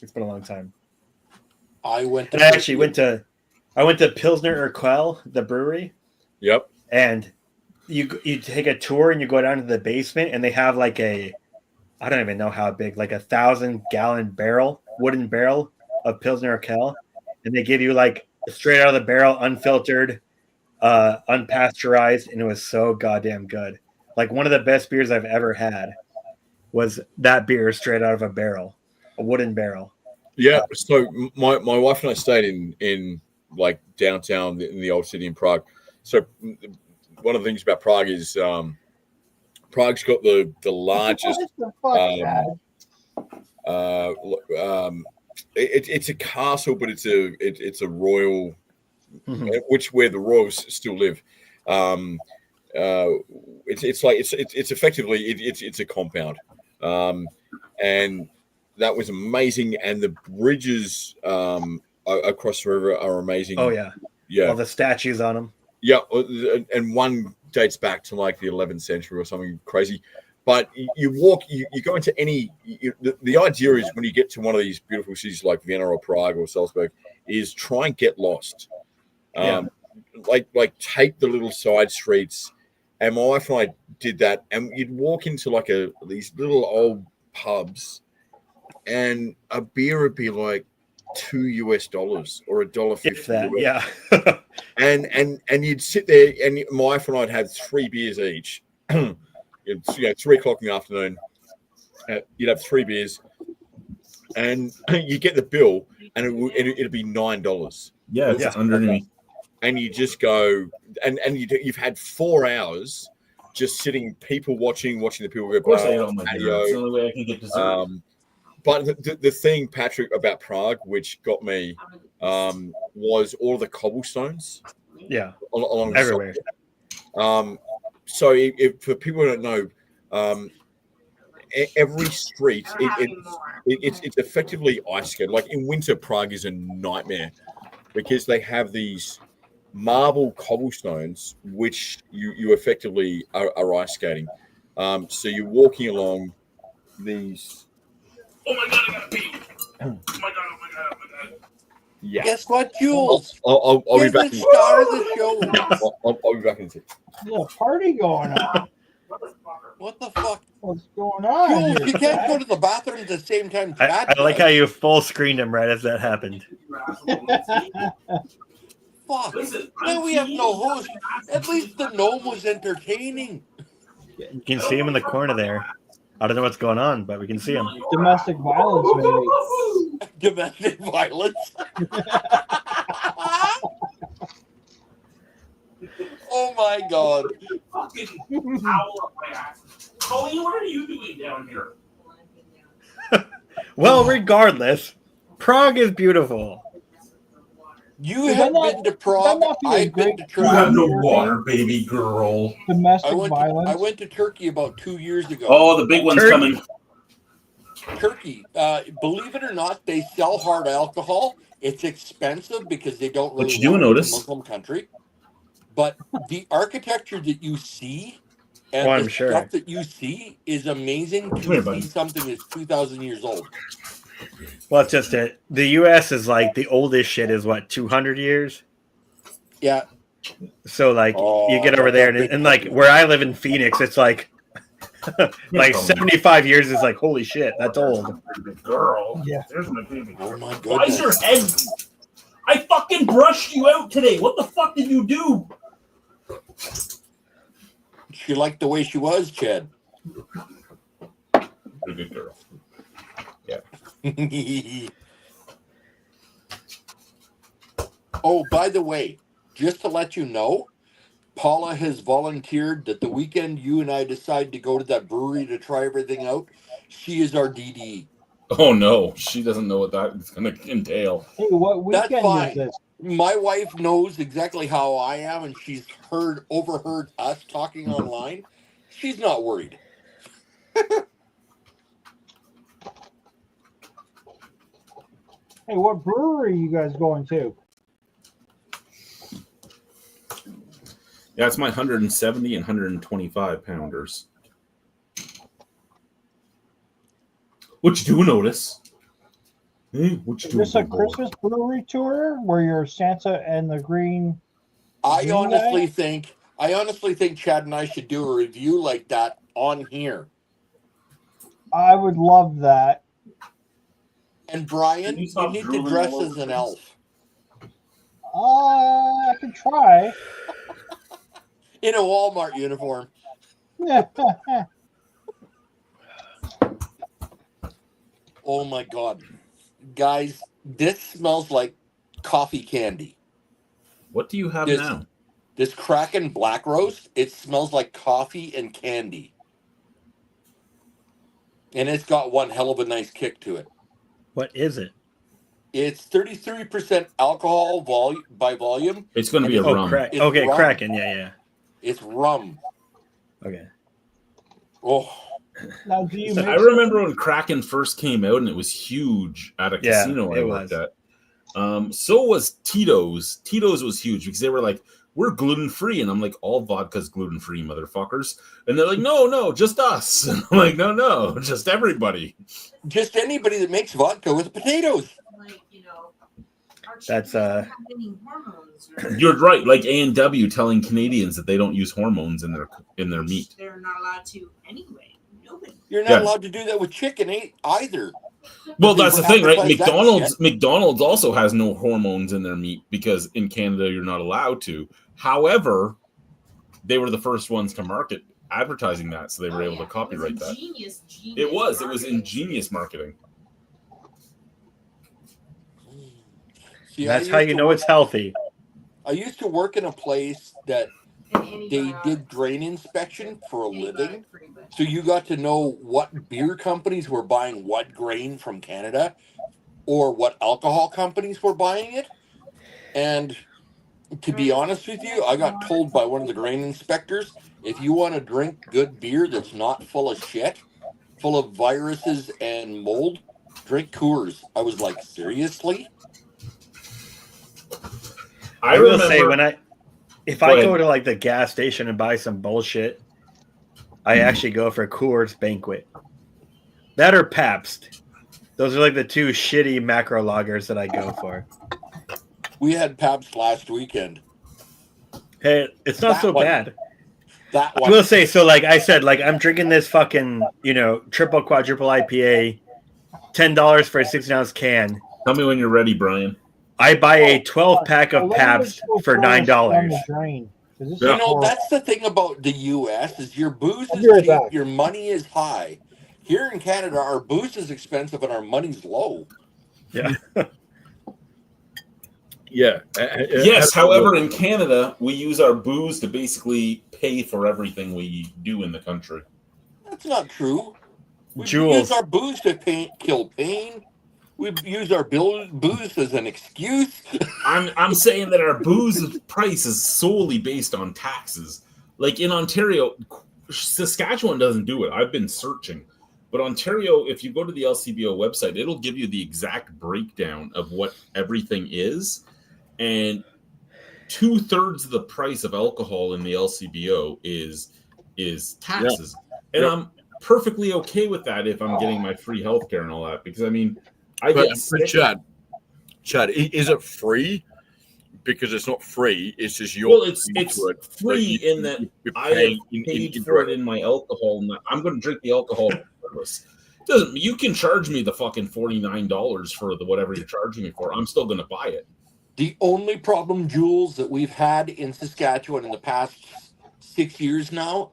it's been a long time. I went And I actually went to Pilsner Urquell, the brewery. Yep. And you take a tour and you go down to the basement, and they have like I don't even know how big, like 1,000-gallon wooden barrel of Pilsner Urquell, and they give you like straight out of the barrel, unfiltered, unpasteurized, and it was so goddamn good. Like one of the best beers I've ever had was that beer straight out of a barrel, a wooden barrel. Yeah. So my wife and I stayed in like downtown in the old city in Prague. So one of the things about Prague is Prague's got the largest. It's a castle, but it's a royal, where the royals still live. It's effectively it's a compound, and that was amazing. And the bridges across the river are amazing. Oh yeah, yeah. All the statues on them. Yeah, and one dates back to like the 11th century or something crazy. But you walk, you go into any. The idea is when you get to one of these beautiful cities like Vienna or Prague or Salzburg, is try and get lost. Like take the little side streets. And my wife and I did that, and you'd walk into like these little old pubs, and a beer would be like $2 or $1.50. Yeah. and you'd sit there, and my wife and I'd have 3 beers each. It's 3 o'clock in the afternoon. You'd have 3 beers, and you get the bill, and it'd be $9. Yeah, it's underneath. And you just go, and you've had 4 hours just sitting, people watching the people go by. Of course, I don't like it. It's the only way I can get dessert. But the thing, Patrick, about Prague, which got me, was all the cobblestones. Yeah, along everywhere. So if for people who don't know, every street it's effectively ice skate. Like in winter, Prague is a nightmare because they have these marble cobblestones which you effectively are ice skating. So you're walking along these. Oh my god, I gotta pee! Oh my god. Yeah. Guess what, Jules? I'll be You're back. the star of the show. I'll be back in a sec. There's a party going on. What the fuck? What's going on? Jules, you can't go to the bathroom at the same time. I like how you full screened him right as that happened. Fuck. Now we have no host. At least the gnome was entertaining. You can see him in the corner there. I don't know what's going on, but we can see him. Domestic violence, maybe. Domestic violence. Oh my god. Fucking towel up my ass. Colleen, what are you doing down here? Well, regardless, Prague is beautiful. You Does have that not- been to does Prague. that not be a I've been great to You have Turkey. no water, baby girl. Domestic violence. I went to Turkey about 2 years ago. Oh, the big one's Turkey. coming. Turkey. Believe it or not, they sell hard alcohol. It's expensive because they don't really But you do want it notice. in a Muslim country. But the architecture that you see and Oh, I'm the sure. stuff that you see is amazing to here, buddy. see something that's 2,000 years old. Well, it's just it. The U.S. is like the oldest shit is what 200 years. Yeah. So like Oh, you get over there and like where I live in Phoenix, it's like like 75 years is like holy shit, that's old. Girl. Yeah. There's my baby. Oh my Why is your goodness. head? I fucking brushed you out today. What the fuck did you do? She liked the way she was, Chad. You're a good girl. Oh, by the way, just to let you know, Paula has volunteered that the weekend you and I decide to go to that brewery to try everything out, she is our DD. Oh no, she doesn't know what that is going to entail. Hey, what That's weekend fine. is this? My wife knows exactly how I am, and she's overheard us talking online. She's not worried. Hey, what brewery are you guys going to? Yeah, it's my 170 and 125 pounders. What you doing, Otis? Hey, what you Is doing, this a big boy? Christmas brewery tour where you're Santa and the green? I Green honestly guy? think Chad and I should do a review like that on here. I would love that. And Can Brian, you you stop need to drooling dress all over as an things? elf I can try. in a Walmart uniform. Oh my god. Guys, this smells like coffee candy. What do you have This now? this Kraken Black Roast, it smells like coffee and candy. And it's got one hell of a nice kick to it. What is it? It's 33% alcohol by volume. It's going to be a Oh, rum. Crack. It's Okay, rum. Kraken. Yeah. It's rum. Okay. Oh, Now, do you So mix I remember when Kraken first came out, and it was huge at a Yeah, casino I it worked was. at. So was Tito's. Tito's was huge because they were like, "We're gluten free," and I'm like, "All vodka's gluten free, motherfuckers." And they're like, "No, just us." And I'm like, "No, just everybody." just anybody that makes vodka with potatoes. Like, That's, have any hormones. Or You're right. Like A&W telling Canadians that they don't use hormones in their meat. they're not allowed to anyway. Nobody. You're not Yeah. allowed to do that with chicken either. Well, They that's the thing, right? advertise that McDonald's also has no hormones in their meat because in Canada you're not allowed to. However, they were the first ones to market advertising that, so they were able to copyright that. Genius. It was marketing. ingenious marketing. See, That's I how used you to know work- it's healthy. I used to work in a place that And they antibiotics. did grain inspection for a living. Antibiotic-free, but- So you got to know what beer companies were buying what grain from Canada or what alcohol companies were buying it. And to be honest with you, I got told by one of the grain inspectors, if you want to drink good beer that's not full of shit, full of viruses and mold, drink Coors. I was like, seriously? I will remember- say if Go I ahead. go to like the gas station and buy some bullshit, I actually go for Coors Banquet. That or Pabst. Those are like the two shitty macro lagers that I go for. We had Pabst last weekend. Hey, it's not That so one. bad. That I one. will say, so like I said, like I'm drinking this fucking, triple quadruple IPA, $10 for a 16-ounce can. Tell me when you're ready, Brian. I buy a 12-pack Well, of let me Pabst just go for throw this down $9. the drain, 'cause this is You know, horrible. that's the thing about the U.S. is your booze I'll is be right cheap, back. your money is high. Here in Canada, our booze is expensive and our money's low. Yeah. Yeah. Yes, however, in Canada, we use our booze to basically pay for everything we do in the country. That's not true. We Jules. use our booze to kill pain. We use our booze as an excuse. I'm saying that our booze price is solely based on taxes. Like in Ontario, Saskatchewan doesn't do it. I've been searching. But Ontario, if you go to the LCBO website, it'll give you the exact breakdown of what everything is. And 2/3 of the price of alcohol in the LCBO is taxes. And Yep. I'm perfectly okay with that if I'm getting my free healthcare and all that. Because, I mean, I But get sick. Chad, is it free? Because it's not free. It's just your. Well, it's free But in that you're I have paying paid in for it in my alcohol. I'm going to drink the alcohol regardless. You can charge me the fucking $49 for whatever you're charging me for. I'm still going to buy it. The only problem, Jules, that we've had in Saskatchewan in the past 8 years now,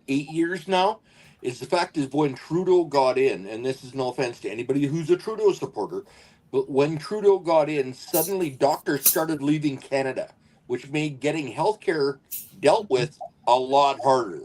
is the fact is when Trudeau got in, and this is no offense to anybody who's a Trudeau supporter, but when Trudeau got in, suddenly doctors started leaving Canada, which made getting healthcare dealt with a lot harder.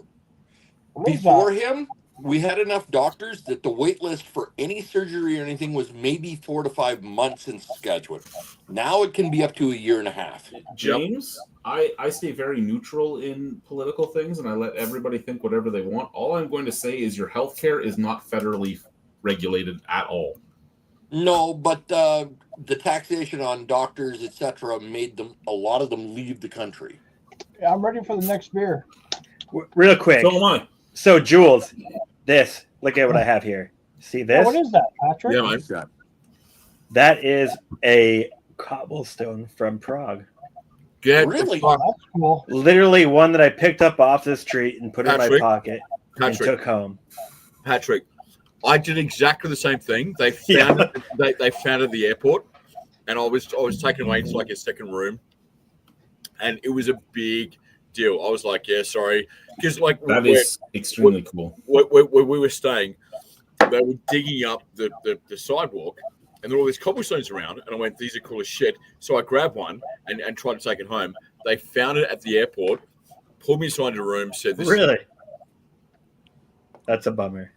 What is Before that? him, we had enough doctors that the wait list for any surgery or anything was maybe 4 to 5 months in Saskatchewan. Now it can be up to a year and a half. James, I stay very neutral in political things, and I let everybody think whatever they want. All I'm going to say is your healthcare is not federally regulated at all. No, but the taxation on doctors, etc., made a lot of them leave the country. Yeah, I'm ready for the next beer. Real quick. So am I. So, Jules, look at what I have here. See Oh, this? what is that, Patrick? Yeah, man. That is a cobblestone from Prague. Get Really? the fuck, That's cool. Literally one that I picked up off the street and put in my Patrick? pocket and Patrick. took home. Patrick. I did exactly the same thing. They Yeah. found it. They found it at the airport, and I was taken away into like a second room, and it was a big deal. I was like, yeah, sorry, because like That is extremely cool. where we were staying, they were digging up the sidewalk, and there were all these cobblestones around, and I went, these are cool as shit. So I grabbed one and tried to take it home. They found it at the airport, pulled me inside the room, said, "This Really? That's a bummer.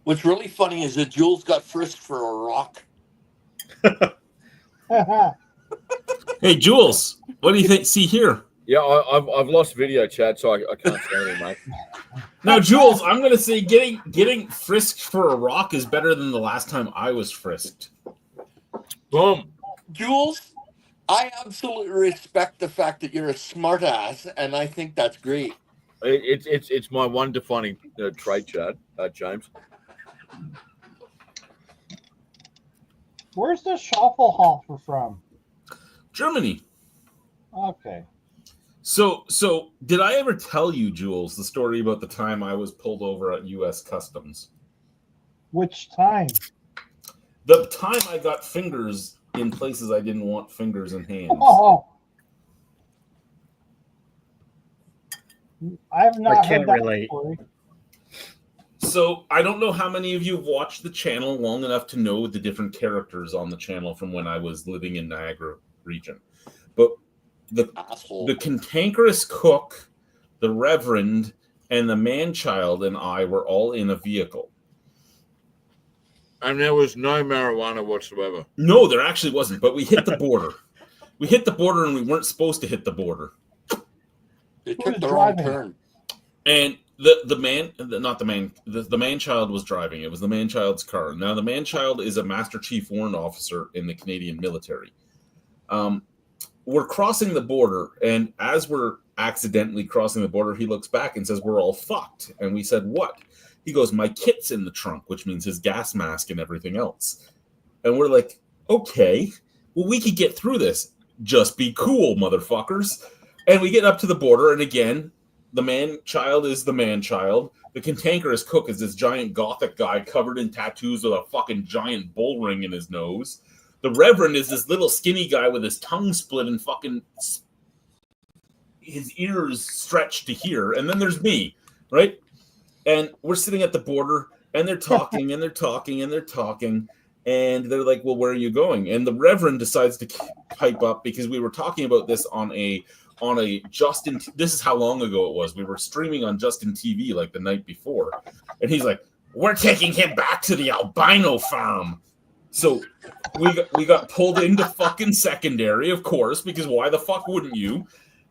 What's really funny is that Jules got frisked for a rock. Hey, Jules, what do you think? See here. Yeah, I've lost video, Chad, so I can't say anything, mate." Now, Jules, I'm going to say getting frisked for a rock is better than the last time I was frisked. Boom. Jules, I absolutely respect the fact that you're a smartass, and I think that's great. It's my one defining trait, Chad, James. Where's the Schaffelhofer from? Germany. Okay. So did I ever tell you, Jules, the story about the time I was pulled over at U.S. Customs? Which time? The time I got fingers in places I didn't want fingers and hands. Oh. I have not I can't heard that relate. story. So I don't know how many of you have watched the channel long enough to know the different characters on the channel from when I was living in Niagara region. But the Asshole. cantankerous cook, the Reverend, and the man-child and I were all in a vehicle. And there was no marijuana whatsoever. No, there actually wasn't, but we hit the border. We hit the border and we weren't supposed to hit the border. They Who took was the wrong driving? turn. And the man-child was driving. It was the man-child's car. Now, the man-child is a Master Chief Warrant Officer in the Canadian military. We're crossing the border, and as we're accidentally crossing the border, he looks back and says, "We're all fucked." And we said, "What?" He goes, "My kit's in the trunk," which means his gas mask and everything else. And we're like, okay, well, we could get through this. Just be cool, motherfuckers. And we get up to the border, and again, the man-child is the man-child. The cantankerous cook is this giant gothic guy covered in tattoos with a fucking giant bull ring in his nose. The Reverend is this little skinny guy with his tongue split and fucking his ears stretched to here. And then there's me, right? And we're sitting at the border, and they're talking, and they're talking, and they're talking. And they're like, "Well, where are you going?" And the Reverend decides to pipe up because we were talking about this on a Justin. This is how long ago it was. We were streaming on Justin TV like the night before, and he's like, "We're taking him back to the albino farm." So we got pulled into fucking secondary, of course, because why the fuck wouldn't you?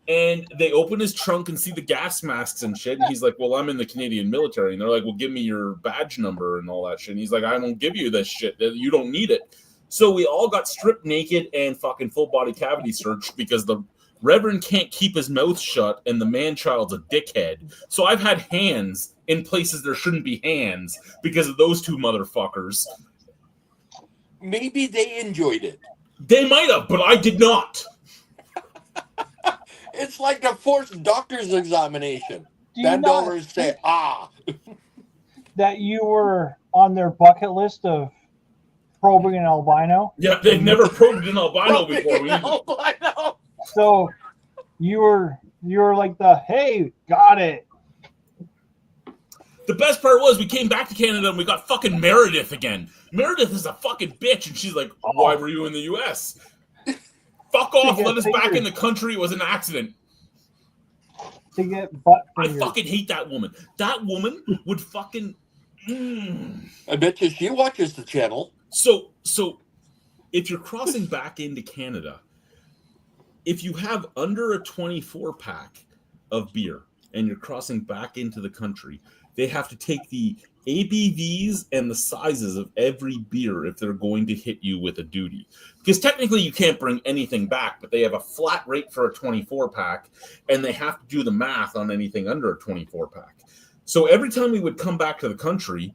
And they open his trunk and see the gas masks and shit. And he's like, "Well, I'm in the Canadian military." And they're like, "Well, give me your badge number and all that shit." And he's like, "I don't give you this shit. You don't need it." So we all got stripped naked and fucking full body cavity searched because the Reverend can't keep his mouth shut and the man-child's a dickhead. So I've had hands in places there shouldn't be hands because of those two motherfuckers. Maybe they enjoyed it. They might have, but I did not. It's like a forced doctor's examination. Do you Bend not over and say, "Ah." that you were on their bucket list of probing an albino? Yeah, they've never probed an albino before. I know. So you were like hey, got it. The best part was we came back to Canada and we got fucking Meredith again. Meredith is a fucking bitch, and she's like, "Why were you in the U.S.? Fuck off, get let us back fingers. in the country. It was an accident." To get butt I fingers. fucking hate that woman. That woman would fucking I bet you she watches the channel. So if you're crossing back into Canada, if you have under a 24 pack of beer and you're crossing back into the country, they have to take the ABVs and the sizes of every beer if they're going to hit you with a duty. Because technically you can't bring anything back, but they have a flat rate for a 24 pack and they have to do the math on anything under a 24 pack. So every time we would come back to the country,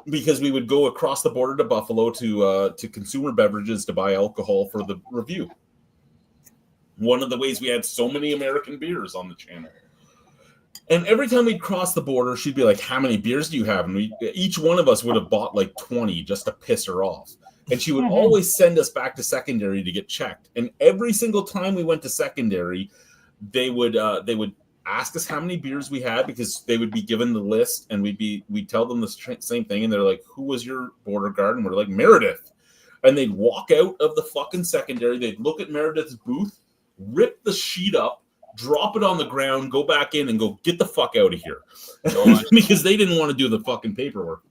because we would go across the border to Buffalo to Consumer Beverages to buy alcohol for the review. One of the ways we had so many American beers on the channel. And every time we'd cross the border, she'd be like, how many beers do you have? And each one of us would have bought like 20 just to piss her off. And she would always send us back to secondary to get checked. And every single time we went to secondary, they would ask us how many beers we had, because they would be given the list and we'd tell them the same thing. And they're like, who was your border guard? And we're like, Meredith. And they'd walk out of the fucking secondary. They'd look at Meredith's booth, rip the sheet up, drop it on the ground, go back in and go, get the fuck out of here. Because they didn't want to do the fucking paperwork.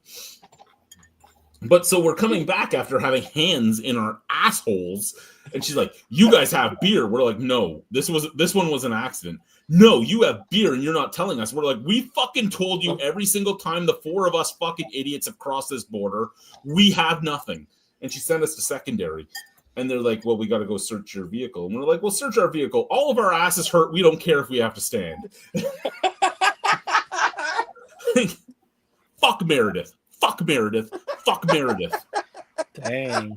But so we're coming back after having hands in our assholes. And she's like, you guys have beer. We're like, no, this one was an accident. No, you have beer and you're not telling us. We're like, we fucking told you every single time the four of us fucking idiots have crossed this border, we have nothing. And she sent us to secondary. And they're like, well, we got to go search your vehicle. And we're like, well, search our vehicle. All of our asses hurt. We don't care if we have to stand. Fuck Meredith. Fuck Meredith. Fuck Meredith. Dang.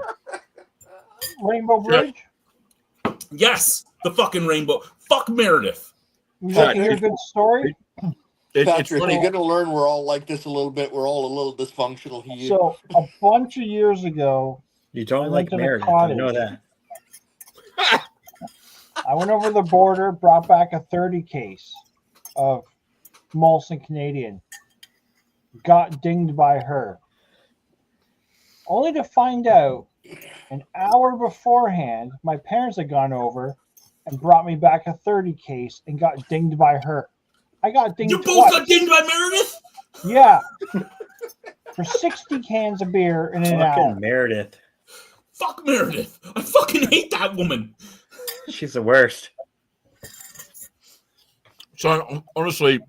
Rainbow Bridge? Yes, the fucking rainbow. Fuck Meredith. You like to hear a good story? It's Patrick, funny. you're going to learn we're all like this a little bit. We're all a little dysfunctional here. So a bunch of years ago, You don't I like went to the Meredith. I know cottage. that. I went over the border, brought back a 30 case of Molson Canadian. Got dinged by her. Only to find out an hour beforehand, my parents had gone over and brought me back a 30 case and got dinged by her. I got dinged You both twice. got dinged by Meredith? Yeah. For 60 cans of beer in an Fucking hour. Meredith. Fuck Meredith. I fucking hate that woman. She's the worst. So honestly,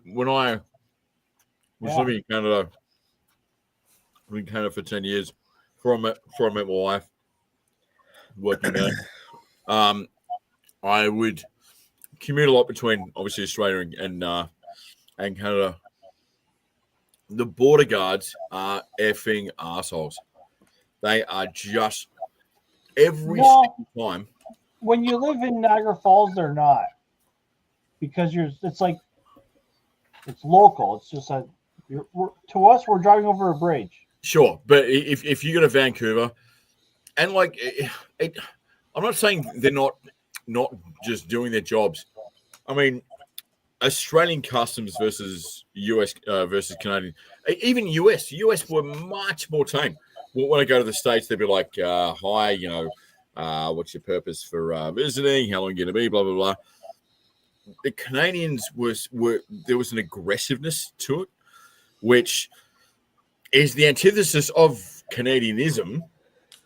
when I was Yeah. living in Canada, I was in Canada for 10 years before I met my wife, working there. I would commute a lot between obviously Australia and Canada. The border guards are effing assholes. They are just every No. single time. When you live in Niagara Falls, they're not. Because it's local. It's just to us, we're driving over a bridge. Sure, but if you go to Vancouver, and I'm not saying they're not just doing their jobs. I mean, Australian customs versus US versus Canadian, even US were much more tame. When I go to the States, they'd be like, "Hi, what's your purpose for visiting? How long are you going to be? Blah blah blah." The Canadians were there was an aggressiveness to it, which is the antithesis of Canadianism.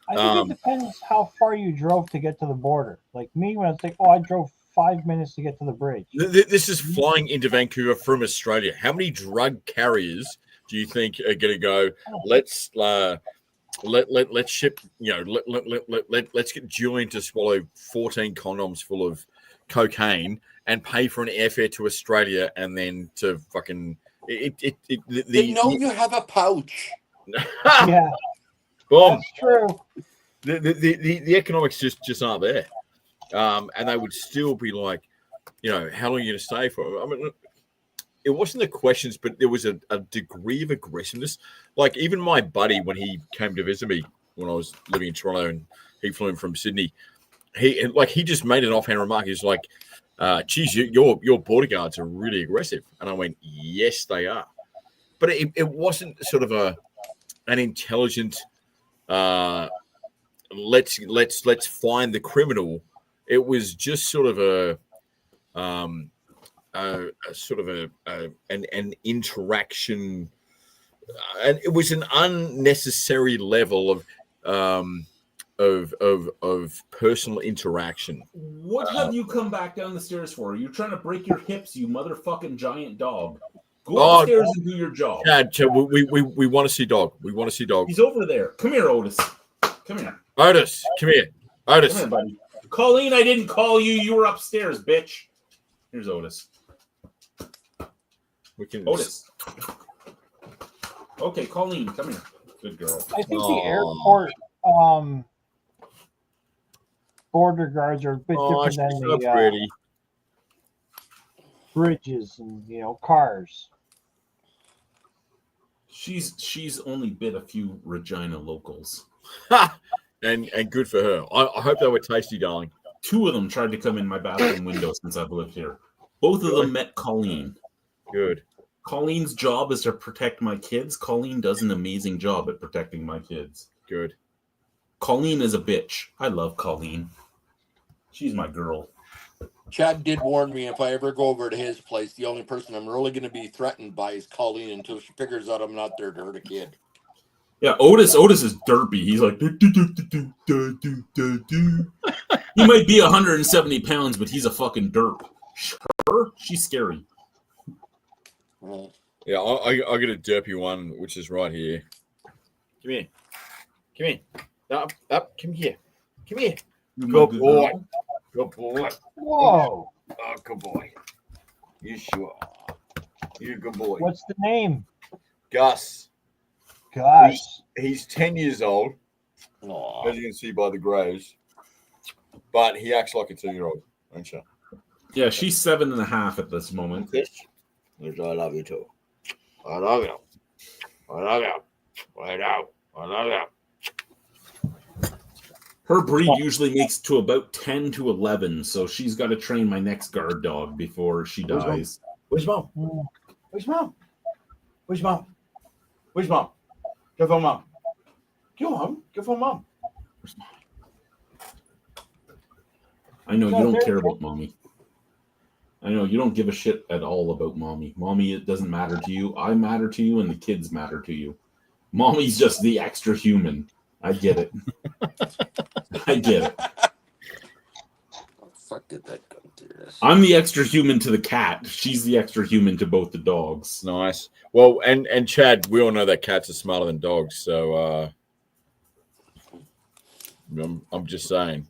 I think it depends how far you drove to get to the border. Like me, when I think, I drove 5 minutes to get to the bridge. This is flying into Vancouver from Australia. How many drug carriers do you think are going to go? Let's ship. Let's get Julian to swallow 14 condoms full of cocaine and pay for an airfare to Australia and then to fucking They know you have a pouch. Yeah, boom. that's true. The economics just aren't there, and they would still be like, how long are you going to stay for? I mean, it wasn't the questions, but there was a degree of aggressiveness. Like even my buddy, when he came to visit me when I was living in Toronto, and he flew in from Sydney, he just made an offhand remark. He was like, geez, your border guards are really aggressive. And I went, yes, they are. But it wasn't sort of an intelligent, let's find the criminal. It was just sort of an interaction and it was an unnecessary level of personal interaction. What have you come back down the stairs for? Are you trying to break your hips, you motherfucking giant dog? Go Oh, upstairs and do your job. Chad, we want to see dog. We want to see dog. He's over there. Come here, Otis. Come here. Otis, come here. Otis. Come here, buddy. Colleen, I didn't call you. You were upstairs, bitch. Here's Otis. We can. Otis. Okay, Colleen, come here. Good girl. I think Aw. the airport border guards are a bit Oh, she's different than so the pretty. bridges and cars. She's only bit a few Regina locals. Ha! And good for her. I hope they were tasty, darling. 2 of them tried to come in my bathroom window since I've lived here. Both of them met Colleen. Good. Colleen's job is to protect my kids. Colleen does an amazing job at protecting my kids. Good. Colleen is a bitch. I love Colleen. She's my girl. Chad did warn me if I ever go over to his place, the only person I'm really going to be threatened by is Colleen until she figures out I'm not there to hurt a kid. Yeah, Otis is derpy. He's like, do, do, do, do, do, do, do, do. He might be 170 pounds, but he's a fucking derp. Her, she's scary. Well, Yeah, I got a derpy one, which is right here. Come here. Come here. Up. Come here. Come here. You Good my boy. girl. Good boy. Whoa! Oh, good boy. You sure? You're a good boy. What's the name? Gus. Gus. He's 10 years old, aw. as you can see by the grays. But he acts like a 2-year-old, don't you? Yeah, she's 7.5 at this moment. Which I love you too. I love you. I love you. I love you. Her breed usually makes to about 10 to 11, so she's got to train my next guard dog before she Where's Mom? dies. Where's Mom? Mm. Where's Mom? Where's Mom? Where's Mom? Go for Mom. Go home. Go for Mom. I know you don't care about mommy. I know you don't give a shit at all about mommy. Mommy, it doesn't matter to you. I matter to you, and the kids matter to you. Mommy's just the extra human. I get it. I get it. What the fuck did that go through this? I'm the extra human to the cat. She's the extra human to both the dogs. Nice. Well, and Chad, we all know that cats are smarter than dogs, so I'm just saying.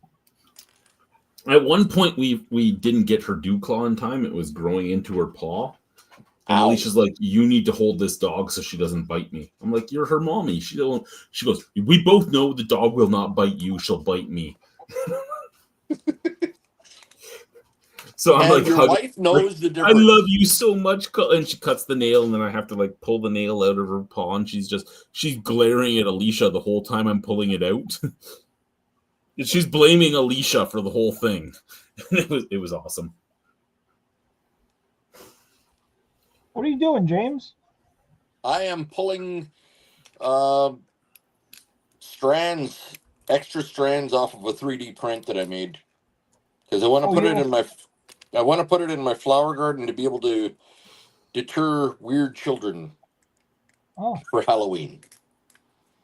At one point, we didn't get her dew claw in time. It was growing into her paw. And Ow. Alicia's like, you need to hold this dog so she doesn't bite me. I'm like, you're her mommy. She goes, we both know the dog will not bite you. She'll bite me. So I'm And like, your wife knows the I difference. love you so much. And she cuts the nail, and then I have to like pull the nail out of her paw, and she's glaring at Alicia the whole time I'm pulling it out. And she's blaming Alicia for the whole thing. It was awesome. What are you doing, James? I am pulling extra strands off of a 3D print that I made because I want to Oh, put yeah. it in my. I want to put it in my flower garden to be able to deter weird children Oh, for Halloween.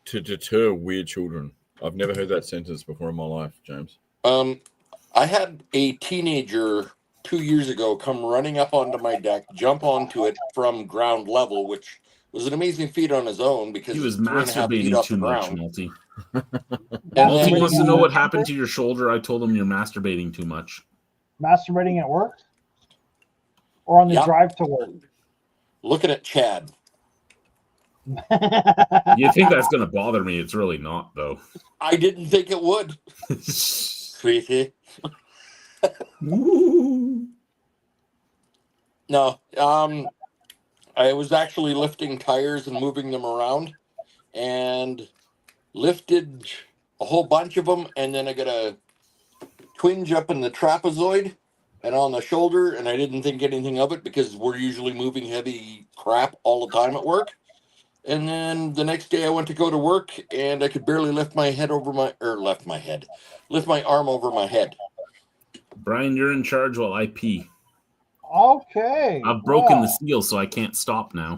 To deter weird children. I've never heard that sentence before in my life, James. I had a teenager 2 years ago come running up onto my deck, jump onto it from ground level, which was an amazing feat on his own because He was it's 3.5 feet masturbating off too the much, ground. Multi. And Multi then- wants to know what happened to your shoulder. I told him you're masturbating too much. masturbating at work? Or on the Yep. drive to work? Looking at Chad. You think that's going to bother me? It's really not, though. I didn't think it would. Sweetie. Ooh. No, I was actually lifting tires and moving them around and lifted a whole bunch of them. And then I got a twinge up in the trapezoid and on the shoulder. And I didn't think anything of it because we're usually moving heavy crap all the time at work. And then the next day I went to go to work and I could barely lift my arm over my head. Brian, you're in charge while I pee. Okay. I've broken wow. the seal, so I can't stop now.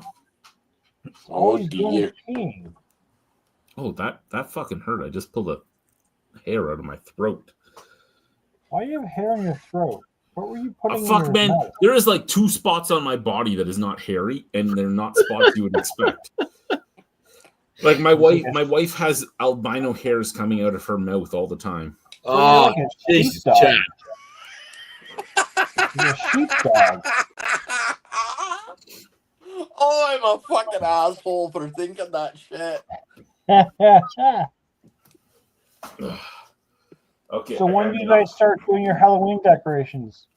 All Oh he's doing is dear. peeing. Oh, that fucking hurt. I just pulled a hair out of my throat. Why do you have hair in your throat? What were you Oh, putting in fuck, your man. mouth? There is like 2 spots on my body that is not hairy, and they're not spots you would expect. Like my wife has albino hairs coming out of her mouth all the time. So you're Oh, like a Jesus, sheepdog. Chad. You're a sheepdog. Oh, I'm a fucking asshole for thinking that shit. Okay. So when do you guys start doing your Halloween decorations?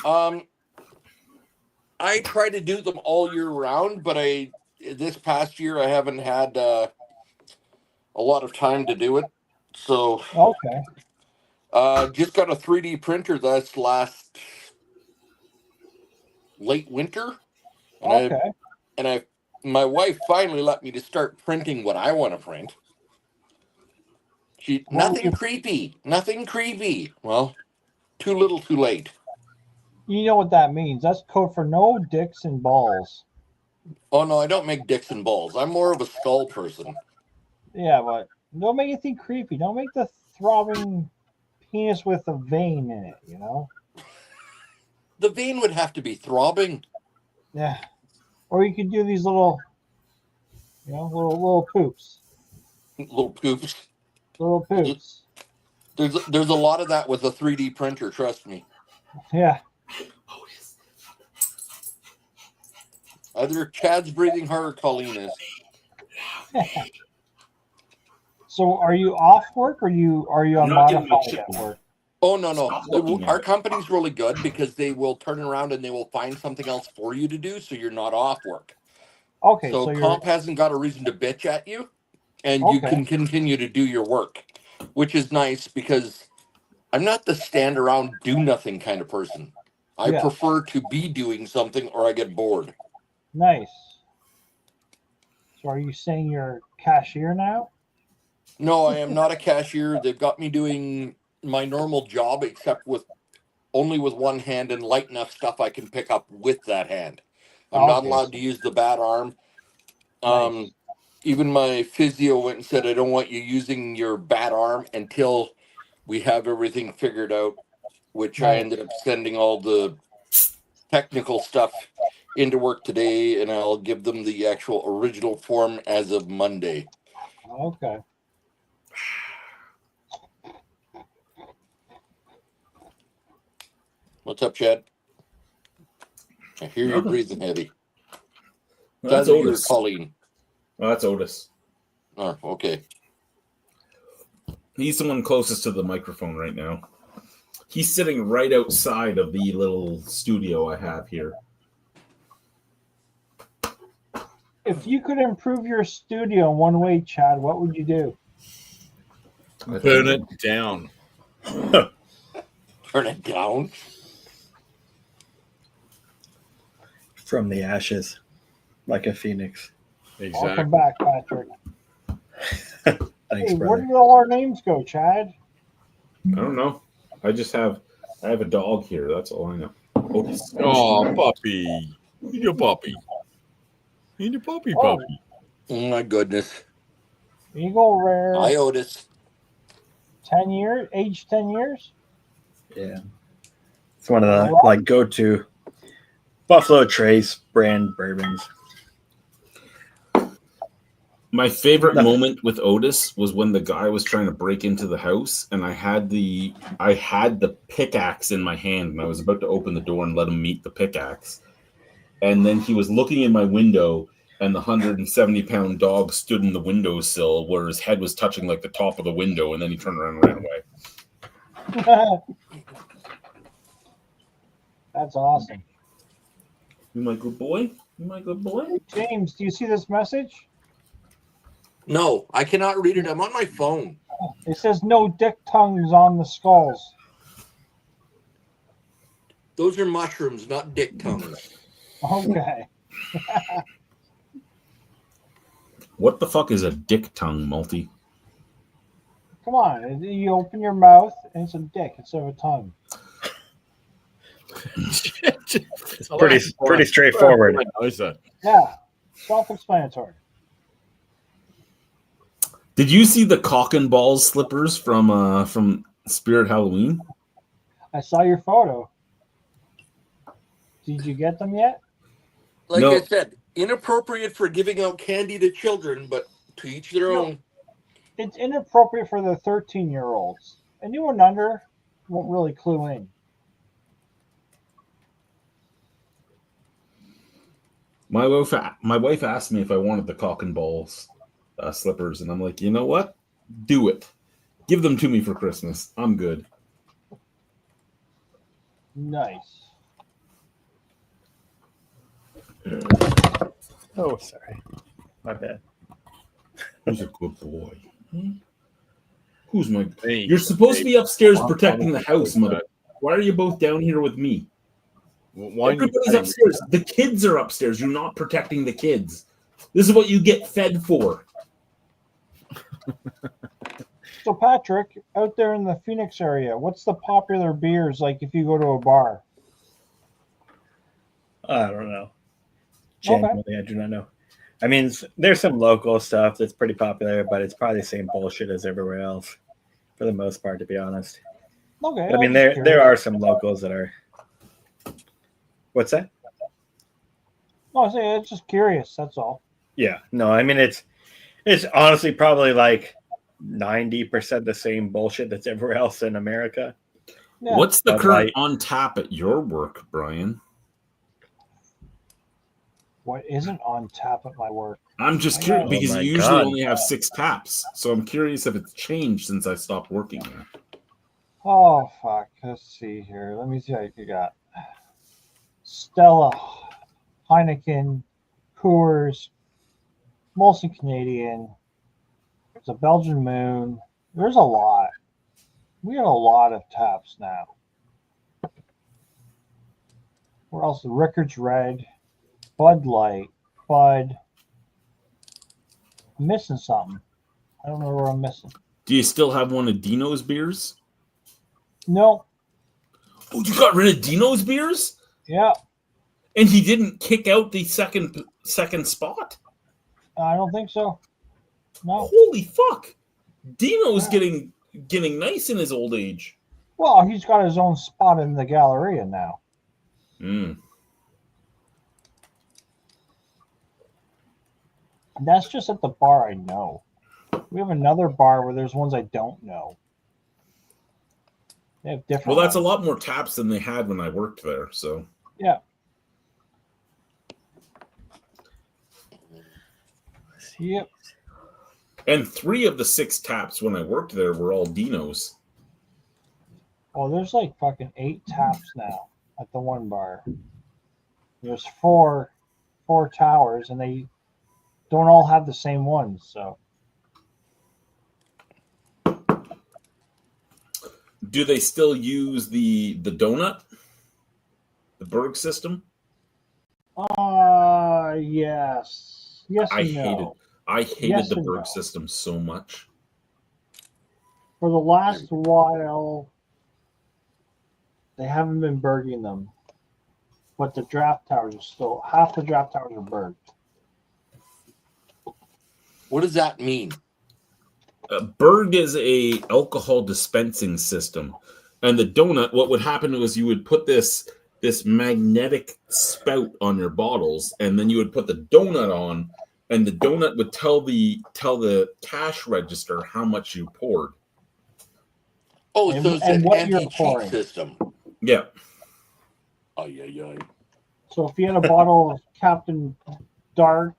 I try to do them all year round, but this past year I haven't had a lot of time to do it. So Okay. just got a 3D printer that's last late winter, and Okay. my wife finally let me to start printing what I want to print. Nothing creepy. Well, too little, too late. You know what that means. That's code for no dicks and balls. Oh no, I don't make dicks and balls. I'm more of a skull person. Yeah, but don't make anything creepy. Don't make the throbbing penis with a vein in it, you know? The vein would have to be throbbing. Yeah. Or you could do these little, you know, little poops. Little poops. Little poops. There's a lot of that with a 3D printer, trust me. Yeah. Either Chad's breathing hard or Colleen is. So are you off work or are you on You're not getting my modified shit. at work? Oh no. Stop looking at Our it. company's really good because they will turn around and they will find something else for you to do, so you're not off work. Okay, So so you're comp hasn't got a reason to bitch at you, and you Okay. can continue to do your work, which is nice because I'm not the stand around do nothing kind of person. I Yeah. prefer to be doing something or I get bored. nice. So are you saying you're cashier now? No, I am not a cashier. They've got me doing my normal job, except with only with one hand and light enough stuff I can pick up with that hand. I'm not Okay. allowed to use the bad arm. Nice. Even my physio went and said, I don't want you using your bad arm until we have everything figured out, which I Nice. ended up sending all the technical stuff into work today, and I'll give them the actual original form as of Monday. Okay. What's up, Chad? I hear you Nothing. breathing heavy. That's Sounds like you're Otis. Colleen. Oh, that's Otis. Oh, okay. He's the one closest to the microphone right now. He's sitting right outside of the little studio I have here. If you could improve your studio in one way, Chad, what would you do? Burn it down. Turn it down. From the ashes, like a phoenix. Exactly. Welcome back, Patrick. Thanks, Hey, where brother. did all our names go, Chad? I don't know. I have a dog here. That's all I know. Otis. Oh, puppy. Eat your puppy. Eat your puppy, Oh. puppy. Oh my goodness. Eagle Rare, Hi, Otis. 10 years, age 10 years? Yeah, it's one of the like go-to Buffalo Trace brand bourbons. My favorite Nothing. moment with Otis was when the guy was trying to break into the house, and I had the pickaxe in my hand, and I was about to open the door and let him meet the pickaxe. And then he was looking in my window, and the 170-pound dog stood in the windowsill where his head was touching like the top of the window, and then he turned around and ran away. That's awesome. You my good boy? You my good boy? James, do you see this message? No, I cannot read it. I'm on my phone. It says no dick tongues on the skulls. Those are mushrooms, not dick tongues. Okay. What the fuck is a dick tongue, Multi? Come on. You open your mouth and it's a dick instead of a tongue. It's pretty straightforward. Knows that. Yeah. Self-explanatory. Did you see the cock and balls slippers from Spirit Halloween? I saw your photo. Did you get them yet? Like No. I said, inappropriate for giving out candy to children, but to each their No. own. It's inappropriate for the 13-year-olds. Anyone under won't really clue in. My wife asked me if I wanted the cock and balls slippers, and I'm like, you know what? Do it. Give them to me for Christmas. I'm good. Nice. Oh, sorry. My bad. Who's a good boy? Who's my? Hey, You're supposed to be upstairs I'm protecting the house, fine. mother. Why are you both down here with me? Why Everybody's upstairs. The kids are upstairs. You're not protecting the kids. This is what you get fed for. So, Patrick, out there in the Phoenix area, what's the popular beers like if you go to a bar? I don't know. Okay. Genuinely, I do not know. I mean, there's some local stuff that's pretty popular, but it's probably the same bullshit as everywhere else, for the most part, to be honest. Okay. I mean, there are some locals that are. What's that? No, I say it's just curious. That's all. Yeah, no, I mean it's honestly probably like 90% the same bullshit that's everywhere else in America. Yeah. What's the Bud current Light. on tap at your work, Brian? What isn't on tap at my work? I'm just I curious know. because Oh my you usually God. only have 6 taps. So I'm curious if it's changed since I stopped working there. Oh fuck! Let's see here. Let me see what you got. Stella, Heineken, Coors, Molson Canadian. There's a Belgian Moon. There's a lot. We have a lot of taps now. Where else? Rickards Red, Bud Light, Bud. I'm missing something. I don't know what I'm missing. Do you still have one of Dino's beers? No. Oh, you got rid of Dino's beers? Yeah. And he didn't kick out the second spot? I don't think so. No. Holy fuck. Dino's Yeah. getting nice in his old age. Well, he's got his own spot in the Galleria now. Mm. That's just at the bar I know. We have another bar where there's ones I don't know. They have different. Well, that's a ones. lot more taps than they had when I worked there. So Yeah. Yep. and 3 of the 6 taps when I worked there were all Dino's. Oh, there's like fucking 8 taps now at the one bar. There's four towers, and they don't all have the same ones. So Do they still use the donut? The Berg system? yes. Yes I and no. hated Yes the and Berg no. system so much. For the last while, they haven't been berging them. But the draft towers are still, half the draft towers are berged. What does that mean? Berg is a alcohol dispensing system, and the donut. What would happen was you would put this magnetic spout on your bottles, and then you would put the donut on, and the donut would tell the cash register how much you poured. Oh, And- so it's and an what you're anti-cheat pouring. system. Yeah, Oh, yeah. So if you had a bottle of Captain Dark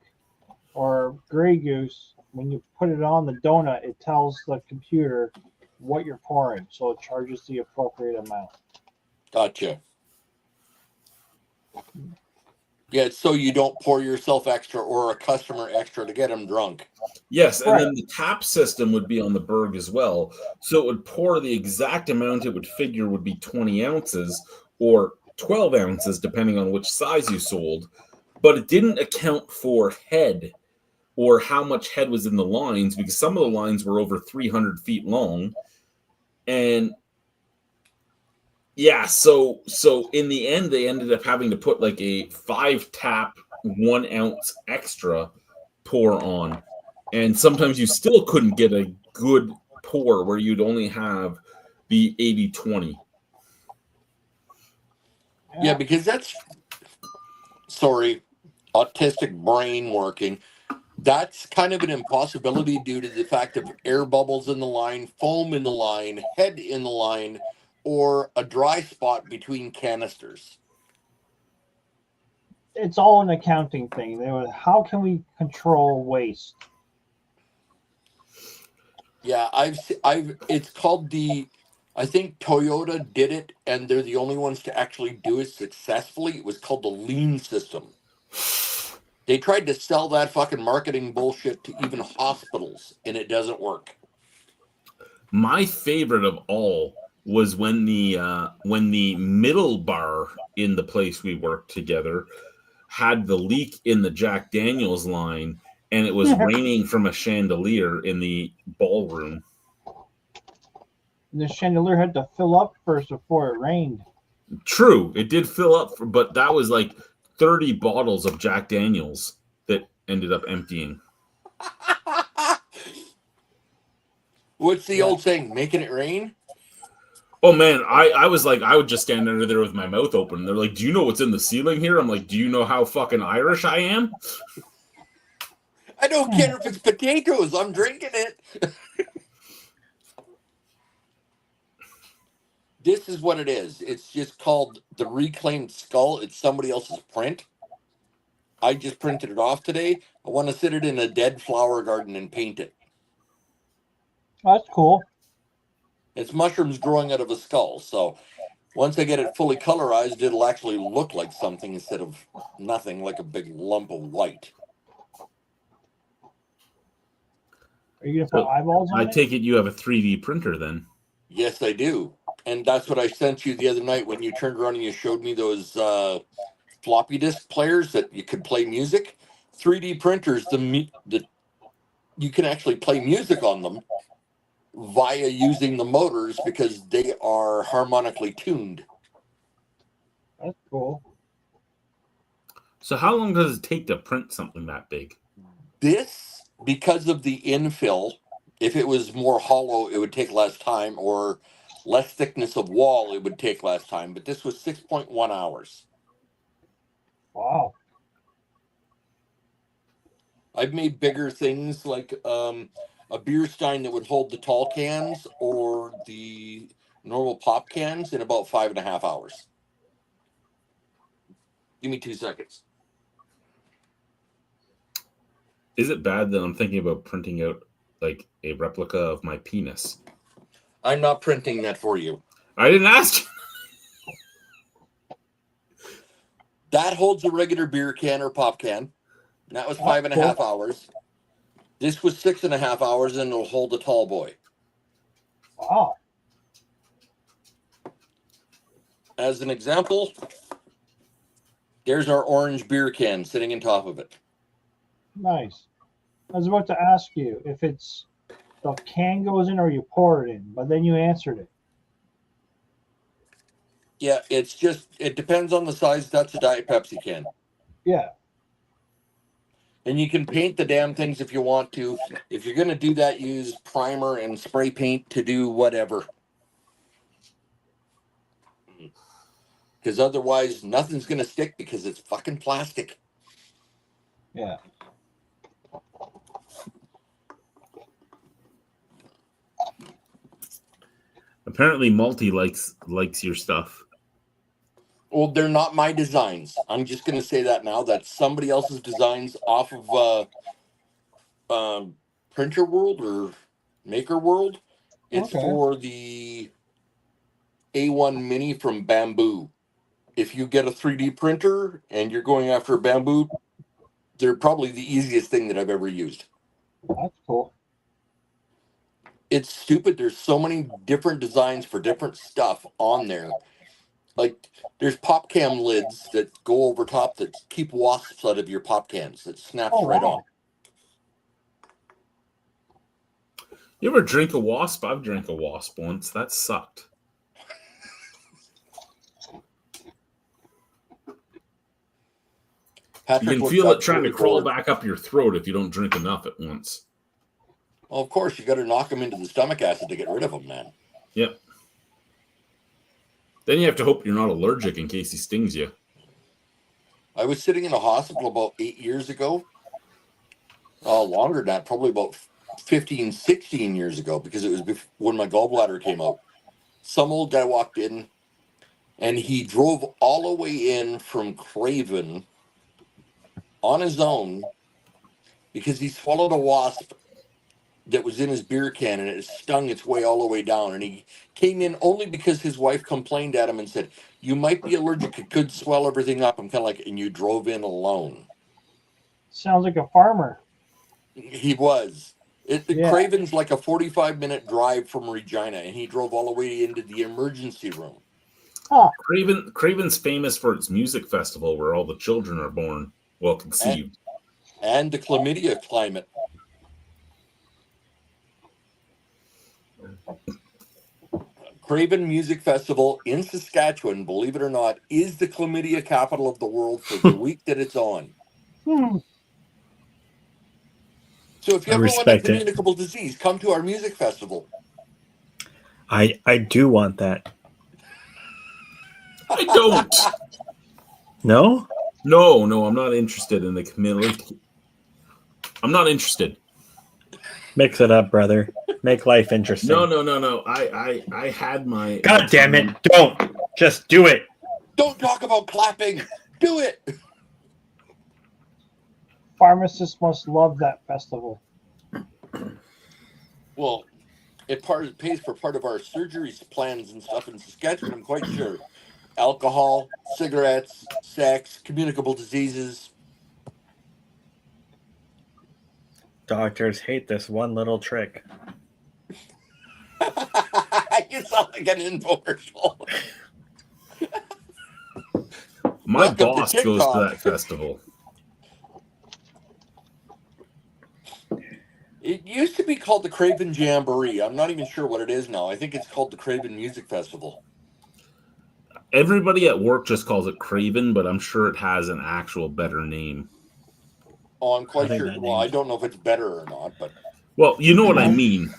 or Grey Goose, when you put it on the donut, it tells the computer what you're pouring, so it charges the appropriate amount. Gotcha. Yeah, so you don't pour yourself extra or a customer extra to get them drunk. yes, and Right. then the tap system would be on the Berg as well, so it would pour the exact amount it would figure would be 20 ounces or 12 ounces, depending on which size you sold, but it didn't account for head or how much head was in the lines because some of the lines were over 300 feet long. And yeah, so in the end, they ended up having to put like a 5 tap 1 ounce extra pour on. And sometimes you still couldn't get a good pour where you'd only have the 80-20. Yeah, because that's, sorry, autistic brain working. That's kind of an impossibility due to the fact of air bubbles in the line, foam in the line, head in the line, or a dry spot between canisters. It's all an accounting thing. How can we control waste? Yeah, it's called I think Toyota did it, and they're the only ones to actually do it successfully. It was called the lean system. They tried to sell that fucking marketing bullshit to even hospitals, and it doesn't work. My favorite of all was when the middle bar in the place we worked together had the leak in the Jack Daniels line, and it was raining from a chandelier in the ballroom. The chandelier had to fill up first before it rained. True, it did fill up, but that was like 30 bottles of Jack Daniels that ended up emptying. What's the old saying? Making it rain? Oh man, I was like, I would just stand under there with my mouth open. They're like, "Do you know what's in the ceiling here?" I'm like, "Do you know how fucking Irish I am?" I don't care if it's potatoes. I'm drinking it. This is what it is. It's just called the Reclaimed Skull. It's somebody else's print. I just printed it off today. I want to sit it in a dead flower garden and paint it. That's cool. It's mushrooms growing out of a skull. So once I get it fully colorized, it'll actually look like something instead of nothing, like a big lump of white. Are you gonna put eyeballs on I it? take it you have a 3D printer then. Yes, I do. And that's what I sent you the other night when you turned around and you showed me those floppy disk players that you could play music. 3D printers, you can actually play music on them via using the motors because they are harmonically tuned. That's cool. So how long does it take to print something that big? This, because of the infill, if it was more hollow, it would take less time, or less thickness of wall, it would take less time. But this was 6.1 hours. Wow. I've made bigger things like a beer stein that would hold the tall cans or the normal pop cans in about 5.5 hours. Give me 2 seconds. Is it bad that I'm thinking about printing out like a replica of my penis? I'm not printing that for you. I didn't ask. That holds a regular beer can or pop can. And that was 5.5 hours. This was 6.5 hours, and it'll hold a tall boy. Wow. As an example, there's our orange beer can sitting on top of it. Nice. I was about to ask you if it's the can goes in or you pour it in, but then you answered it. Yeah, it depends on the size. That's a Diet Pepsi can. Yeah. And you can paint the damn things if you want to. If you're going to do that, use primer and spray paint to do whatever. Because otherwise, nothing's going to stick because it's fucking plastic. Yeah. Apparently, Multi likes your stuff. Well, they're not my designs. I'm just going to say that now. That's somebody else's designs off of Printer World or Maker World. It's Okay. for the A1 Mini from Bamboo. If you get a 3D printer and you're going after a Bamboo, they're probably the easiest thing that I've ever used. That's cool. It's stupid. There's so many different designs for different stuff on there. Like, there's pop cam lids that go over top that keep wasps out of your pop cans. That snaps right on. You ever drink a wasp? I've drank a wasp once. That sucked. Patrick You can looks feel up it trying to really crawl bored. back up your throat if you don't drink enough at once. Well, of course, you got to knock him into the stomach acid to get rid of him, man. Yep. Then you have to hope you're not allergic in case he stings you. I was sitting in a hospital about 8 years ago. Longer than that, probably about 15, 16 years ago, because it was when my gallbladder came out. Some old guy walked in, and he drove all the way in from Craven on his own because he swallowed a wasp that was in his beer can, and it stung its way all the way down. And he came in only because his wife complained at him and said, "You might be allergic. It could swell everything up." I'm kind of like, and you drove in alone. Sounds like a farmer. He was. Yeah. Craven's like a 45-minute drive from Regina, and he drove all the way into the emergency room. Craven's famous for its music festival where all the children are born, well conceived. And the chlamydia climate. Craven Music Festival in Saskatchewan, believe it or not, is the chlamydia capital of the world for the week that it's on. So if you I ever want a respect it. communicable disease, come to our music festival. I do want that. I don't. No? No, I'm not interested in the chameleon. I'm not interested. Mix it up, brother. Make life interesting. No. I had my. God damn it. Don't. Just do it. Don't talk about clapping. Do it. Pharmacists must love that festival. Well, it pays for part of our surgery plans and stuff in Saskatchewan, I'm quite sure. Alcohol, cigarettes, sex, communicable diseases. Doctors hate this one little trick. You sound like an infomercial. My Welcome to boss goes TikTok. to that festival. It used to be called the Craven Jamboree. I'm not even sure what it is now. I think it's called the Craven Music Festival. Everybody at work just calls it Craven, but I'm sure it has an actual better name. Oh, I'm I quite think sure. that Well, I name's- don't know if it's better or not, but Well, you know what I mean.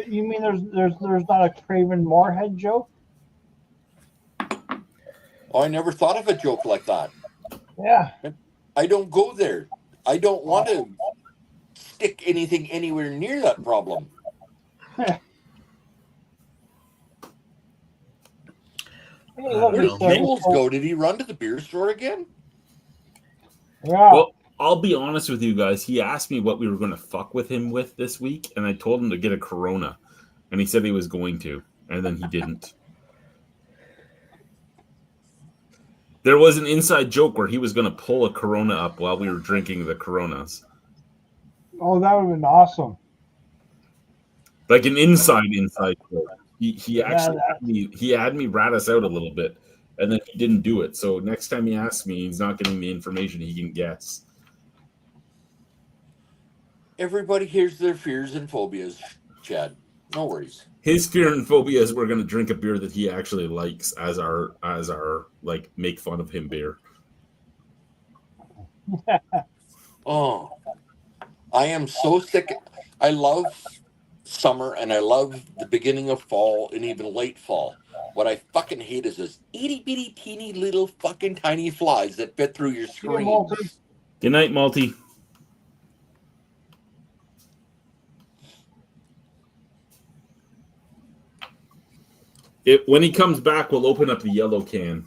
You mean there's not a Craven Moorhead joke? I never thought of a joke like that. Yeah. I don't go there. I don't want to stick anything anywhere near that problem. Hey, look, Where it's did a- Jules go? Did he run to the beer store again? Yeah. Well, I'll be honest with you guys. He asked me what we were going to fuck with him with this week, and I told him to get a Corona, and he said he was going to, and then he didn't. There was an inside joke where he was going to pull a Corona up while we were drinking the Coronas, Oh, that would have been awesome. like an inside joke. He actually Yeah, had me rat us out a little bit, and then he didn't do it. So next time he asks me, he's not getting the information he can guess. Everybody hears their fears and phobias, Chad. No worries. His fear and phobia is we're going to drink a beer that he actually likes as our like make fun of him beer. Oh, I am so sick. I love summer and I love the beginning of fall and even late fall. What I fucking hate is those itty bitty teeny little fucking tiny flies that fit through your Malty. screens. Good night, Malty. When he comes back, we'll open up the yellow can.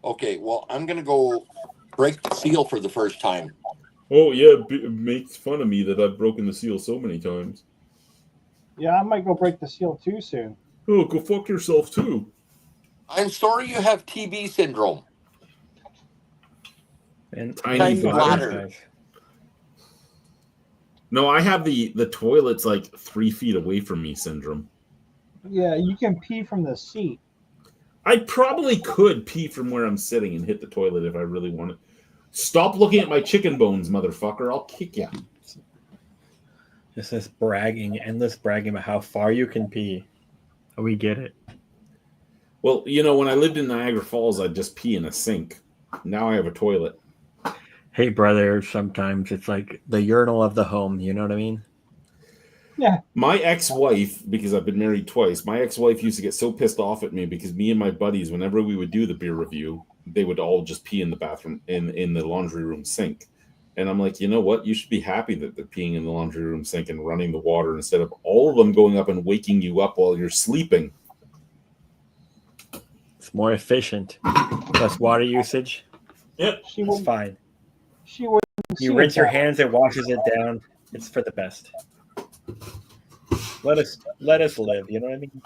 Okay, well, I'm gonna go break the seal for the first time. Oh yeah, it makes fun of me that I've broken the seal so many times. Yeah, I might go break the seal too soon. Oh, go fuck yourself too. I'm sorry you have TB syndrome. And Tiny bladder. No, I have the toilet's like 3 feet away from me syndrome. Yeah, you can pee from the seat. I probably could pee from where I'm sitting and hit the toilet if I really wanted. Stop looking at my chicken bones, motherfucker. I'll kick you. Just this bragging, endless bragging about how far you can pee. We get it. Well, you know, when I lived in Niagara Falls, I'd just pee in a sink. Now I have a toilet. Hey, brother, sometimes it's like the urinal of the home. You know what I mean? My ex-wife, because I've been married twice, my ex-wife used to get so pissed off at me because me and my buddies, whenever we would do the beer review, they would all just pee in the bathroom in the laundry room sink. And I'm like, you know what? You should be happy that they're peeing in the laundry room sink and running the water instead of all of them going up and waking you up while you're sleeping. It's more efficient. Less water usage. Yep. She It's wouldn't. fine. She wouldn't. see You it rinse your that way. hands, it washes it down. It's for the best. Let us live. You know what I mean?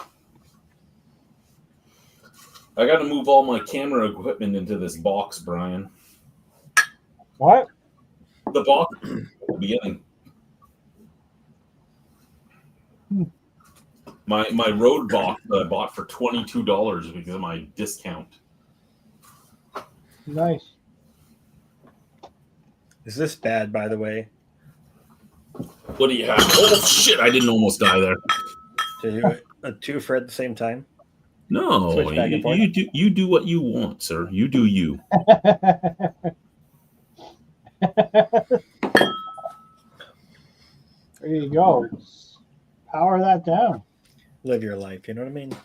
I got to move all my camera equipment into this box, Brian. What? The box at the beginning. My road box that I bought for $22 because of my discount. Nice. Is this bad, by the way? What do you have? Oh shit! I didn't almost die there. To do a twofer at the same time? No, Switch back and forth. you do what you want, sir. You do you. There you go. Power that down. Live your life. You know what I mean?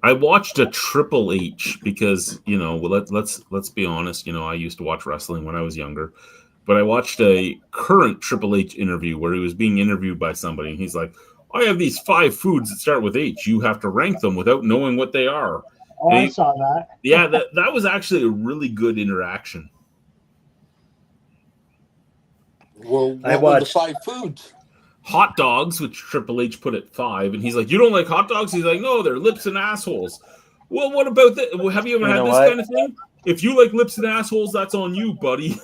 I watched a Triple H because let's be honest. I used to watch wrestling when I was younger, but I watched a current Triple H interview where he was being interviewed by somebody, and he's like, "I have these 5 foods that start with H. You have to rank them without knowing what they are." Oh, I saw that. Yeah, that was actually a really good interaction. Well, I what were the watched- 5 foods? Hot dogs, which Triple H put at 5, and he's like, "You don't like hot dogs?" He's like, "No, they're lips and assholes." Well, what about that? Have you ever You had know this what? kind of thing? If you like lips and assholes, that's on you, buddy.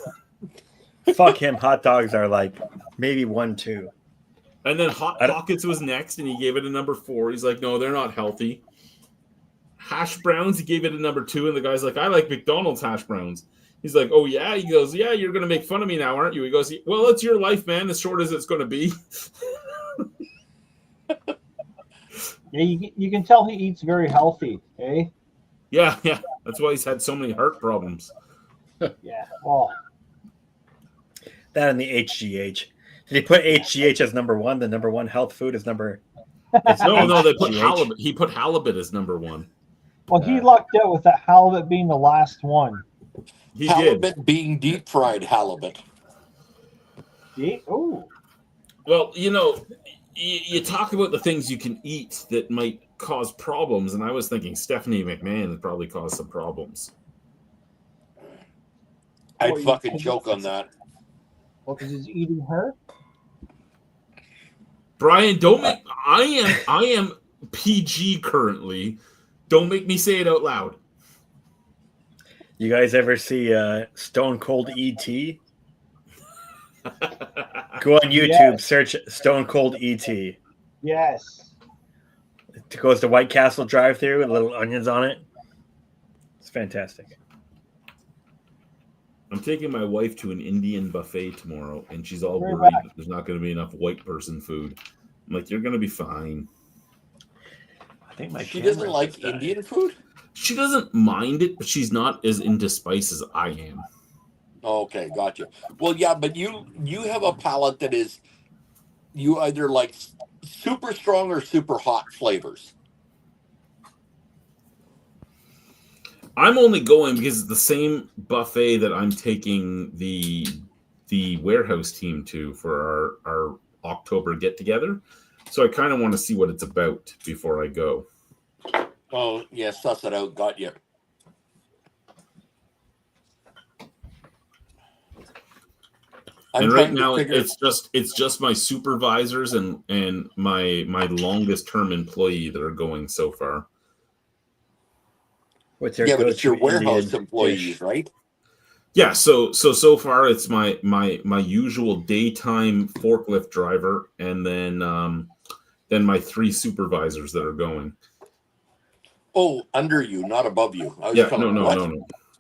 Fuck him. Hot dogs are like maybe 1, 2. And then Hot I don't- Pockets was next, and he gave it a number 4. He's like, "No, they're not healthy." Hash browns, he gave it a number 2, and the guy's like, "I like McDonald's hash browns." He's like, "Oh yeah." He goes, "Yeah, you're gonna make fun of me now, aren't you?" He goes, "Well, it's your life, man. As short as it's gonna be." Yeah, you can tell he eats very healthy, eh? Yeah. That's why he's had so many heart problems. Yeah. Well, That and the HGH. Did he put HGH as number 1? The number 1 health food is number. No, they put HGH. halibut. He put halibut as number 1. he lucked out with that halibut being the last one. He did. Halibut being deep fried halibut. Oh, Well, you talk about the things you can eat that might cause problems, and I was thinking Stephanie McMahon would probably cause some problems. I'd Well, fucking joke on that. well, because he's eating her. Brian, don't make. I am PG currently. Don't make me say it out loud. You guys ever see Stone Cold ET? Go on YouTube, Yes. search Stone Cold ET. Yes. It goes to White Castle drive-through with little onions on it. It's fantastic. I'm taking my wife to an Indian buffet tomorrow, and she's all We're worried back. that there's not going to be enough white person food. I'm like, "You're going to be fine." I think my She camera doesn't like just died. Indian food? She doesn't mind it, but she's not as into spice as I am. Okay, gotcha. Well, yeah, but you have a palate that is you either like super strong or super hot flavors. I'm only going because it's the same buffet that I'm taking the warehouse team to for our October get together. So I kind of want to see what it's about before I go. Oh, yeah, suss it out. Got you. And right now it's just my supervisors and my longest term employee that are going so far. What's your yeah, but it's your go-to warehouse Indian employees, dish? right? Yeah, so far it's my usual daytime forklift driver, and then my 3 supervisors that are going. Oh, under you, not above you. I was Yeah, kinda, no. what?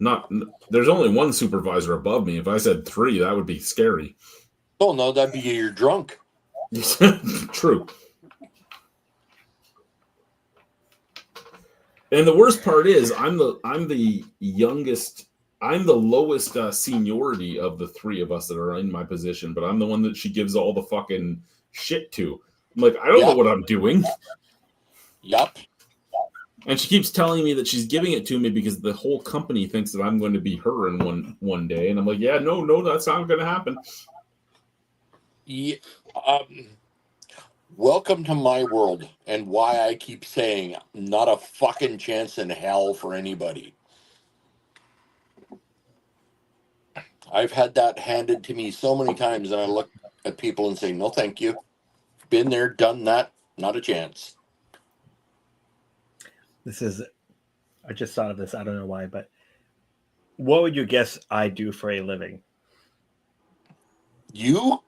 Not there's only 1 supervisor above me. If I said 3, that would be scary. Oh no, that'd be you're drunk. True. And the worst part is I'm the youngest I'm the lowest seniority of the three of us that are in my position, but I'm the one that she gives all the fucking shit to. I'm like, I don't know Yep. what I'm doing. Yup. And she keeps telling me that she's giving it to me because the whole company thinks that I'm going to be her in one day. And I'm like, yeah, no, that's not going to happen. Yeah, welcome to my world, and why I keep saying not a fucking chance in hell for anybody. I've had that handed to me so many times, and I look at people and say, no, thank you. Been there, done that, not a chance. I just thought of this. I don't know why, but what would you guess I do for a living? You?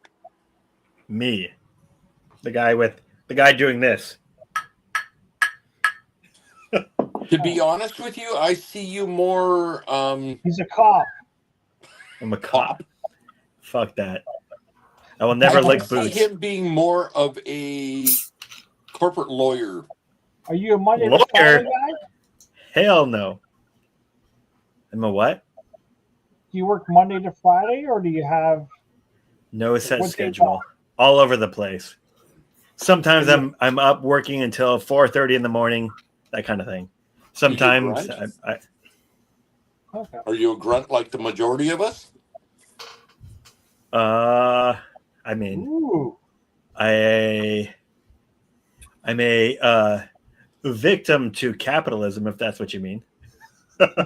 Me. The guy doing this. To be honest with you, I see you more He's a cop. I'm a cop. Fuck that. I will never I lick can see boots. him being more of a corporate lawyer. Are you a Monday to Lawyer? Friday guy? Hell no. I'm a what? Do you work Monday to Friday, or do you have? No set What's your schedule. All over the place. Sometimes I'm up working until 4:30 in the morning, that kind of thing. Sometimes grunt? I Okay. Are you a grunt like the majority of us? I mean, Ooh. I'm a victim to capitalism, if that's what you mean.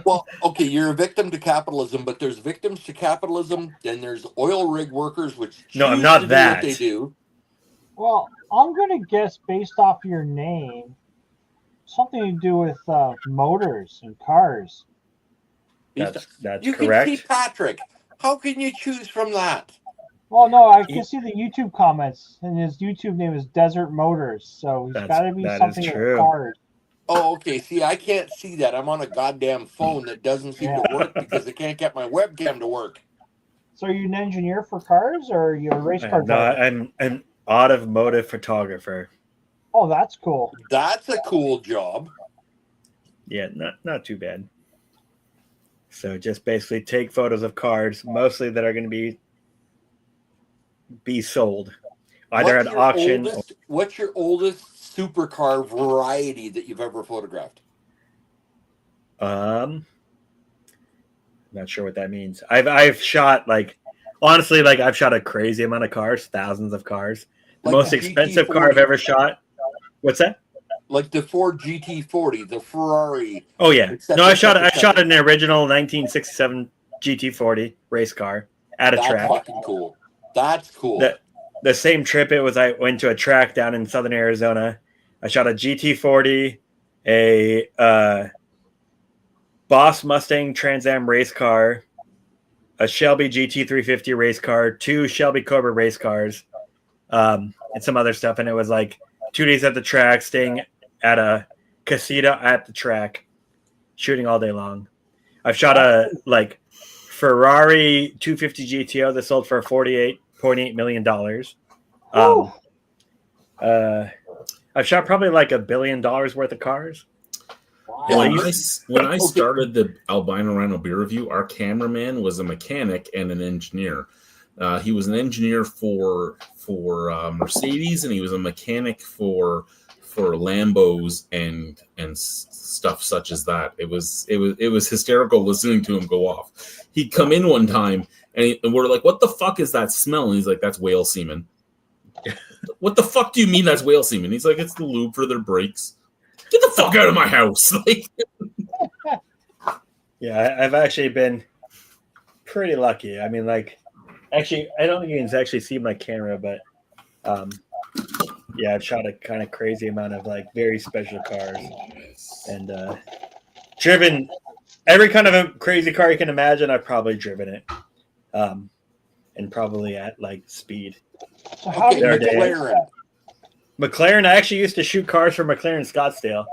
Well, okay, you're a victim to capitalism, but there's victims to capitalism, then there's oil rig workers, which No, I'm choose not to that. do what they do. Well, I'm gonna guess based off your name, something to do with motors and cars. That's You correct. can see Patrick. How can you choose from that? Well, no, I can see the YouTube comments, and his YouTube name is Desert Motors, so he's got to be that is something true. with cars. Oh, okay. See, I can't see that. I'm on a goddamn phone that doesn't seem to work because I can't get my webcam to work. So, are you an engineer for cars, or are you a race car No, driver? I'm an automotive photographer. Oh, that's cool. That's a cool job. Yeah, not too bad. So just basically take photos of cars, mostly that are going to be sold, either at auction. What's your oldest supercar variety that you've ever photographed? Not sure what that means. I've shot honestly, I've shot a crazy amount of cars, thousands of cars. The Like most the expensive GT40. car I've ever shot. What's that? Like the Ford GT40, the Ferrari. Oh yeah, Etc., no, I shot etc. an original 1967 GT40 race car at a That's track. fucking cool. That's cool. The same trip I went to a track down in southern Arizona. I shot a GT40, a Boss Mustang Trans Am race car, a Shelby GT350 race car, 2 Shelby Cobra race cars, and some other stuff. And it was 2 days at the track, staying at a casita at the track, shooting all day long. I've shot a Ferrari 250 GTO that sold for $48.8 million. I've shot probably $1 billion worth of cars. Wow. When I started the Albino Rhino Beer Review, our cameraman was a mechanic and an engineer. He was an engineer for Mercedes, and he was a mechanic for Lambos and stuff such as that. It was hysterical listening to him go off. He'd come in one time, and we're like, "What the fuck is that smell?" And he's like, "That's whale semen." What the fuck do you mean that's whale semen? He's like, "It's the lube for their brakes." Get the fuck out of my house! Yeah, I've actually been pretty lucky. I mean, actually, I don't think you can actually see my camera, but yeah, I've shot a kind of crazy amount of very special cars and driven every kind of a crazy car you can imagine. I've probably driven it, and probably at speed. So how Okay, do you McLaren. McLaren, I actually used to shoot cars for McLaren Scottsdale.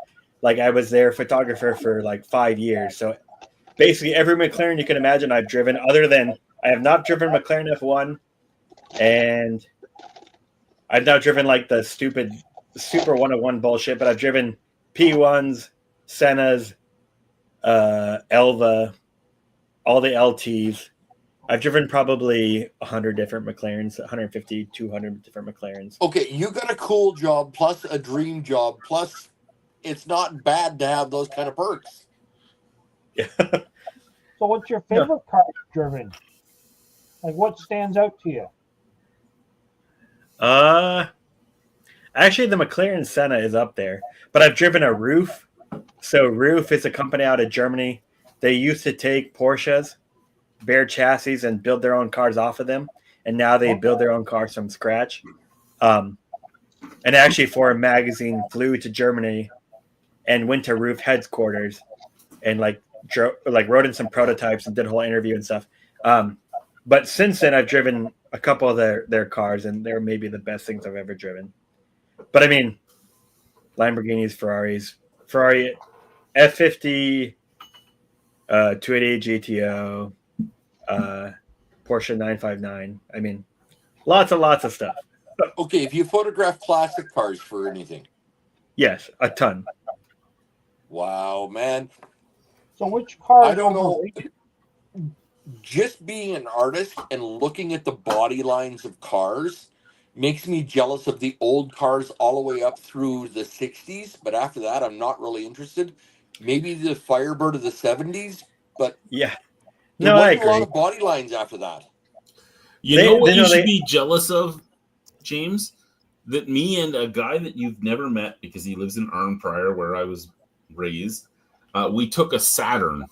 I was their photographer for 5 years. So basically every McLaren you can imagine I've driven, other than I have not driven McLaren F1, and I've not driven the stupid Super 101 bullshit, but I've driven P1s, Sennas, Elva, all the LTs. I've driven probably 100 different McLarens, 150, 200 different McLarens. Okay, you got a cool job plus a dream job plus it's not bad to have those kind of perks. Yeah. So, what's your favorite car you've driven? Like, what stands out to you? Actually, the McLaren Senna is up there, but I've driven a Roof. So Roof is a company out of Germany. They used to take Porsches, bare chassis, and build their own cars off of them, and now they build their own cars from scratch. And actually, Foreign Magazine flew to Germany and went to Roof headquarters and wrote in some prototypes and did a whole interview and stuff. But since then, I've driven a couple of their cars, and they're maybe the best things I've ever driven. But I mean, Lamborghinis, Ferraris, Ferrari F50, 288 GTO, Porsche 959. I mean, lots of stuff. Okay, if you photograph classic cars for anything. Yes, a ton. Wow, man. So, which car? I don't know. Just being an artist and looking at the body lines of cars makes me jealous of the old cars all the way up through the 60s. But after that, I'm not really interested. Maybe the Firebird of the 70s, but Yeah. there No, I wasn't a lot agree. of body lines after that. You They- know what they you know should they- be jealous of, James? That me and a guy that you've never met because he lives in Arnprior, where I was raised, we took a Saturn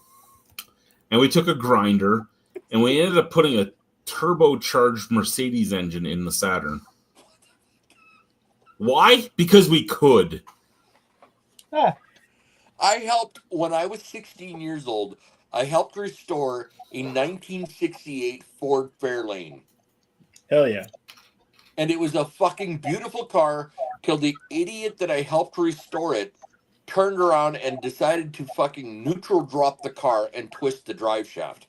and we took a grinder and we ended up putting a turbocharged Mercedes engine in the Saturn. Why? Because we could. Ah, I helped, when I was 16 years old, I helped restore a 1968 Ford Fairlane. Hell yeah. And it was a fucking beautiful car till the idiot that I helped restore it turned around and decided to fucking neutral drop the car and twist the drive shaft.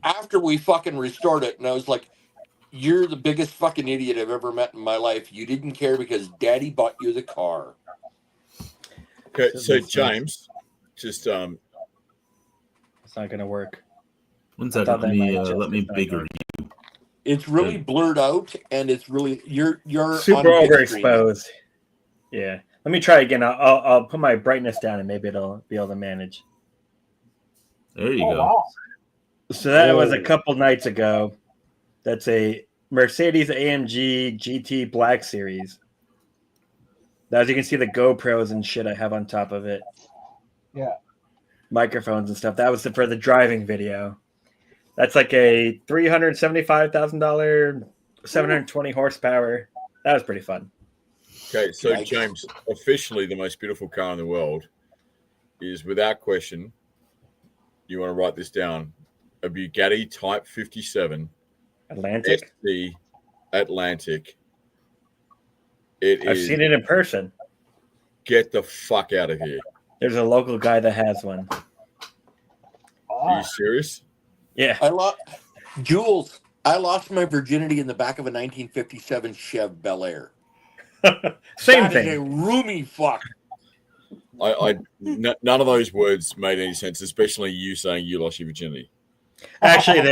After we fucking restored it, and I was like, you're the biggest fucking idiot I've ever met in my life. You didn't care because daddy bought you the car. Okay, That so makes sense. James, just It's not going to work. One I second, thought let that me, might just- let me it's not bigger. It's really blurred out, and it's really you're Super on Bitstream. overexposed. Yeah. Let me try again. I'll put my brightness down and maybe it'll be able to manage. There you oh go. wow! So that was a Oh. couple nights ago. That's a Mercedes AMG GT Black Series. As you can see, the GoPros and shit I have on top of it. Yeah. Microphones and stuff. That was for the driving video. That's like a $375,000, 720 horsepower. That was pretty fun. okay. So Yikes. James, officially the most beautiful car in the world is without question. You want to write this down? A Bugatti Type 57 Atlantic. SC Atlantic. It I've is. seen it in person. Get the fuck out of here. There's a local guy that has one. Are Ah, you serious? Yeah. I lost Jules. I lost my virginity in the back of a 1957 Chev Bel Air. Same That is a thing. roomy fuck. None of those words made any sense, especially you saying you lost your virginity. Actually, I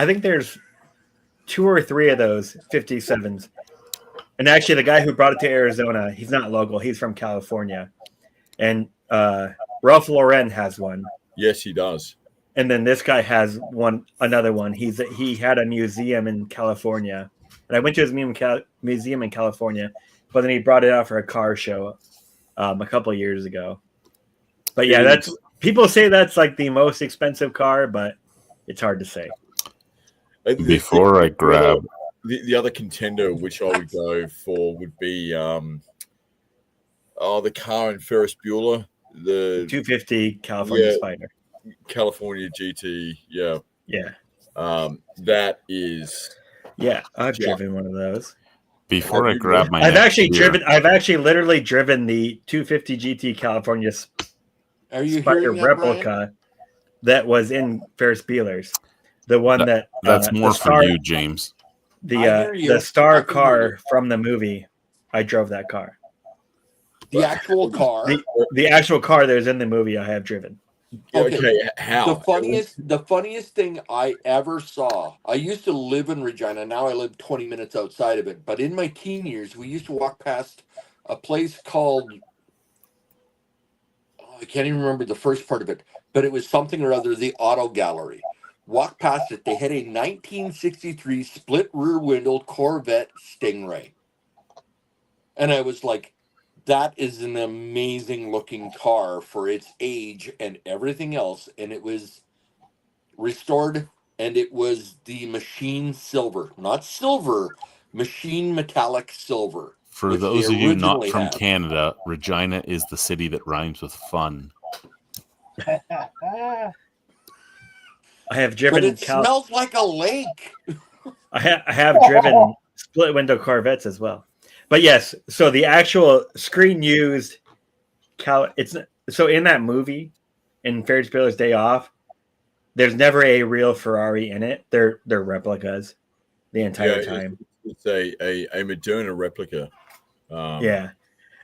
think there's 2 or 3 of those 57s. And actually, the guy who brought it to Arizona, he's not local. He's from California. And Ralph Lauren has one. Yes, he does. And then this guy has another one. He had a museum in California. And I went to his museum in California, but then he brought it out for a car show a couple of years ago. But yeah, that's people say that's like the most expensive car, but it's hard to say. Before I grab, The other contender which I would go for would be the car in Ferris Bueller, the 250 California Yeah. Spider. California GT. Yeah, Yeah. that is. Yeah, I've Yeah. driven one of those. before I you- grab my I've next actually beer- literally driven the 250 GT California Are you Spider hearing that, replica Brian? that was in Ferris Bueller's. The one that That's the more star, for you, James. The I hear you. the star I can hear car you. from the movie. I drove that car. The actual car. The actual car that was in the movie I have driven. Okay. How? The funniest thing I ever saw. I used to live in Regina. Now I live 20 minutes outside of it. But in my teen years, we used to walk past a place called, I can't even remember the first part of it, but it was something or other, the Auto Gallery. Walk past it. They had a 1963 split rear window Corvette Stingray. And I was like, that is an amazing looking car for its age and everything else. And it was restored, and it was the machine silver, not silver, machine metallic silver. For which those they of you not originally from had. Canada, Regina is the city that rhymes with fun. I have But driven it smells like a lake. I have driven split window Corvettes as well. But yes, so the actual screen used it's so in that movie, in Ferris Bueller's Day Off, there's never a real Ferrari in it. They're replicas the entire time. It's a Moderna replica. Yeah.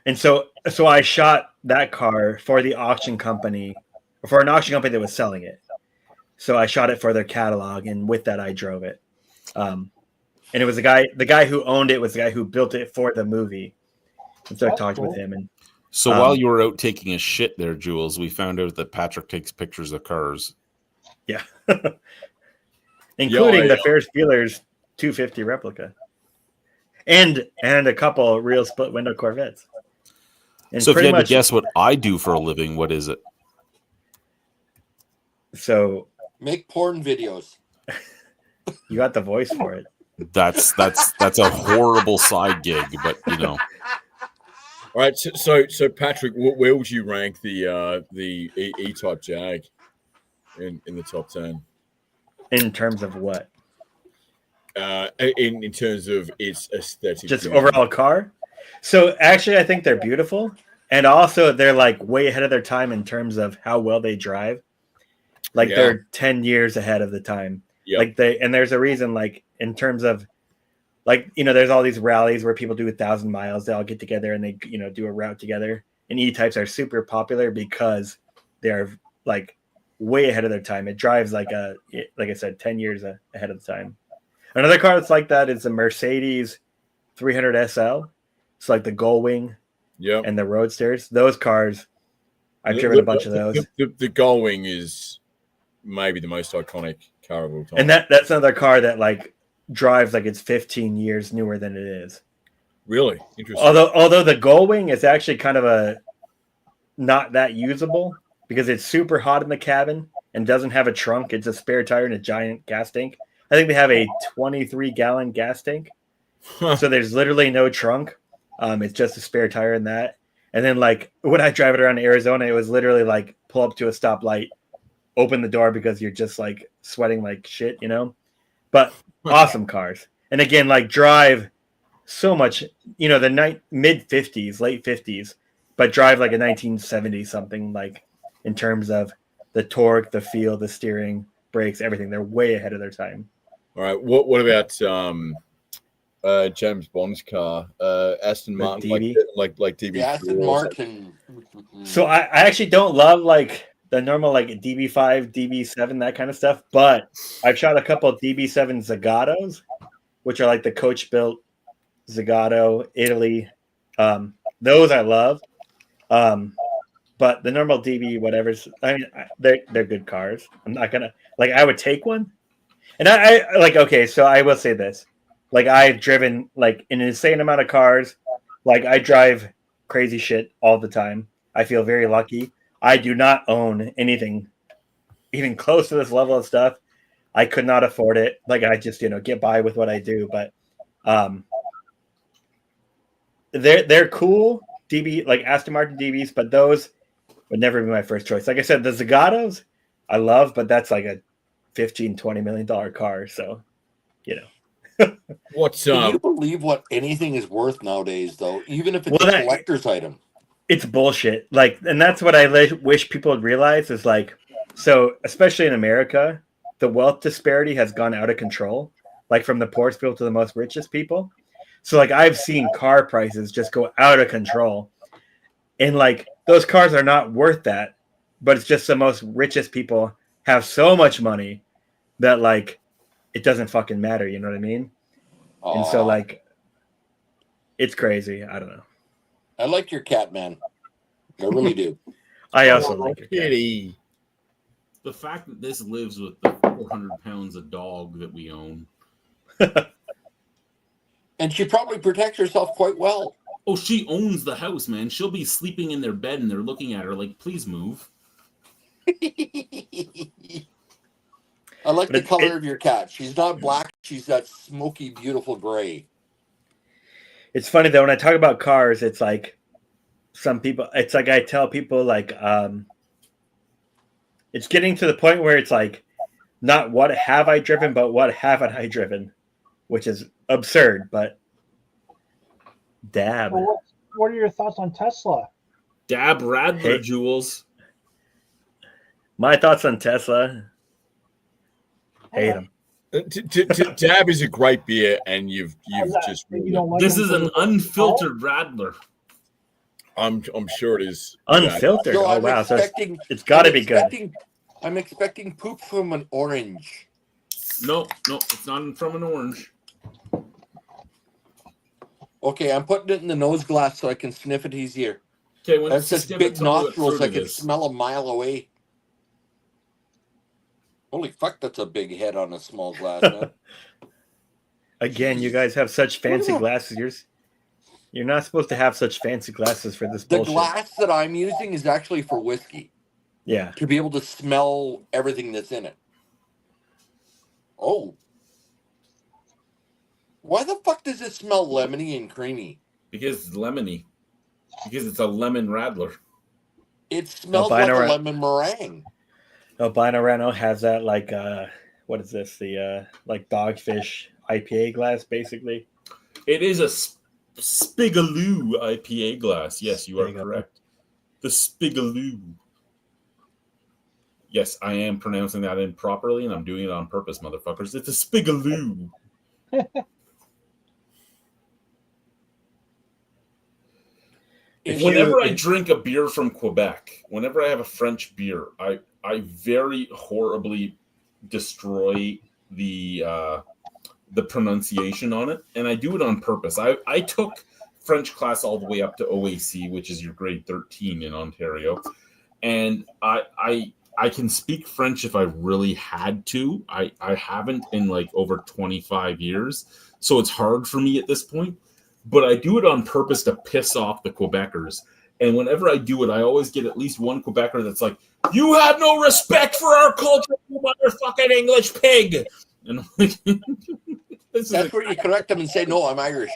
And so I shot that car for the auction company, for an auction company that was selling it. So I shot it for their catalog, and with that I drove it. And it was the guy who owned it was the guy who built it for the movie. And so I talked with him. And So while you were out taking a shit there, Jules, we found out that Patrick takes pictures of cars. yeah. Including Yeah. the Ferris Bueller's 250 replica. And a couple real split window Corvettes. And So if you pretty had to much guess what I do for a living, what is it? so Make porn videos. you got the voice for it. That's a horrible side gig, but you know. All right, so Patrick, where would you rank the E-Type Jag in the top 10? In terms of what? In terms of its aesthetic, Just overall car. So actually, I think they're beautiful, and also they're like way ahead of their time in terms of how well they drive. Like Yeah. they're 10 years ahead of the time. Yep. Like and there's a reason. Like in terms of, like there's all these rallies where people do 1,000 miles. They all get together and they do a route together. And E-Types are super popular because they're like way ahead of their time. It drives like I said, 10 years ahead of the time. Another car that's like that is the Mercedes 300 SL. It's like the Gullwing Yeah, and the Roadsters. Those cars, I've driven a bunch of those. The Gullwing is maybe the most iconic car of all time. And that's another car that like drives like it's 15 years newer than it is. Really interesting. Although the Gullwing is actually kind of a not that usable because it's super hot in the cabin and doesn't have a trunk. It's a spare tire and a giant gas tank. I think they have a 23-gallon gas tank. So there's literally no trunk. It's just a spare tire in that. And then like when I drive it around Arizona, it was literally like pull up to a stoplight, open the door because you're just like sweating like shit, But awesome cars. And again, like drive so much, the mid 50s, late 50s, but drive like a 1970 something, like in terms of the torque, the feel, the steering, brakes, everything. They're way ahead of their time. All right. What about James Bond's car, Aston Martin, DB? like DB? The Aston Martin. So I actually don't love like the normal like DB5, DB7, that kind of stuff, but I've shot a couple of DB7 Zagatos, which are like the coach built Zagato, Italy. Those I love. But the normal DB whatever's, I mean, they're good cars. I'm not gonna like I would take one. And I like, okay, so I will say this. Like I've driven like an insane amount of cars. Like I drive crazy shit all the time. I feel very lucky. I do not own anything even close to this level of stuff. I could not afford it. Like I just, get by with what I do. But they're cool DB, like Aston Martin DBs, but those would never be my first choice. Like I said, the Zagatos I love, but that's like a $15-20 million car. So, What's Can you believe what anything is worth nowadays, though? Even if it's Well, a collector's item. it's bullshit. Like, and that's what I wish people would realize is like, so especially in America, the wealth disparity has gone out of control, like from the poorest people to the most richest people. So like I've seen car prices just go out of control. And like those cars are not worth that, but it's just the most richest people have so much money that like it doesn't fucking matter. You know what I mean? And so Aw, like it's crazy. I don't know. I like your cat, man. I really do. I also Oh, like your cat. kitty. The fact that this lives with the 400 pounds of dog that we own. And she probably protects herself quite well. Oh, she owns the house, man. She'll be sleeping in their bed and they're looking at her like, please move. I like But the it- color it- of your cat. She's not black. She's that smoky, beautiful gray. It's funny though when I talk about cars, it's like some people. It's like I tell people like it's getting to the point where it's like not what have I driven, but what haven't I driven, which is absurd. But dab. Well, what are your thoughts on Tesla? Dab Radler, Hey. Jules. My thoughts on Tesla. Hate them. Dab is a great beer, and you've just. You don't like This them is for an the- unfiltered Radler. I'm sure it is. Unfiltered. So Oh I'm wow! So expecting. it's got to I'm be good. expecting- I'm expecting poop from an orange. No, it's not from an orange. Okay, I'm putting it in the nose glass so I can sniff it easier. Okay, when That's it's such big tell me what nostrils, fruit I it can is. smell a mile away. Holy fuck, that's a big head on a small glass, man. Again, you guys have such fancy Yeah. glasses. You're not supposed to have such fancy glasses for this The bullshit. glass that I'm using is actually for whiskey, Yeah. to be able to smell everything that's in it. Oh. Why the fuck does it smell lemony and creamy? Because it's lemony. Because it's a lemon Radler. It smells like Albino a Ra- lemon meringue. Albino Reno has that like what is this? The like dogfish IPA glass basically. It is a Spigaloo IPA glass. Yes, you are Spigaloo. correct. The Spigaloo. Yes, I am pronouncing that improperly, and I'm doing it on purpose, motherfuckers. It's a Spigaloo. If Whenever you- I drink a beer from Quebec, whenever I have a French beer, I very horribly destroy the pronunciation on it, and I do it on purpose. I took French class all the way up to OAC, which is your grade 13 in Ontario, and I can speak French if I really had to. I haven't in like over 25 years, so it's hard for me at this point. But I do it on purpose to piss off the Quebecers. And whenever I do it, I always get at least one Quebecer that's like, "You have no respect for our culture, you motherfucking English pig." And I'm like, this That's is where you correct them and say, "No, I'm Irish."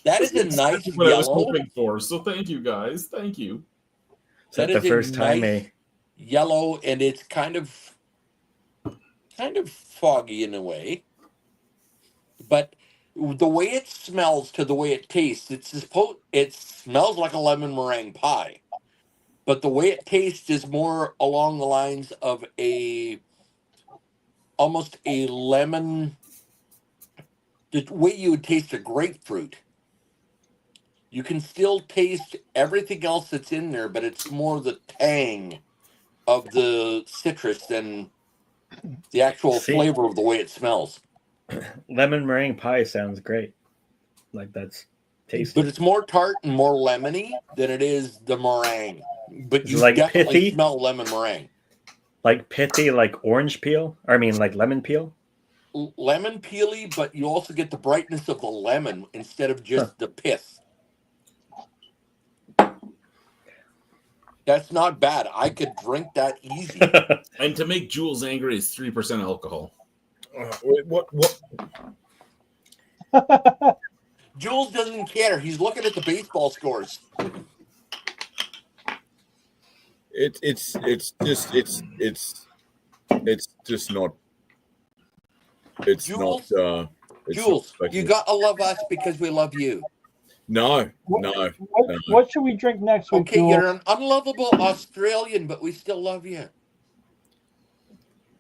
That is a nice what I was yellow. hoping for. So thank you guys. Thank you. Is that That the is a first time nice yellow, and it's kind of foggy in a way. But the way it smells to the way it tastes, it smells like a lemon meringue pie. But the way it tastes is more along the lines of almost a lemon. The way you would taste a grapefruit. You can still taste everything else that's in there, but it's more the tang of the citrus than the actual See? flavor of the way it smells. lemon meringue pie sounds great. Like that's tasty. But it's more tart and more lemony than it is the meringue. But Is you it like definitely pithy? smell lemon meringue. Like pithy, like orange peel. I mean, like lemon peel. Lemon peely, but you also get the brightness of the lemon instead of just the pith. That's not bad. I could drink that easy. And to make Jules angry is 3% alcohol. What? Jules doesn't care. He's looking at the baseball scores. It's just not. It's Jules? not. It's Jules, not you gotta love us because we love you. no. What should we drink next week, Okay, Jewel? you're an unlovable Australian, but we still love you.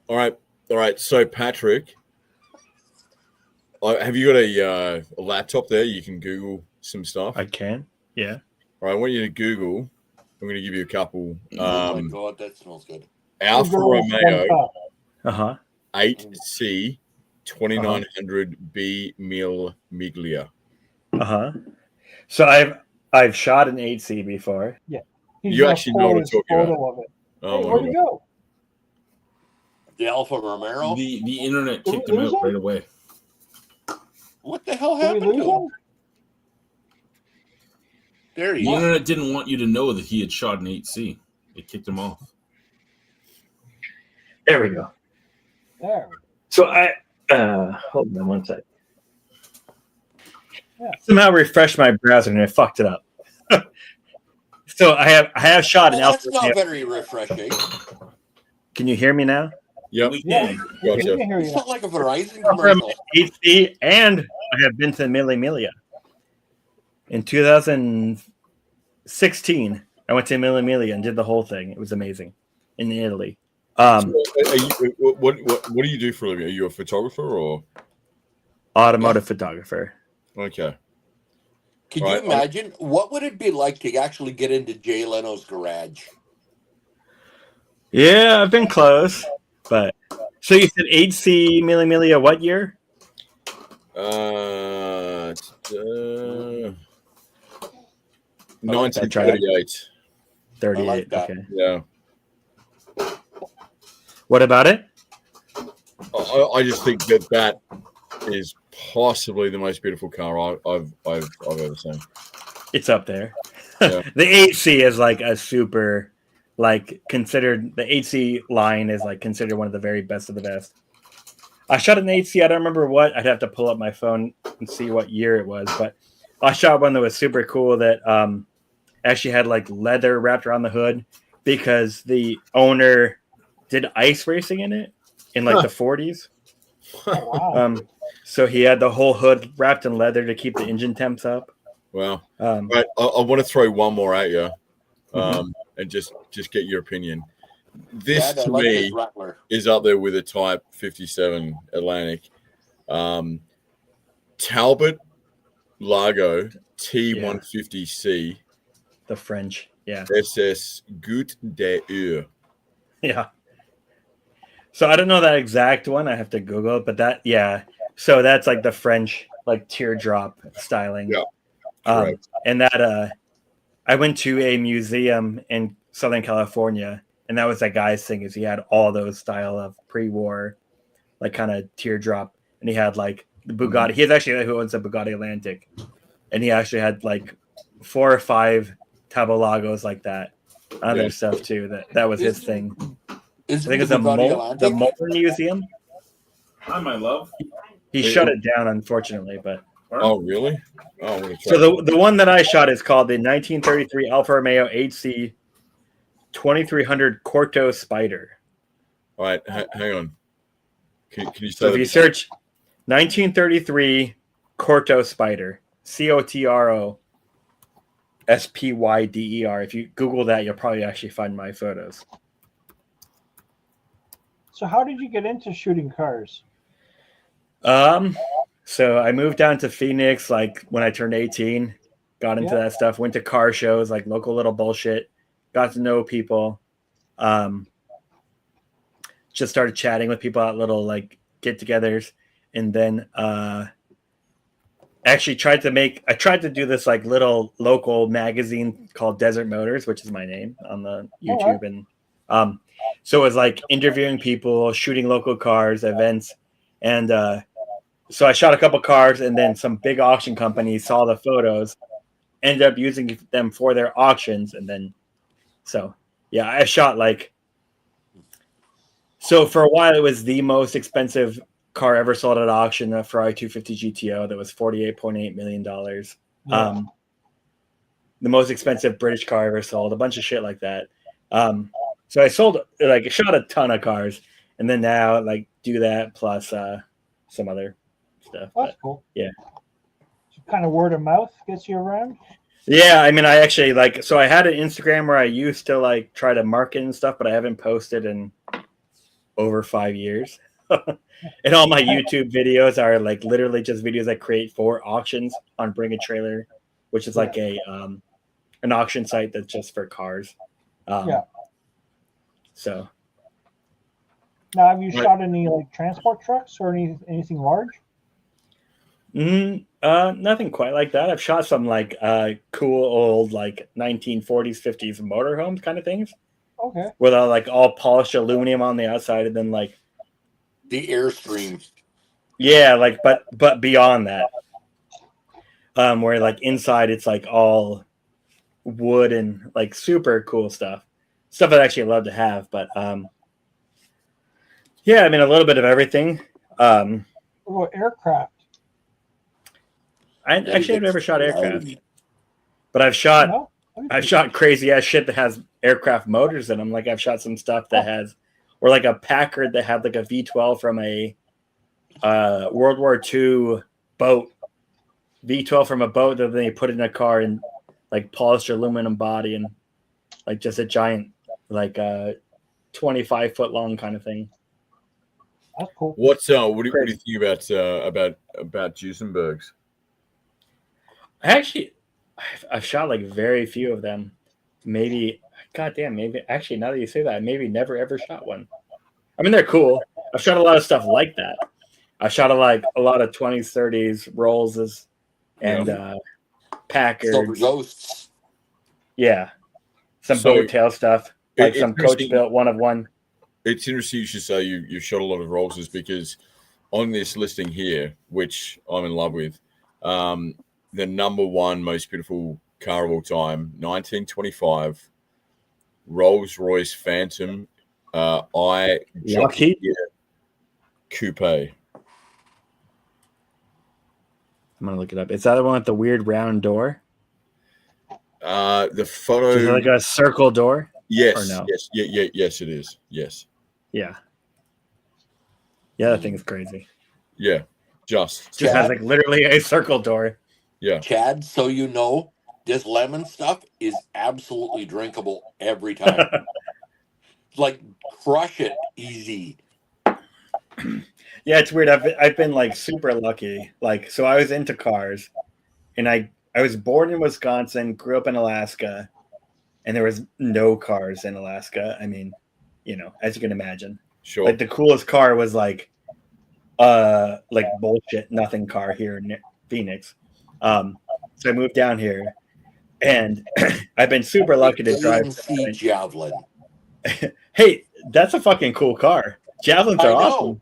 All right. So Patrick, have you got a laptop there? You can Google some stuff. I can. Yeah. All right, I want you to Google I'm going to give you a couple. Oh my god, that smells good. Alfa Girls, one Romeo cup. Uh-huh. 8C 2900B Mil Miglia. Uh-huh. So I've shot an 8C before. He's You gonna actually know what I'm pull his talking photo of it. Oh, Hey, my where'd he God. go? The Alfa Romero. The internet Did we kicked him lose out him? right away. What the hell Did we happened lose to him? him? There he The is. internet didn't want you to know that he had shot an 8C. It kicked him off. There we go. There. So I hold on one sec. Yeah. Somehow refreshed my browser and it fucked it up. So I have shot an Well, Alfa that's not Romeo. very refreshing. Can you hear me now? Yep. We Yeah. can. We Gotcha. can hear It's you. not like a Verizon From commercial. 8C, and I have been to Mille Miglia. In 2016, I went to Mille Miglia and did the whole thing. It was amazing in Italy. What do you do for a living? Are you a photographer or? Automotive photographer. Okay. Could Right. you imagine what would it be like to actually get into Jay Leno's garage? Yeah, I've been close, but so you said 8C Mille Miglia what year? Nineteen That's right. 38. 38. I like that. Okay. Yeah. What about it? I just think that is possibly the most beautiful car I've ever seen. It's up there. Yeah. The 8C is like a super, like considered the 8C line is like considered one of the very best of the best. I shot an 8C. I don't remember what. I'd have to pull up my phone and see what year it was, but I shot one that was super cool that actually had like leather wrapped around the hood because the owner did ice racing in it in like the 40s. Oh, wow. So he had the whole hood wrapped in leather to keep the engine temps up. Wow. Right, I want to throw one more at you, and just get your opinion. This Dad, I to like me this Rattler. is up there with a Type 57 Atlantic. Talbot Largo T150C The French. Yeah. SS Goutte d'Eur. Yeah. So I don't know that exact one. I have to Google it, but that, yeah. So that's like the French, like teardrop styling. Yeah. Correct. And that, I went to a museum in Southern California, and that was that guy's thing is he had all those style of pre-war, like kind of teardrop, and he had like the Bugatti. He's actually who owns the Bugatti Atlantic, and he actually had like 4 or 5 Tabalagos like that, other stuff too. That was his thing. I think it's the Motor Museum. Hi, my love. He shut it down, unfortunately, but. Oh, really? Oh, I'm gonna try So the one that I shot is called the 1933 Alfa Romeo 8C 2300 Corto Spider. All right, hang on. Can you say So if that you search 1933 Corto Spider, COTRO SPYDER, if you Google that, you'll probably actually find my photos. So how did you get into shooting cars? So I moved down to Phoenix like when I turned 18, got into that stuff, went to car shows, like local little bullshit, got to know people. Just started chatting with people at little like get-togethers, and then actually tried to do this like little local magazine called Desert Motors, which is my name on the YouTube. And so it was like interviewing people, shooting local cars, events, and so I shot a couple cars, and then some big auction companies saw the photos, ended up using them for their auctions, and then so yeah, I shot like. So for a while, it was the most expensive car ever sold at auction, a Ferrari 250 GTO that was $48.8 million. The most expensive British car ever sold, a bunch of shit like that. So I shot a ton of cars, and then now like do that plus some other stuff. That's cool. Yeah. So kind of word of mouth gets you around. Yeah, I mean, I actually so I had an Instagram where I used to like try to market and stuff, but I haven't posted in over 5 years. And all my YouTube videos are like literally just videos I create for auctions on Bring a Trailer, which is like a an auction site that's just for cars. Yeah. So Now, have you Right. shot any like transport trucks or anything large? nothing quite like that. I've shot some like cool old like 1940s, 50s motorhomes kind of things Okay. with like all polished aluminum on the outside, and then like The Airstream. yeah, like but beyond that, where like inside it's like all wood and like super cool stuff I'd actually love to have. But yeah, I mean a little bit of everything. What about aircraft? I've never shot aircraft, but I've No? shot crazy ass shit that has aircraft motors in them. Like I've shot some stuff that has, or like a Packard that had like a V12 from a World War II boat, V12 from a boat that they put in a car and like polished aluminum body and like just a giant like 25-foot long kind of thing. That's cool. What do you think about Duesenbergs? I've shot like very few of them. Maybe, goddamn, maybe actually now that you say that, I maybe never ever shot one. I mean, they're cool. I've shot a lot of stuff like that. I shot a lot of 20s, 30s Rollses and Packards. Silver Ghosts. Yeah, some So, boat tail stuff, like some coach interesting- built one of one. It's interesting you should say you've shot a lot of Rollses, because on this listing here, which I'm in love with, the number one most beautiful car of all time, 1925 Rolls-Royce Phantom Lockheed? Coupe. I'm gonna look it up. Is that the one with the weird round door? The Is it photo, like a circle door? yes, or no? yes, yes, it is. Yes, Yeah. Yeah, that thing is crazy. yeah, just Just has like literally a circle door. yeah. Chad, so you know, this lemon stuff is absolutely drinkable every time. Like, crush it easy. Yeah, it's weird. I've been like super lucky. Like, so I was into cars, and I was born in Wisconsin, grew up in Alaska, and there was no cars in Alaska. I mean, you know, as you can imagine, Sure. like the coolest car was like bullshit nothing car here in Phoenix. So I moved down here, and I've been super lucky to drive. AMC Javelin. Hey, that's a fucking cool car. Javelins I are know. awesome.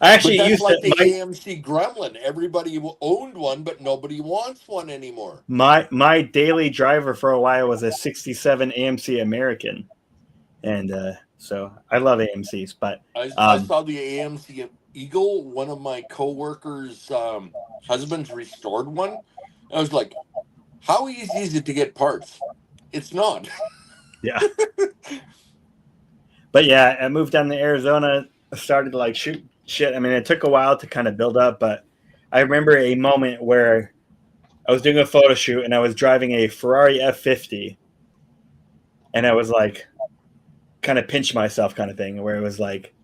I actually But that's used like the my AMC Gremlin. Everybody owned one, but nobody wants one anymore. my daily driver for a while was a 67 AMC American, and so I love AMCs. But I saw the AMC Eagle. One of my coworkers' husbands restored one. I was like, how easy is it to get parts? It's not. yeah, but yeah, I moved down to Arizona, started to like shoot shit. I mean, it took a while to kind of build up, but I remember a moment where I was doing a photo shoot and I was driving a Ferrari F50, and I was like, kind of pinch myself kind of thing, where it was like,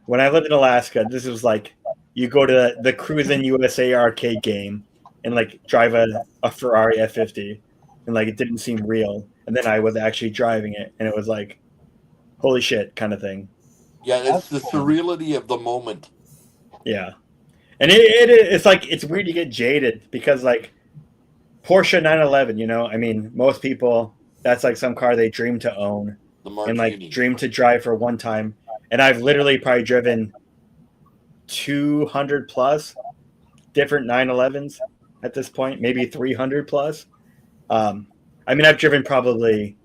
when I lived in Alaska, this was like, you go to the Cruisin' USA arcade game and like drive a Ferrari F50, and like it didn't seem real, and then I was actually driving it, and it was like, holy shit kind of thing. Yeah, it's the surreality of the moment. Yeah, and it's like, it's weird to get jaded because like Porsche 911, you know, I mean, most people, that's like some car they dream to own The and Martini. like dream to drive for one time. And I've literally probably driven 200 plus different 911s at this point, maybe 300 plus. I mean, I've driven probably,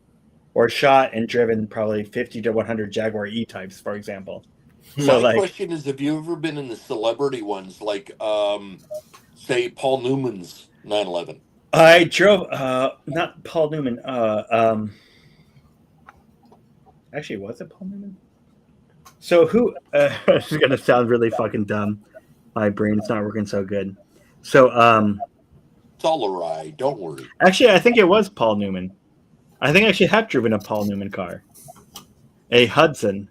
or shot and driven probably 50 to 100 Jaguar E-types, for example. So My like, question is, have you ever been in the celebrity ones, like, say, Paul Newman's 911? I drove, not Paul Newman. Actually, was it Paul Newman? So who? This is gonna sound really fucking dumb. My brain's not working so good. So, It's all a ride. Don't worry. actually, I think it was Paul Newman. I think I actually have driven a Paul Newman car, a Hudson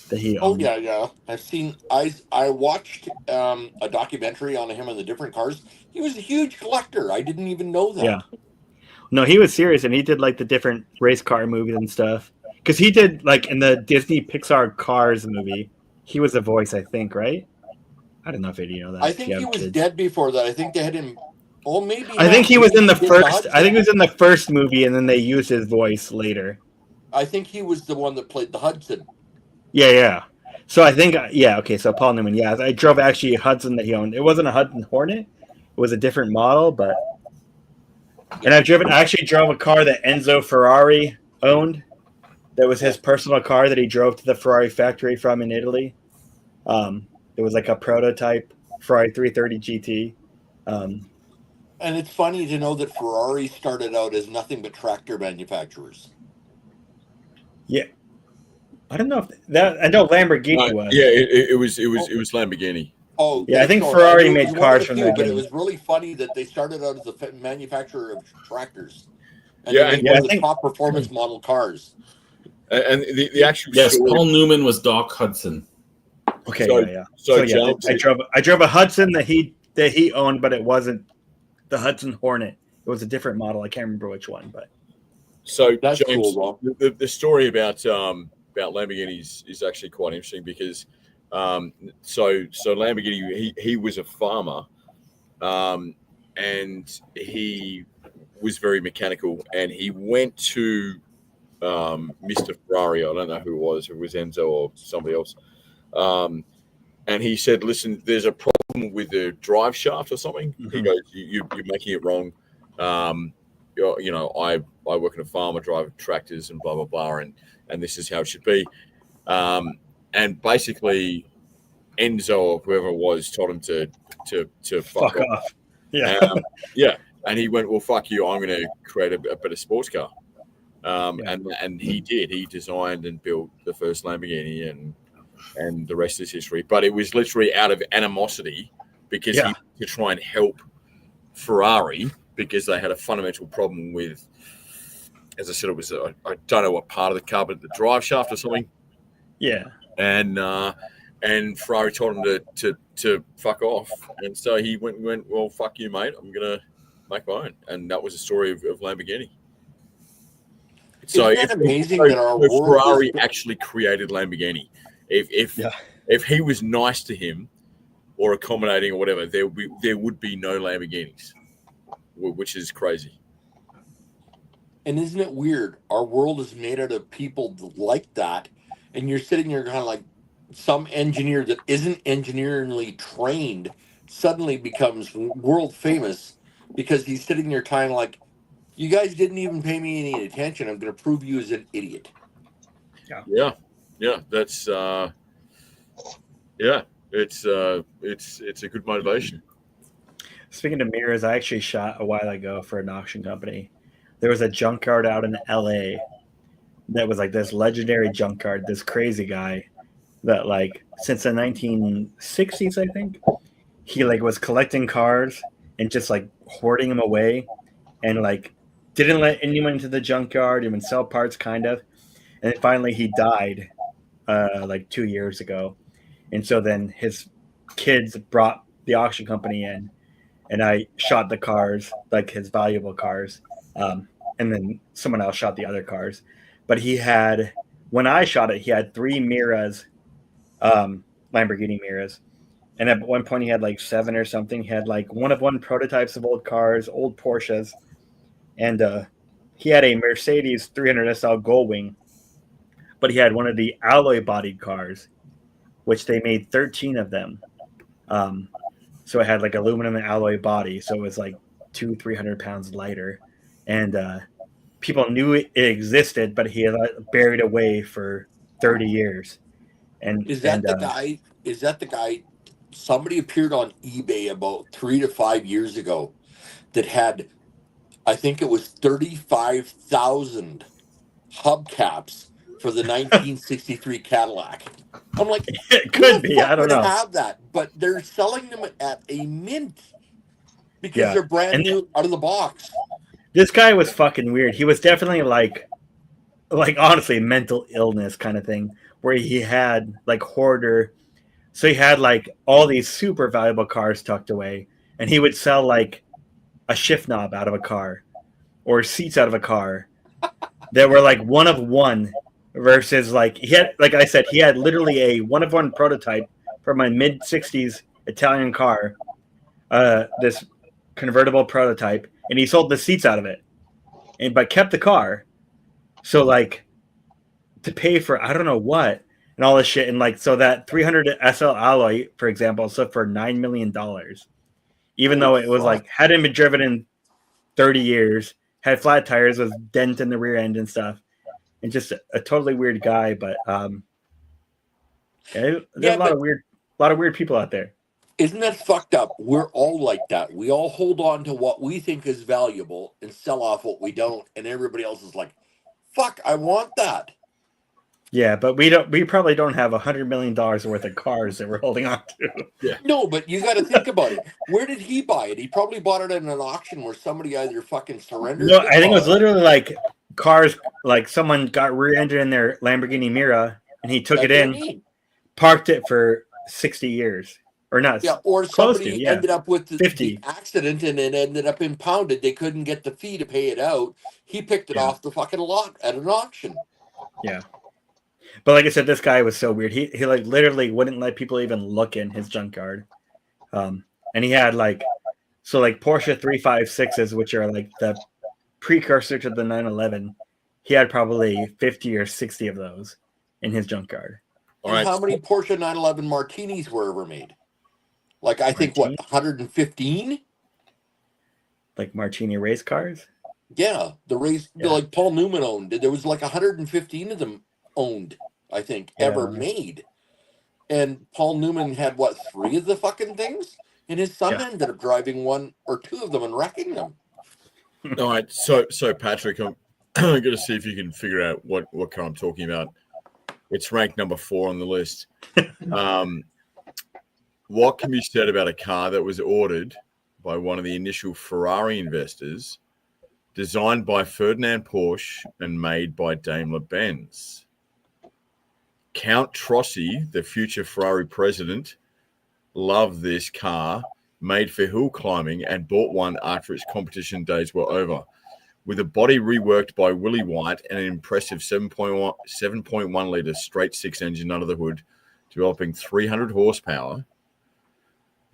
that he Oh owned. yeah. I've seen. I watched a documentary on him and the different cars. He was a huge collector. I didn't even know that. Yeah. No, he was serious, and he did like the different race car movies and stuff. Because he did like in the Disney Pixar Cars movie, he was a voice, I think, right? I don't know if you know that. I think if he you have was kids. dead before that. I think they had him. Oh, maybe. I think he was in the Maybe first. I think he Hudson. was in the first movie, and then they used his voice later. I think he was the one that played the Hudson. Yeah. So I think, yeah, okay. So Paul Newman, yeah, I drove actually a Hudson that he owned. It wasn't a Hudson Hornet; it was a different model, but. And I actually drove a car that Enzo Ferrari owned. That was his personal car that he drove to the Ferrari factory from in Italy. It was like a prototype Ferrari 330 GT. And it's funny to know that Ferrari started out as nothing but tractor manufacturers. Yeah, I don't know if that. I know Lamborghini was. Yeah, it was Lamborghini. Oh, Yeah, I think sorry. Ferrari It was made one of cars the from few, the but it beginning. was really funny that they started out as a manufacturer of tractors. And Yeah, they made yeah, one I of the think- top performance model cars. And the actual Yes, story. Paul Newman was Doc Hudson. Okay, So- yeah. So, So yeah, James, I drove a Hudson that he owned, but it wasn't the Hudson Hornet. It was a different model. I can't remember which one, but So That's James, cool, the story about Lamborghinis is actually quite interesting because so Lamborghini he was a farmer, and he was very mechanical, and he went to Mr. Ferrari. I don't know who it was Enzo or somebody else, and he said, "Listen, there's a problem with the drive shaft or something." He Mhm. goes, "You're making it wrong." I work in a farm, I drive tractors and blah blah blah, and this is how it should be. And basically, Enzo or whoever it was told him to fuck off. Yeah. Yeah, and he went, "Well, fuck you! I'm going to create a better sports car." And he did. He designed and built the first Lamborghini, and the rest is history. But it was literally out of animosity because Yeah. he to try and help Ferrari because they had a fundamental problem with, as I said, it was I don't know what part of the car, but the drive shaft or something. Yeah. And Ferrari told him to fuck off, and so he went, "Well, fuck you, mate. I'm gonna make my own." And that was the story of Lamborghini. So Isn't that amazing that our if world Ferrari is- actually created Lamborghini. If Yeah. if he was nice to him or accommodating or whatever, there would be no Lamborghinis, which is crazy. And isn't it weird? Our world is made out of people like that, and you're sitting there kind of like some engineer that isn't engineeringly trained suddenly becomes world famous because he's sitting there kind of like, "You guys didn't even pay me any attention. I'm going to prove you as an idiot." Yeah, that's it's a good motivation. Speaking of mirrors, I actually shot a while ago for an auction company. There was a junkyard out in LA that was like this legendary junkyard, this crazy guy that like since the 1960s, I think, he like was collecting cars and just like hoarding them away and like didn't let anyone into the junkyard, even sell parts kind of. And then finally he died like 2 years ago. And so then his kids brought the auction company in and I shot the cars, like his valuable cars. And then someone else shot the other cars. But he had, when I shot it, he had 3 Miras, Lamborghini Miras. And at one point he had like 7 or something. He had like one prototypes of old cars, old Porsches. And he had a Mercedes 300 SL Gullwing. But he had one of the alloy bodied cars, which they made 13 of them. So it had like aluminum and alloy body. So it was like 200-300 pounds lighter. And people knew it existed, but he had buried away for 30 years. And Is that the guy? Is that the guy? Somebody appeared on eBay about 3 to 5 years ago that had, I think it was 35,000 hubcaps for the 1963 Cadillac. I'm like, it who could the be. fuck I don't would know. have that, but they're selling them at a mint because Yeah. they're brand And new out of the box. This guy was fucking weird. He was definitely like honestly mental illness kind of thing, where he had like hoarder. So he had like all these super valuable cars tucked away, and he would sell like a shift knob out of a car, or seats out of a car that were like one of one versus like he had, like I said, he had literally a one of one prototype for my mid 60s Italian car, this convertible prototype, and he sold the seats out of it, but kept the car. So like to pay for I don't know what and all this shit, and like so that 300 SL alloy, for example, sold for $9 million, even though it was like hadn't been driven in 30 years, had flat tires, was dent in the rear end and stuff, and just a totally weird guy. But there's a lot of weird people out there. Isn't that fucked up? We're all like that. We all hold on to what we think is valuable and sell off what we don't, and everybody else is like, "Fuck, I want that." Yeah, but we probably don't have $100 million worth of cars that we're holding on to. No, but you got to think about it. Where did he buy it? He probably bought it at an auction where somebody either fucking surrendered. No, I think it was literally like cars, like someone got rear-ended in their Lamborghini Mira, and he took it in, parked it for 60 years. Or not. Yeah, or close somebody to, yeah. ended up with the 50. accident and it ended up impounded. They couldn't get the fee to pay it out. He picked it off the fucking lot at an auction. Yeah. But like I said, this guy was so weird. He like literally wouldn't let people even look in his junkyard. And he had like Porsche 356s, which are like the precursor to the 911. He had probably 50 or 60 of those in his junkyard. And how many Porsche 911 Martinis were ever made? Like, I think, what, 115? Like Martini race cars? Yeah, the race, like Paul Newman owned. There was like 115 of them owned, I think, ever made. And Paul Newman had, what, 3 of the fucking things? And his son ended up driving 1 or 2 of them and wrecking them. All right, so Patrick, I'm going to see if you can figure out what car I'm talking about. It's ranked number 4 on the list. What can be said about a car that was ordered by one of the initial Ferrari investors, designed by Ferdinand Porsche and made by Daimler-Benz? Count Trossi, the future Ferrari president, loved this car, made for hill climbing, and bought one after its competition days were over. With a body reworked by Willie White and an impressive 7.1 litre straight 6 engine under the hood, developing 300 horsepower,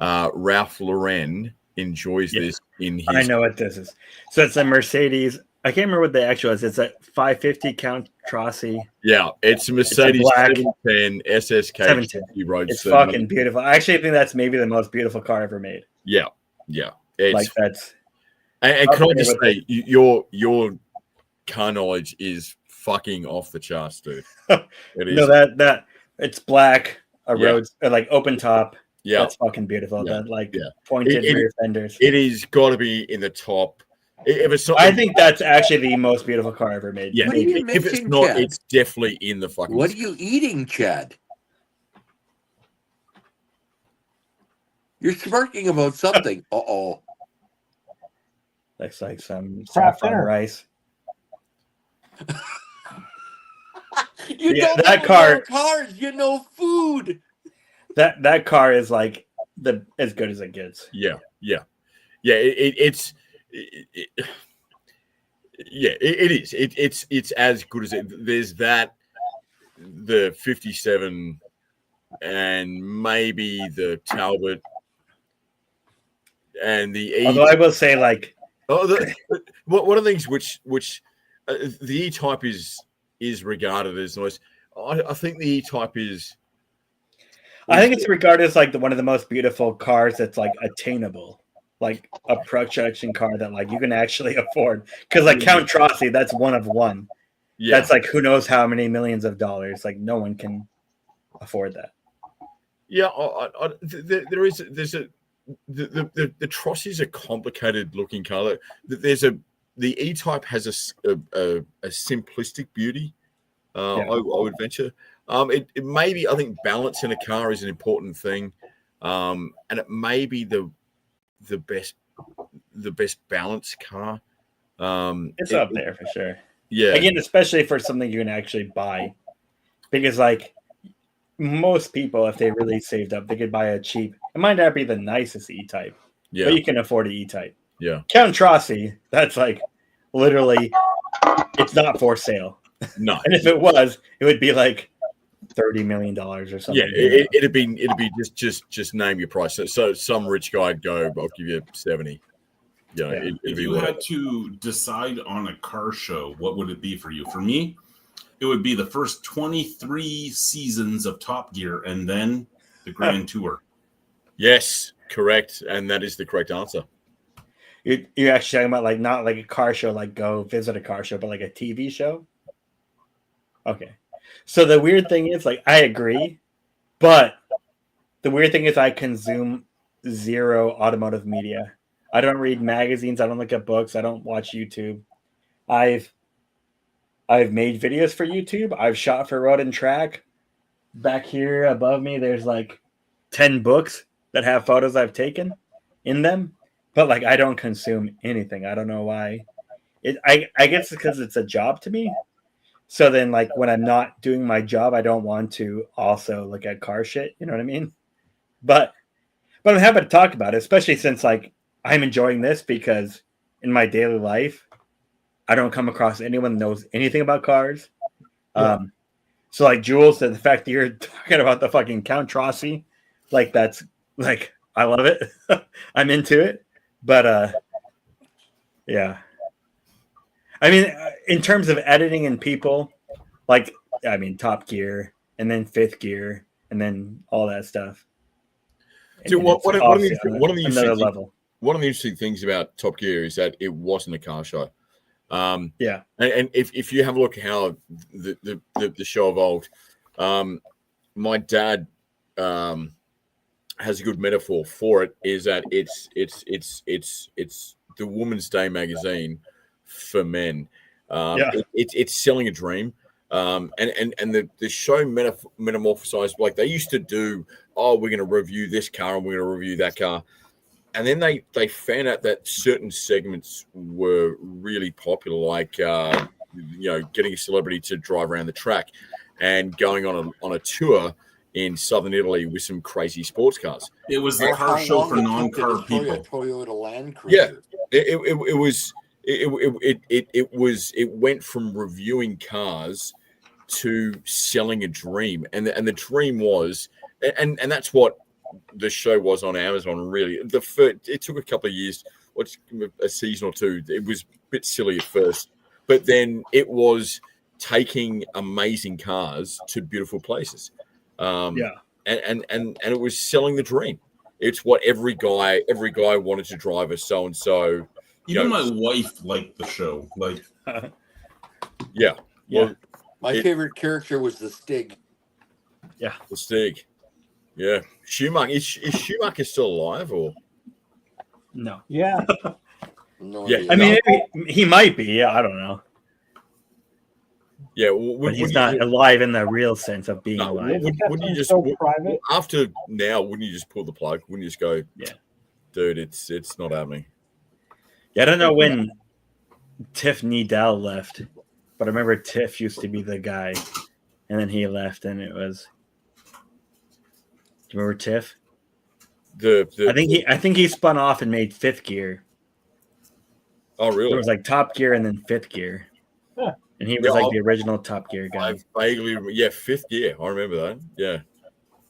Ralph Lauren enjoys this in his... I know what this is. So it's a Mercedes. I can't remember what the actual is. It's a 550 Count Trossi. Yeah, it's a Mercedes 710 SSK 710. Roadster. It's fucking beautiful. I actually think that's maybe the most beautiful car ever made. Yeah. It's, like that's... And can I just say, your car knowledge is fucking off the charts, dude. It is. No, that it's black, roads, like open top. Yeah, that's fucking beautiful. Yeah. That pointed rear fenders. It is got to be in the top. If it's not, I think that's actually the most beautiful car ever made. Yeah, What are you if it's mixing, not, Chad? it's definitely in the fucking. What are you eating, Chad? You're smirking about something. Uh-oh. Looks like some Craft saffron dinner. rice. You Yeah, don't that know car- cars, you know food. That car is like as good as it gets. Yeah. It's as good as it. There's that, the 57, and maybe the Talbot, and the E. Although I will say, like, one of the things which the E-Type is regarded as nice. I think the E-Type is. I think it's regarded as like one of the most beautiful cars that's like attainable, like a production car that like you can actually afford. Because like Count Trossi, that's one of one. Yeah. That's like who knows how many millions of dollars. Like no one can afford that. Yeah, there's the Trossi is a complicated looking car. The E-Type has a simplistic beauty. I would venture. It may be, I think balance in a car is an important thing, and it may be the best balanced car. It's up there for sure. Yeah. Again, especially for something you can actually buy, because like most people, if they really saved up, they could buy a cheap. It might not be the nicest E-Type, but you can afford an E-Type. Yeah. Count Trossi, that's like literally, it's not for sale. No. And if it was, it would be like $30 million or something. Yeah, it'd be just name your price. So some rich guy'd go, I'll give you 70. You know, Yeah. it'd If be you whatever. had to decide on a car show, what would it be for you? For me, it would be the first 23 seasons of Top Gear and then the Grand Tour. Yes, correct, and that is the correct answer. You're actually talking about like not like a car show, like go visit a car show, but like a TV show. Okay. So the weird thing is, like, I agree, but the weird thing is I consume zero automotive media. I don't read magazines. I don't look at books. I don't watch YouTube. I've made videos for YouTube. I've shot for Road and Track. Back here above me, there's like 10 books that have photos I've taken in them. But like, I don't consume anything. I don't know why. I guess because it's a job to me. So then, like, when I'm not doing my job, I don't want to also look at car shit. You know what I mean? But I'm happy to talk about it, especially since like I'm enjoying this because in my daily life, I don't come across anyone that knows anything about cars. Yeah. So like Jules, the fact that you're talking about the fucking Count Trossi, like that's like I love it. I'm into it. But yeah. I mean, in terms of editing and people, like, I mean, Top Gear and then Fifth Gear and then all that stuff. Dude, And one it's of the obviously interesting another level. one of the interesting things about Top Gear is that it wasn't a car show. Yeah. And if you have a look at how the show evolved, my dad has a good metaphor for it. Is that it's the Woman's Day magazine for men. It's selling a dream. And the show metamorphosized, like they used to do. Oh, we're going to review this car and we're going to review that car. And then they found out that certain segments were really popular, like getting a celebrity to drive around the track and going on a tour in southern Italy with some crazy sports cars. It was the Or car how show long for it took non-car to destroy people. a Toyota Land Yeah. Cruiser. It went from reviewing cars to selling a dream, and the dream was, and that's what the show was on Amazon. Really, it took a couple of years, a season or two. It was a bit silly at first, but then it was taking amazing cars to beautiful places. And it was selling the dream. It's what every guy wanted to drive a so and so. Even my wife liked the show. Like, Yeah. Well, My favorite character was the Stig. the Stig. Yeah. Schumacher. Is Schumacher still alive or? No. Yeah. No Yeah, idea. I mean, he might be. Yeah, I don't know. Yeah. But he's not alive in the real sense of being No, alive. wouldn't you just so private. after now? Wouldn't you just pull the plug? Wouldn't you just go? Yeah. Dude, it's not happening. Yeah, I don't know when Tiff Needell left, but I remember Tiff used to be the guy, and then he left, and it was. Do you remember Tiff? I think he spun off and made Fifth Gear. Oh, really? It was like Top Gear and then Fifth Gear, Huh. and he was Yeah, like the original Top Gear guy. I vaguely, Fifth Gear. I remember that. Yeah.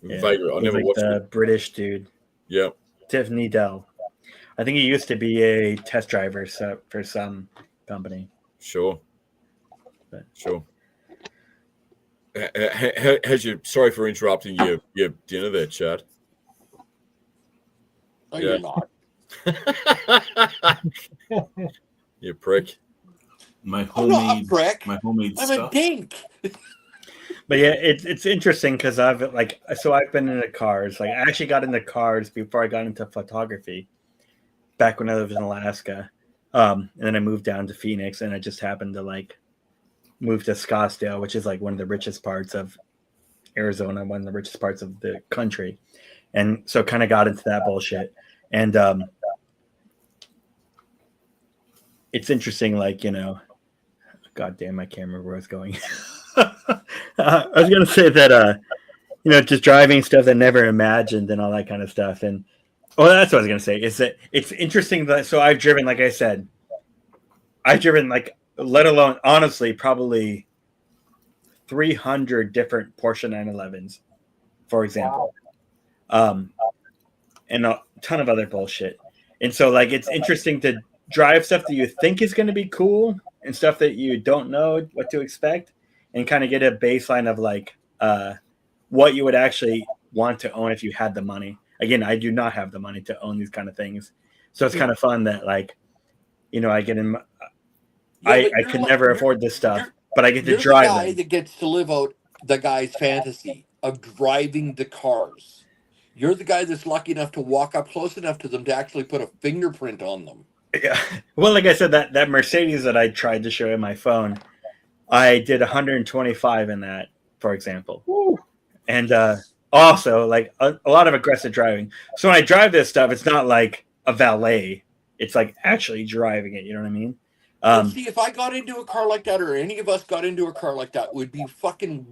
Yeah. Vaguely. I He was never like watched the it. British dude, Yeah. Tiff Needell. I think he used to be a test driver for some company. Sure. But- Sure. Has your sorry for interrupting your dinner there, Chad? No, Yeah. you're not. You prick. my I'm not a homemade, prick. my homemade I'm stuff. a dink. But yeah, it's interesting because I've been into cars. Like I actually got into cars before I got into photography, back when I lived in Alaska. And then I moved down to Phoenix, and I just happened to like move to Scottsdale, which is like one of the richest parts of Arizona, one of the richest parts of the country. And so kind of got into that bullshit. And it's interesting, like, God damn, I can't remember where I was going. I was going to say that, just driving stuff that I never imagined and all that kind of stuff. And, that's what I was going to say, is that it's interesting that, so I've driven, like I said, I've driven like, let alone honestly, probably 300 different Porsche 911s, for example, and a ton of other bullshit. And so, like, it's interesting to drive stuff that you think is going to be cool and stuff that you don't know what to expect, and kind of get a baseline of like what you would actually want to own if you had the money. Again, I do not have the money to own these kind of things, so it's kind of fun that, like, you know, I get in. I could never afford this stuff, but I get to You're drive the guy them. that gets to live out the guy's fantasy of driving the cars. You're the guy that's lucky enough to walk up close enough to them to actually put a fingerprint on them. Yeah. Well, like I said, that Mercedes that I tried to show in my phone, I did 125 in that, for example. Woo. And also, like, a lot of aggressive driving. So when I drive this stuff, it's not like a valet. It's like actually driving it. You know what I mean? But see, if I got into a car like that, or any of us got into a car like that, we'd be fucking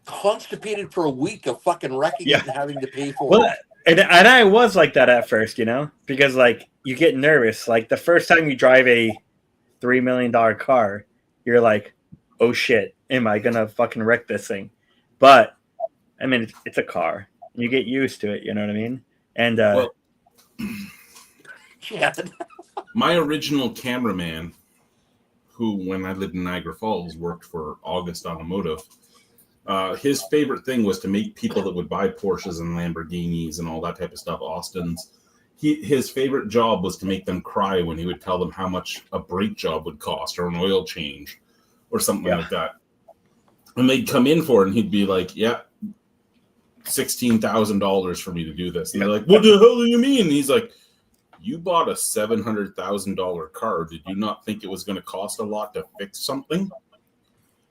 constipated for a week of fucking wrecking it and having to pay for Well, it. and I was like that at first, you know, because like you get nervous. Like the first time you drive a $3 million car, you're like, oh shit, am I gonna fucking wreck this thing? But I mean, it's a car. You get used to it. You know what I mean? And Well, Yeah. my original cameraman, who when I lived in Niagara Falls worked for August Automotive, his favorite thing was to make people that would buy Porsches and Lamborghinis and all that type of stuff, Austins. His favorite job was to make them cry when he would tell them how much a brake job would cost or an oil change or something like that. And they'd come in for it and he'd be like, yeah, $16,000 for me to do this. And they're like, what the hell do you mean? And he's like, you bought a $700,000 car. Did you not think it was going to cost a lot to fix something?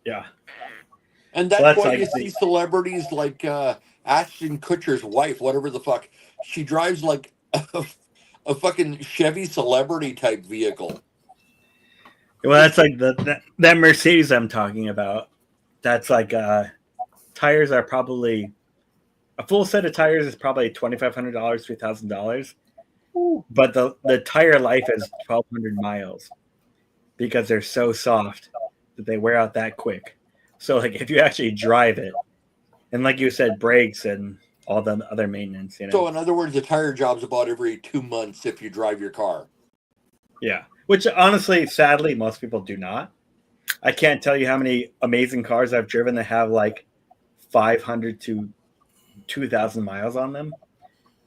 yeah. And that's Well, that's why like you the- see celebrities like Ashton Kutcher's wife, whatever the fuck. She drives like a fucking Chevy celebrity type vehicle. Well, that's like that Mercedes I'm talking about. That's like tires are probably a full set of tires is probably $2,500, $3,000. But the tire life is 1,200 miles because they're so soft that they wear out that quick. So like if you actually drive it, and like you said, brakes and all the other maintenance, you know. So in other words, the tire job's about every 2 months if you drive your car. Yeah, which honestly, sadly, most people do not. I can't tell you how many amazing cars I've driven that have like 500 to 2,000 miles on them.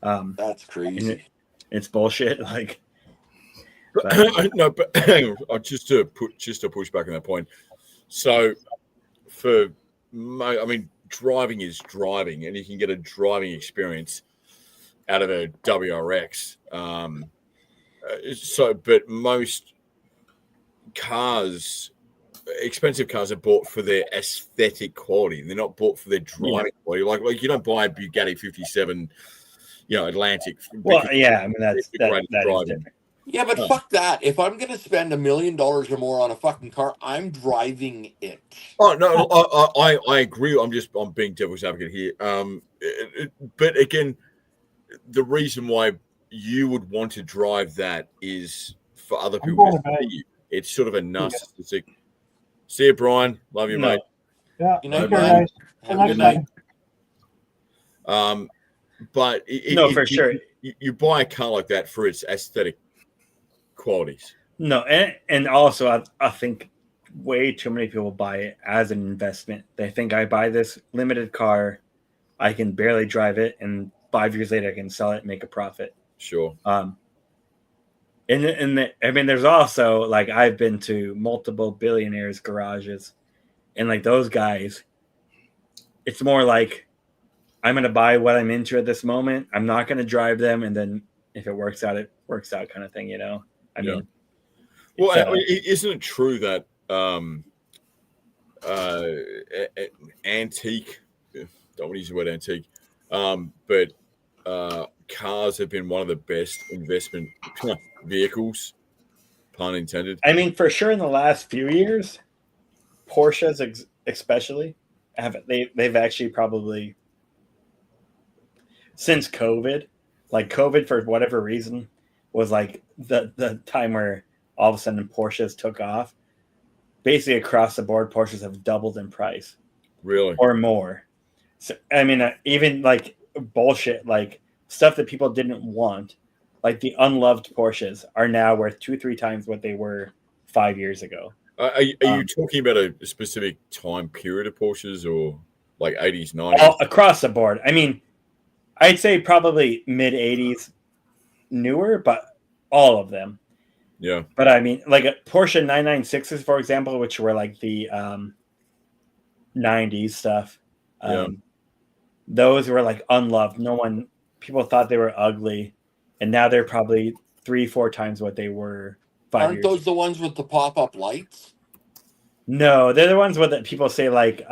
That's crazy. It's bullshit. Like, No, but hang on, just to push back on that point. So, I mean, driving is driving, and you can get a driving experience out of a WRX. But most cars, expensive cars, are bought for their aesthetic quality. They're not bought for their driving quality. Like you don't buy a Bugatti 57, Atlantic. well, yeah, I mean that is driving. different. Yeah, but fuck that. If I'm going to spend $1 million or more on a fucking car, I'm driving it. Oh no, I agree. I'm being devil's advocate here. But again, the reason why you would want to drive that is for other people to see you. It's sort of a narcissistic. See you, Brian. Love you, No. mate. Yeah. You know, Okay, man. guys. Have Till a good next night. time. But No, for sure. You buy a car like that for its aesthetic qualities. No, and also I think way too many people buy it as an investment. They think I buy this limited car, I can barely drive it, and 5 years later I can sell it and make a profit. Sure. I mean, there's also like I've been to multiple billionaires' garages, and like those guys, it's more like I'm going to buy what I'm into at this moment. I'm not going to drive them, and then if it works out, it works out, kind of thing, you know. I mean, Well, isn't it true that antique? Don't want to use the word antique, but cars have been one of the best investment vehicles, pun intended. I mean, for sure, in the last few years, Porsches especially they've actually probably since COVID, like COVID for whatever reason was like the time where all of a sudden Porsches took off. Basically, across the board, Porsches have doubled in price Really? or more. So, I mean, even like bullshit, like stuff that people didn't want, like the unloved Porsches are now worth 2-3 times what they were 5 years ago. Are you talking about a specific time period of Porsches or like 80s, 90s? All across the board. I mean, I'd say probably mid 80s newer, but all of them. Yeah. But I mean, like a Porsche 996s, for example, which were like the 90s stuff. Those were like unloved. People thought they were ugly, and now they're probably 3-4 times what they were 5 Aren't years those ago. the ones with the pop-up lights? No, they're the ones with that people say like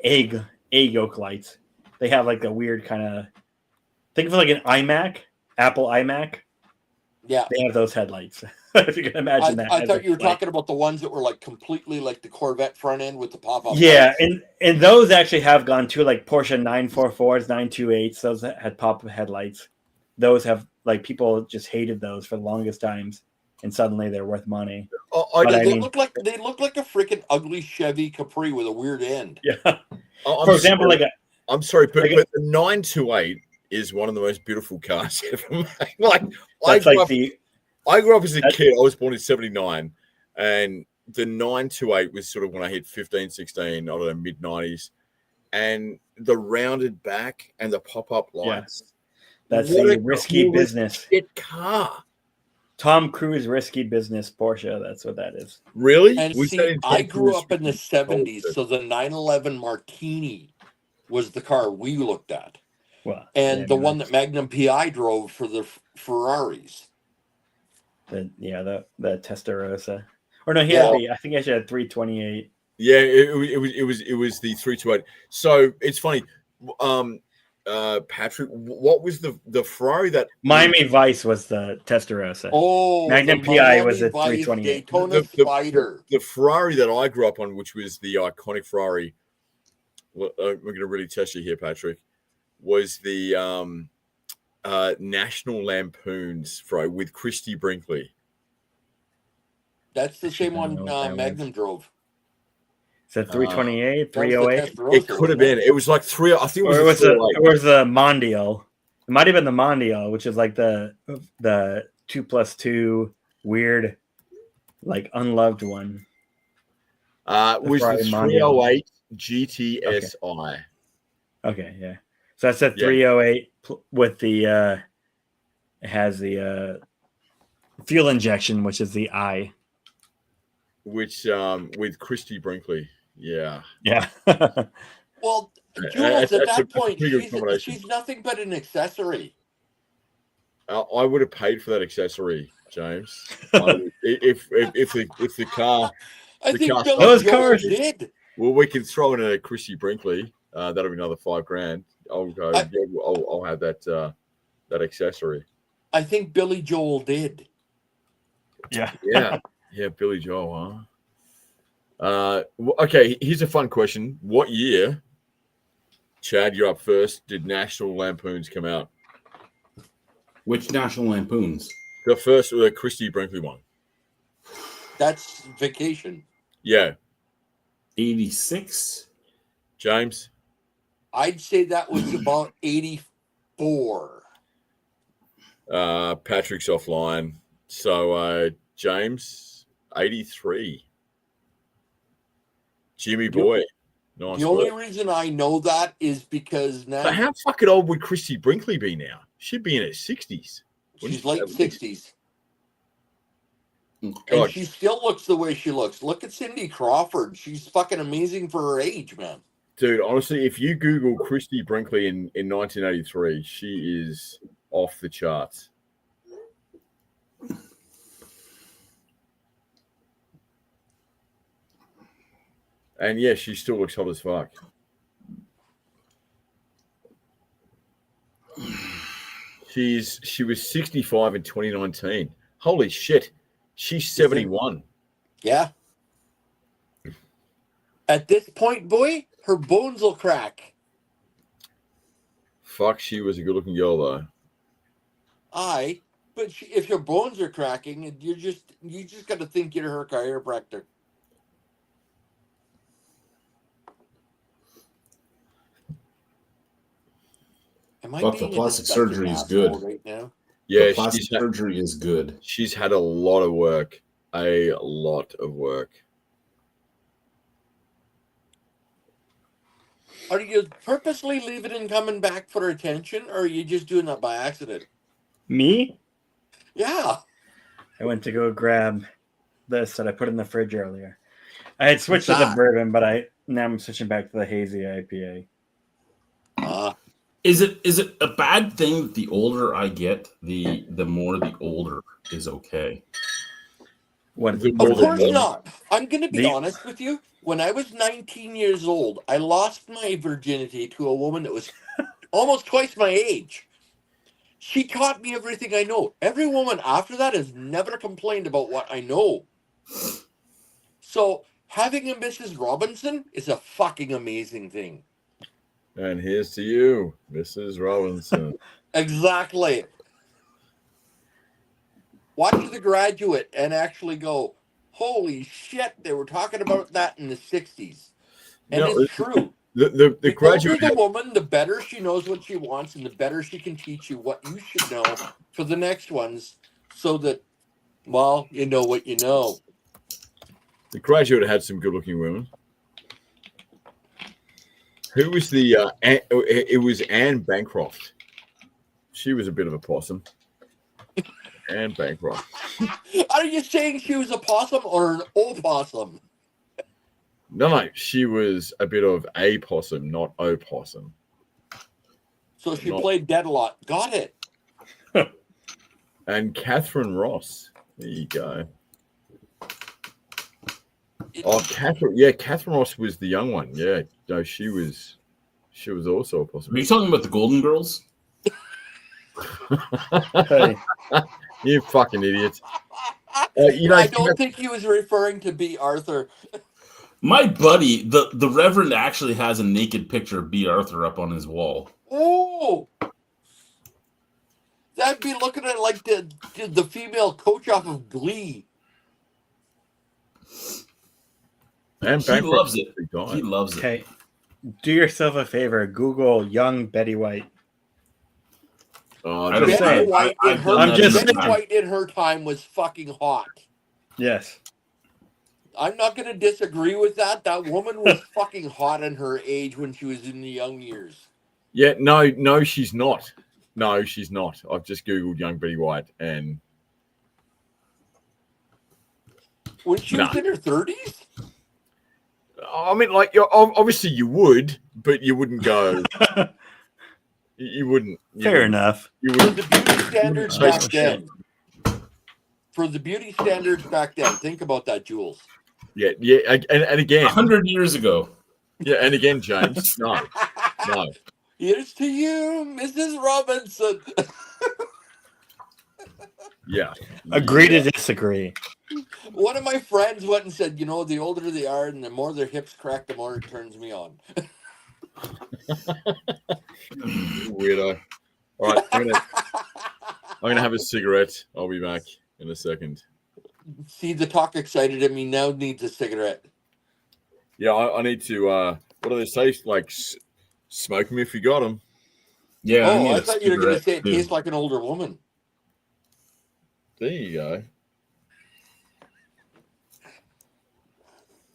egg yolk lights. They have like a weird kind of, think of like an iMac, Apple iMac. Yeah. They have those headlights. If you can imagine that. I as thought a you were light. talking about the ones that were like completely like the Corvette front end with the pop-up Yeah, lights. and those actually have gone too, like Porsche 944s, 928s. Those that had pop-up headlights. Those have, like, people just hated those for the longest times, and suddenly they're worth money. They look like a freaking ugly Chevy Capri with a weird end. Yeah. For example, like I'm sorry, but, like but the 928 is one of the most beautiful cars ever made. Like, I grew up as a kid. I was born in 79, and the 928 was sort of when I hit 15, 16, I don't know, mid 90s, and the rounded back and the pop-up lights. That's What the a risky cool business. shit car. Tom Cruise risky business Porsche. That's what that is. Really? And Was see, that in I Tom grew Cruise? up in the 70s, so the 911 Martini was the car we looked at. Well, And yeah, the one that Magnum PI drove for the Ferraris. the Testarossa. Or no, I think he actually had 328. Yeah, it was the 328. So it's funny, Patrick. What was the Ferrari that Miami Vice was the Testarossa. Oh, Magnum the PI Miami was a Vice 328. Daytona Spider. the Ferrari that I grew up on, which was the iconic Ferrari. Well, we're going to really test you here, Patrick. Was the National Lampoon's Ferrari with Christy Brinkley. That's the same I don't one know what that Magnum drove. Is it 328, That was the 308? Testarossa, It could have been. It was like three. I think it was. Or a 308. it was the Mondial. It might have been the Mondial, which is like the 2+2 weird, like unloved one. Was Ferrari the Mondial. 308 GTSI. Okay, yeah. So that's a Yeah. 308 with the it has the fuel injection, which is the I. Which with Christy Brinkley. Yeah. Yeah. Well, That's Jules, at a that point, pretty good combination. she's nothing but an accessory. I would have paid for that accessory, James. If the car. I The think car- Billy Those Joel cars- did. Well, we can throw in a Christy Brinkley. That'll be another $5,000. I'll go. I'll have that accessory. I think Billy Joel did. Yeah. Yeah, yeah, Billy Joel, huh? Okay, here's a fun question. What year, Chad, you're up first, did National Lampoons come out? Which National Lampoons? The first, the Christy Brinkley one. That's Vacation. Yeah. 86? James? I'd say that was about 84. Patrick's offline. So, James, 83. Jimmy Boy. Nice The only work. reason I know that is because now So how fucking old would Christy Brinkley be now? She'd be in her 60s. she's late 60s. God. And she still looks the way she looks. Look at Cindy Crawford. She's fucking amazing for her age, man. Dude, honestly, if you Google Christy Brinkley in 1983, she is off the charts. And yeah, she still looks hot as fuck. She was 65 in 2019. Holy shit. She's 71. Yeah. At this point, boy, her bones will crack. Fuck, she was a good looking girl though. Aye. But if your bones are cracking, you just got to think you're her chiropractor. Am I But the being a plastic disgusting surgery is asshole good. right now? Yeah, the plastic surgery is good. she's had a lot of work. A lot of work. Are you purposely leaving and coming back for attention, or are you just doing that by accident? Me? Yeah. I went to go grab this that I put in the fridge earlier. I had switched to What's the that? bourbon, but now I'm switching back to the hazy IPA. Is it a bad thing that the older I get, the more the older is okay? What? The Of more course the not. I'm going to be The- honest with you. When I was 19 years old, I lost my virginity to a woman that was almost twice my age. She taught me everything I know. Every woman after that has never complained about what I know. So having a Mrs. Robinson is a fucking amazing thing. And here's to you, Mrs. Robinson. Exactly. Watch The Graduate and actually go, holy shit, they were talking about that in the 60s. And No, it's true. The The older Graduate. the woman, the better she knows what she wants, and the better she can teach you what you should know for the next ones, so that, well, you know what you know. The Graduate had some good-looking women. Who was the? It was Anne Bancroft. She was a bit of a possum. Anne Bancroft. Are you saying she was a possum or an opossum? No, she was a bit of a possum, not opossum. So she Not- played dead a lot. Got it. And Catherine Ross. There you go. Oh, Catherine Ross was the young one. Yeah, no, she was also a Are possum. you talking about the Golden Girls? Hey, You fucking idiots. You know, I don't think he was referring to B. Arthur. My buddy, the Reverend, actually has a naked picture of B. Arthur up on his wall. Oh, that'd be looking at like the female coach off of Glee. Anne He Bancroft loves it. was a big guy. He loves it. okay. Do yourself a favor. Google young Betty White. Oh, I don't Just Betty saying. White in her I'm just Betty saying. White in her time was fucking hot. Yes. I'm not going to disagree with that. That woman was fucking hot in her age when she was in the young years. Yeah, no, she's not. No, she's not. I've just googled young Betty White, and When she was No. in her 30s? I mean, like, obviously you would, but you wouldn't go. You wouldn't. Fair enough. You For wouldn't. the beauty standards chase back the then. For the beauty standards back then. Think about that, Jules. Yeah, and again, 100 years ago. yeah, and again, James. No. Here's to you, Mrs. Robinson. Yeah. Agree to disagree. One of my friends went and said, the older they are and the more their hips crack, the more it turns me on. Weirdo. All right, I'm gonna have a cigarette. I'll be back in a second. See, the talk excited me. Now needs a cigarette. Yeah, I need to. What do they say? Like, smoke them if you got them. Yeah. Oh, need I a thought you were going to say it cigarette, too. tastes like an older woman. There you go.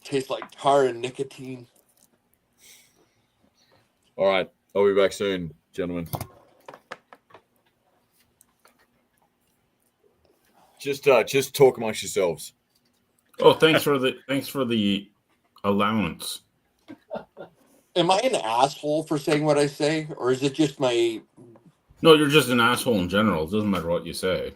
Tastes like tar and nicotine. All right, I'll be back soon, gentlemen. Just talk amongst yourselves. Oh, thanks for the allowance. Am I an asshole for saying what I say? Or is it just my... No, you're just an asshole in general. It doesn't matter what you say.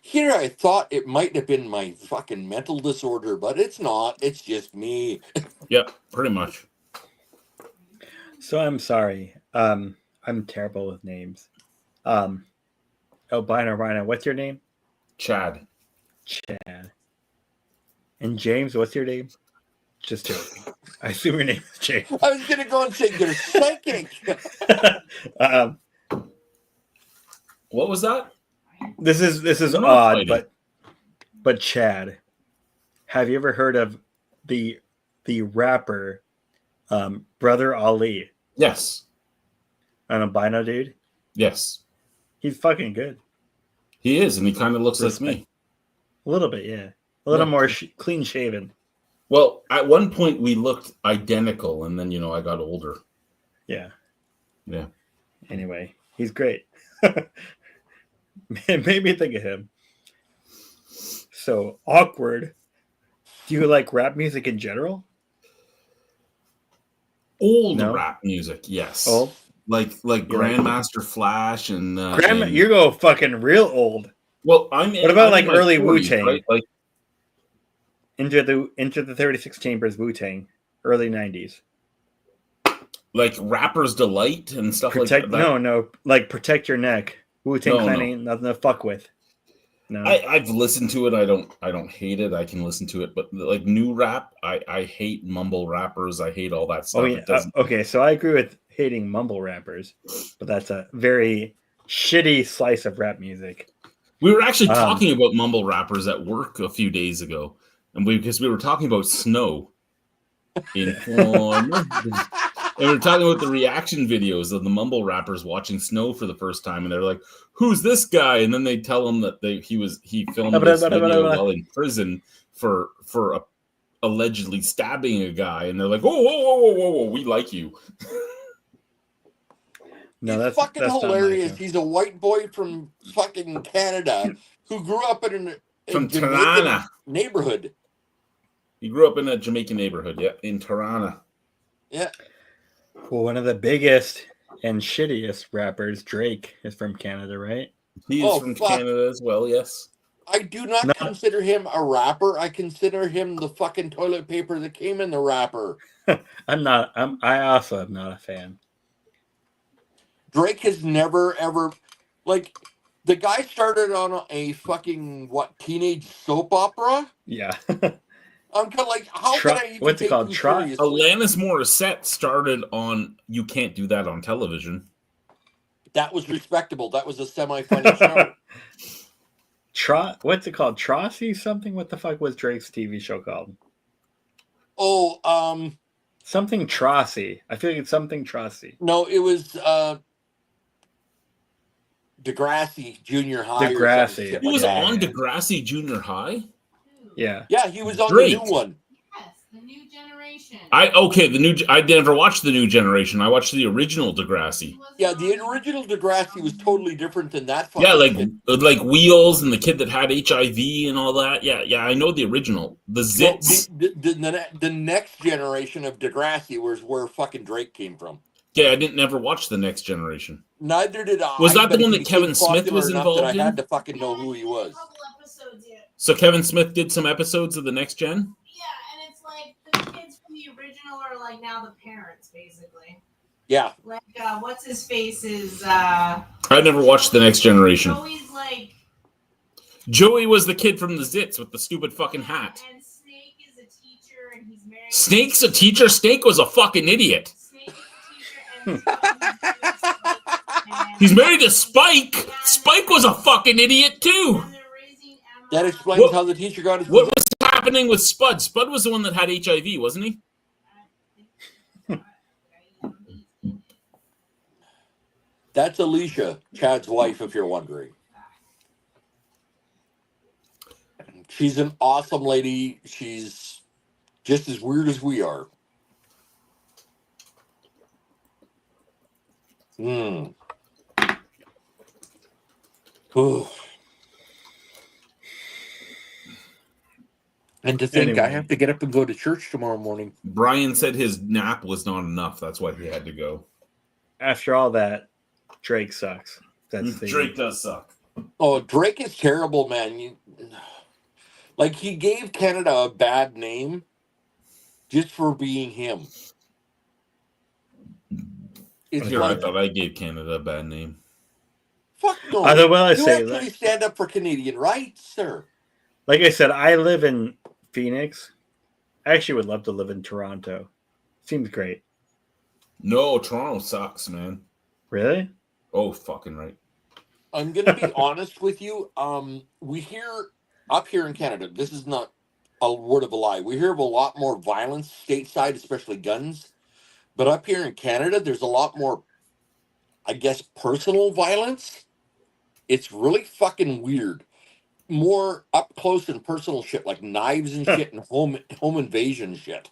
Here I thought it might have been my fucking mental disorder, but it's not. It's just me. Yep, pretty much. So I'm sorry. I'm terrible with names. Albino Rhino, what's your name? Chad. Chad. And James, what's your name? Just joking. I assume your name is James. I was going to go and say, you're psychic. What was that? This is They're not odd, fighting. but Chad, have you ever heard of the rapper Brother Ali, Yes. an albino dude? Yes. He's fucking good. He is, and he kind of looks like Respect. me. A little bit, yeah. A little Yeah. more clean shaven. Well, at one point we looked identical, and then I got older. Yeah. Yeah. Anyway, he's great. Made me think of him. So awkward. Do you like rap music in general? Old No? rap music, yes. Oh, Like like- Grandmaster Flash and Grandma, and- you go fucking real old. well, What about, I'm like, in my early 40s, Wu-Tang? right? Like Into the 36 Chambers Wu-Tang, early 90s. Rapper's Delight and stuff Protect like that. no, like Protect Your Neck. Wu-Tang No, Clan no. ain't nothing to fuck with. No. I've listened to it. I don't hate it. I can listen to it, but like new rap, I hate mumble rappers. I hate all that stuff. Oh yeah. It doesn't. Okay, so I agree with hating mumble rappers, but that's a very shitty slice of rap music. We were actually Um, talking about mumble rappers at work a few days ago, and because we were talking about snow in Florida. And we were talking about the reaction videos of the mumble rappers watching snow for the first time, and they're like, "Who's this guy?" And then they tell him that he filmed this video while in prison for allegedly stabbing a guy, and they're like, "Whoa, we like you." No, He's that's fucking that's not hilarious. nice. He's a white boy from fucking Canada who grew up in a From Jamaican Tirana. neighborhood. He grew up in a Jamaican neighborhood, yeah, in Tirana. Yeah. Well, one of the biggest and shittiest rappers, Drake, is from Canada, right? He is Oh, from fuck. Canada as well, yes. I do not No. consider him a rapper. I consider him the fucking toilet paper that came in the wrapper. I also am not a fan. Drake has never ever, like, the guy started on a fucking teenage soap opera. Yeah. I'm kind of like, how Tra- can I even what's it take called? you Tra- seriously? Alanis Morissette started on You Can't Do That on Television. That was respectable. That was a semi-funny show. What's it called? Trossie something? What the fuck was Drake's TV show called? Oh, Something Trossie. I feel like it's something Trossie. no, it was Degrassi Junior High. or Degrassi. some shit He like was that. on Degrassi Junior High? Yeah. Yeah, he was on Drake. the new one. Yes, the new generation. I never watched the new generation. I watched the original Degrassi. He wasn't Yeah, the on- original Degrassi was totally different than that. Fucking Yeah, like shit. Wheels and the kid that had HIV and all that. Yeah, I know the original. The No, Zits. the next generation of Degrassi was where fucking Drake came from. Yeah, I didn't never watch the next generation. Neither did I. Was that the but one that he's Kevin so Smith was popular enough involved that in? I had to fucking know Yeah, who he there's was. a couple episodes yet. So Kevin Smith did some episodes of the next gen? Yeah, and it's like the kids from the original are like now the parents, basically. Yeah, Like, what's his face is I never watched the next generation. always like. Joey was the kid from the Zits with the stupid fucking hat. And Snake is a teacher, and he's married. Snake's a teacher? Snake was a fucking idiot. Snake is a teacher, and He's married to Spike. Spike was a fucking idiot too. And they're raising Emma. that explains What- how the teacher got his. What was happening with Spud? Spud was the one that had HIV, wasn't he? That's Alicia, Chad's wife, if you're wondering. She's an awesome lady. She's just as weird as we are. Hmm. Ooh. And to think I Anyway. have to get up and go to church tomorrow morning. Brian said his nap was not enough. That's why he had to go. After all that, Drake sucks. That's the Drake does suck. Oh, Drake is terrible, man. Like, he gave Canada a bad name just for being him. It's Here, I like, thought I gave Canada a bad name. fuck no. Either way, I You say, actually stand up for Canadian rights, sir. like I said, I live in Phoenix. I actually would love to live in Toronto. Seems great. No, Toronto sucks, man. Really? Oh, fucking right. I'm going to be honest with you. We hear up here in Canada, this is not a word of a lie. We hear of a lot more violence stateside, especially guns. But up here in Canada, there's a lot more, I guess, personal violence. It's really fucking weird. More up close and personal shit, like knives and shit and home invasion shit.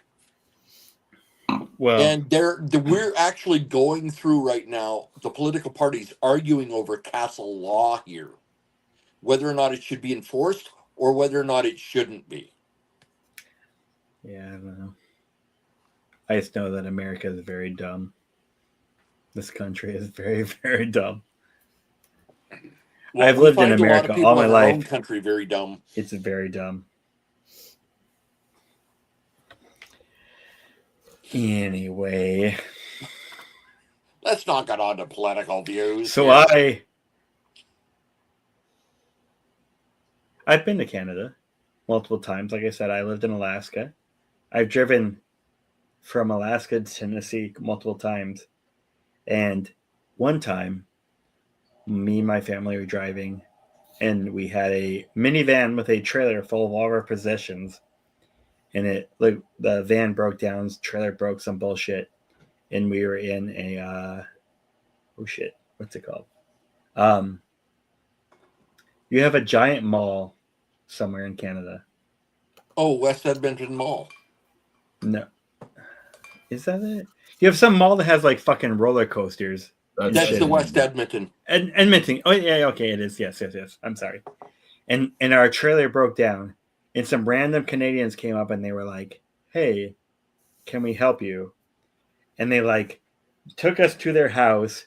Well, And we're actually going through right now, the political parties arguing over castle law here, whether or not it should be enforced or whether or not it shouldn't be. yeah, I don't know. I just know that America is very dumb. This country is very, very dumb. Well, I've we lived in find a lot of America people all my in our own life. country very dumb. It's very dumb. Anyway, Let's not get on to political views. so here. I've been to Canada multiple times. Like I said, I lived in Alaska. I've driven from Alaska to Tennessee multiple times. And one time, me and my family were driving, and we had a minivan with a trailer full of all of our possessions. And the van broke down, trailer broke, some bullshit. And we were in a, what's it called? You have a giant mall somewhere in Canada. Oh, West Edmonton Mall. No. Is that it? You have some mall that has like fucking roller coasters. That's shit the in West it. Edmonton. Edmonton. Oh, yeah, okay, it is. Yes. I'm sorry. And our trailer broke down, and some random Canadians came up and they were like, hey, can we help you? And they like took us to their house,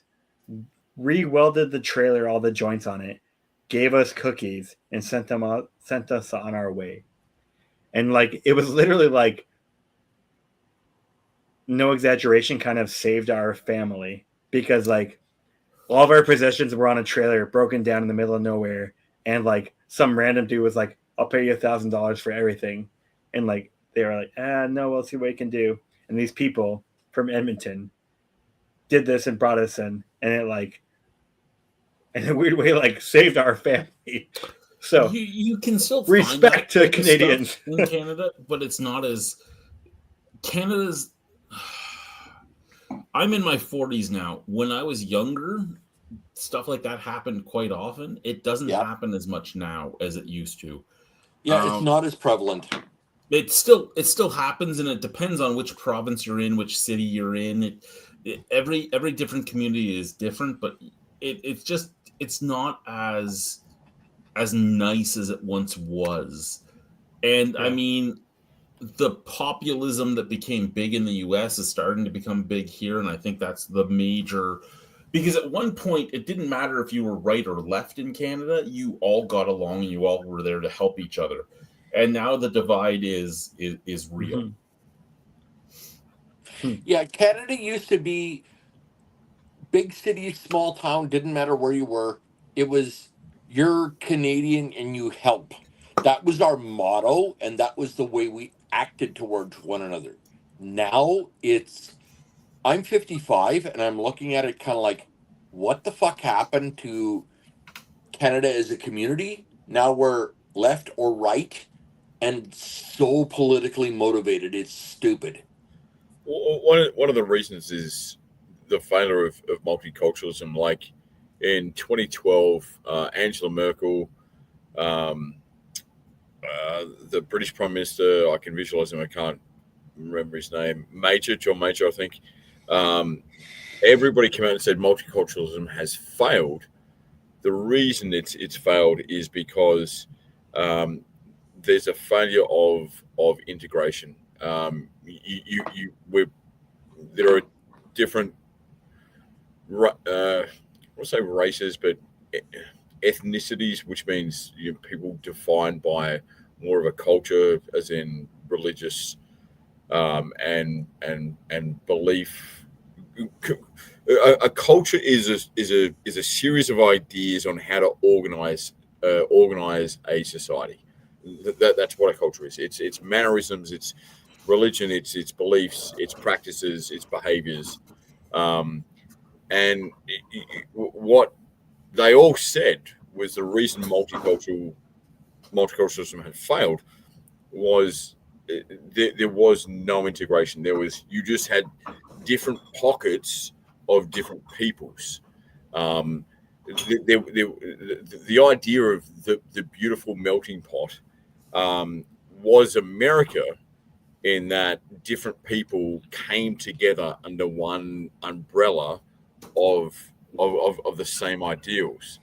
re-welded the trailer, all the joints on it, gave us cookies, and sent us on our way. And like it was literally like, no exaggeration, kind of saved our family, because like all of our possessions were on a trailer broken down in the middle of nowhere, and like some random dude was like, I'll pay you $1,000 for everything. And like they were like, no, we'll see what we can do. And these people from Edmonton did this and brought us in, and it like in a weird way like saved our family. So you can still respect to find that Canadians stuff in Canada, but it's not as Canada's. I'm in my 40s now. When I was younger, stuff like that happened quite often. It doesn't happen as much now as it used to. Yeah, it's not as prevalent. It still happens, and it depends on which province you're in, which city you're in. Every different community is different, but it's not as nice as it once was. And I mean, the populism that became big in the US is starting to become big here, and I think that's the major, because at one point it didn't matter if you were right or left in Canada, you all got along and you all were there to help each other. And now the divide is real. Mm-hmm. Yeah, Canada used to be big city, small town, didn't matter where you were. It was you're Canadian and you help. That was our motto, and that was the way we acted towards one another. Now I'm 55 and I'm looking at it kind of like, what the fuck happened to Canada as a community? Now we're left or right and so politically motivated. It's stupid. Well, one of the reasons is the failure of multiculturalism. Like in 2012, Angela Merkel, the British Prime Minister, I can visualize him, I can't remember his name, John Major, I think. Everybody came out and said multiculturalism has failed. The reason it's failed is because there's a failure of integration. There are different, I won't say races, but ethnicities, which means people defined by more of a culture, as in religious and belief. A culture is a series of ideas on how to organize a society. That's what a culture is. It's mannerisms, it's religion, it's beliefs, it's practices, it's behaviors, and what they all said was the reason multiculturalism had failed was there was no integration. You just had different pockets of different peoples. The idea of the beautiful melting pot was America, in that different people came together under one umbrella of the same ideals.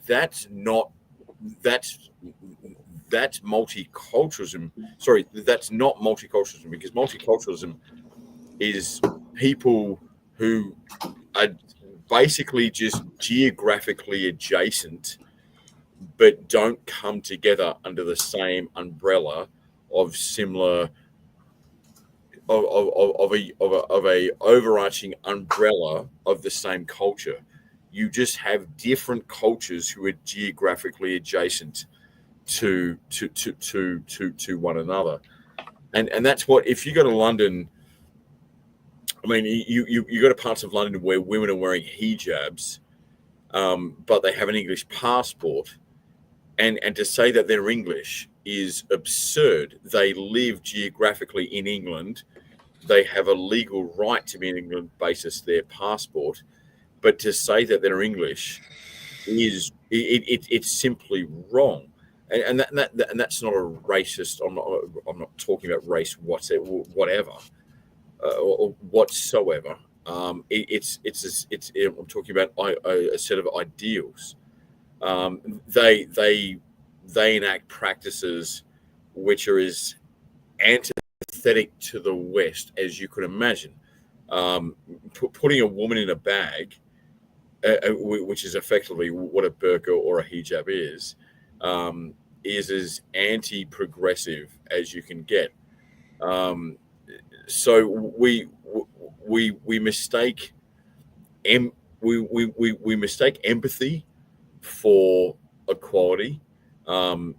That's multiculturalism. Sorry, that's not multiculturalism, because multiculturalism is people who are basically just geographically adjacent, but don't come together under the same umbrella of similar of a overarching umbrella of the same culture. You just have different cultures who are geographically adjacent to one another, and that's what, if you go to London, I mean, you go to parts of London where women are wearing hijabs, but they have an English passport, and to say that they're English is absurd. They live geographically in England. They have a legal right to be in England basis their passport, but to say that they're English is it's simply wrong, and that's not a racist. I'm not talking about race whatever or whatsoever. I'm talking about a set of ideals. They enact practices which are as antithetic to the West as you could imagine. Putting a woman in a bag, which is effectively what a burqa or a hijab is as anti-progressive as you can get. So we mistake we mistake empathy for equality.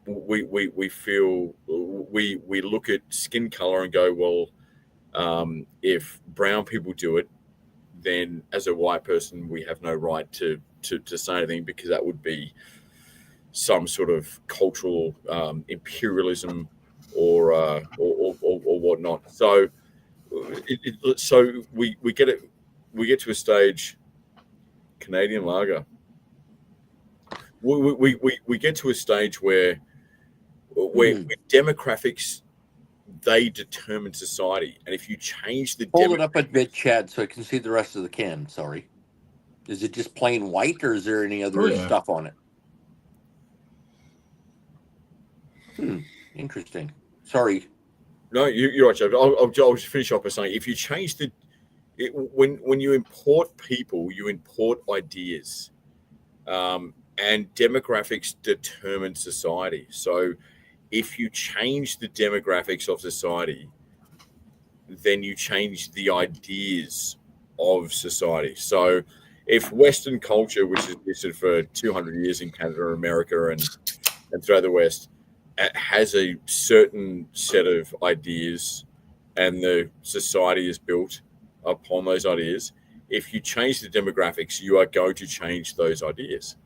We feel we look at skin color and go, well, if brown people do it, then as a white person we have no right to say anything, because that would be some sort of cultural imperialism or whatnot. So we get to a stage. Canadian lager. We get to a stage where demographics, they determine society, and if you change the Hold it up a bit, Chad, so I can see the rest of the can. Sorry, is it just plain white, or is there any other stuff on it? Interesting. Sorry. No, you're right, Joe. I'll just finish off by saying, if you change when you import people, you import ideas, and demographics determine society. So if you change the demographics of society, then you change the ideas of society. So if Western culture, which has existed for 200 years in Canada, America, and throughout the West, has a certain set of ideas, and the society is built upon those ideas, if you change the demographics, you are going to change those ideas.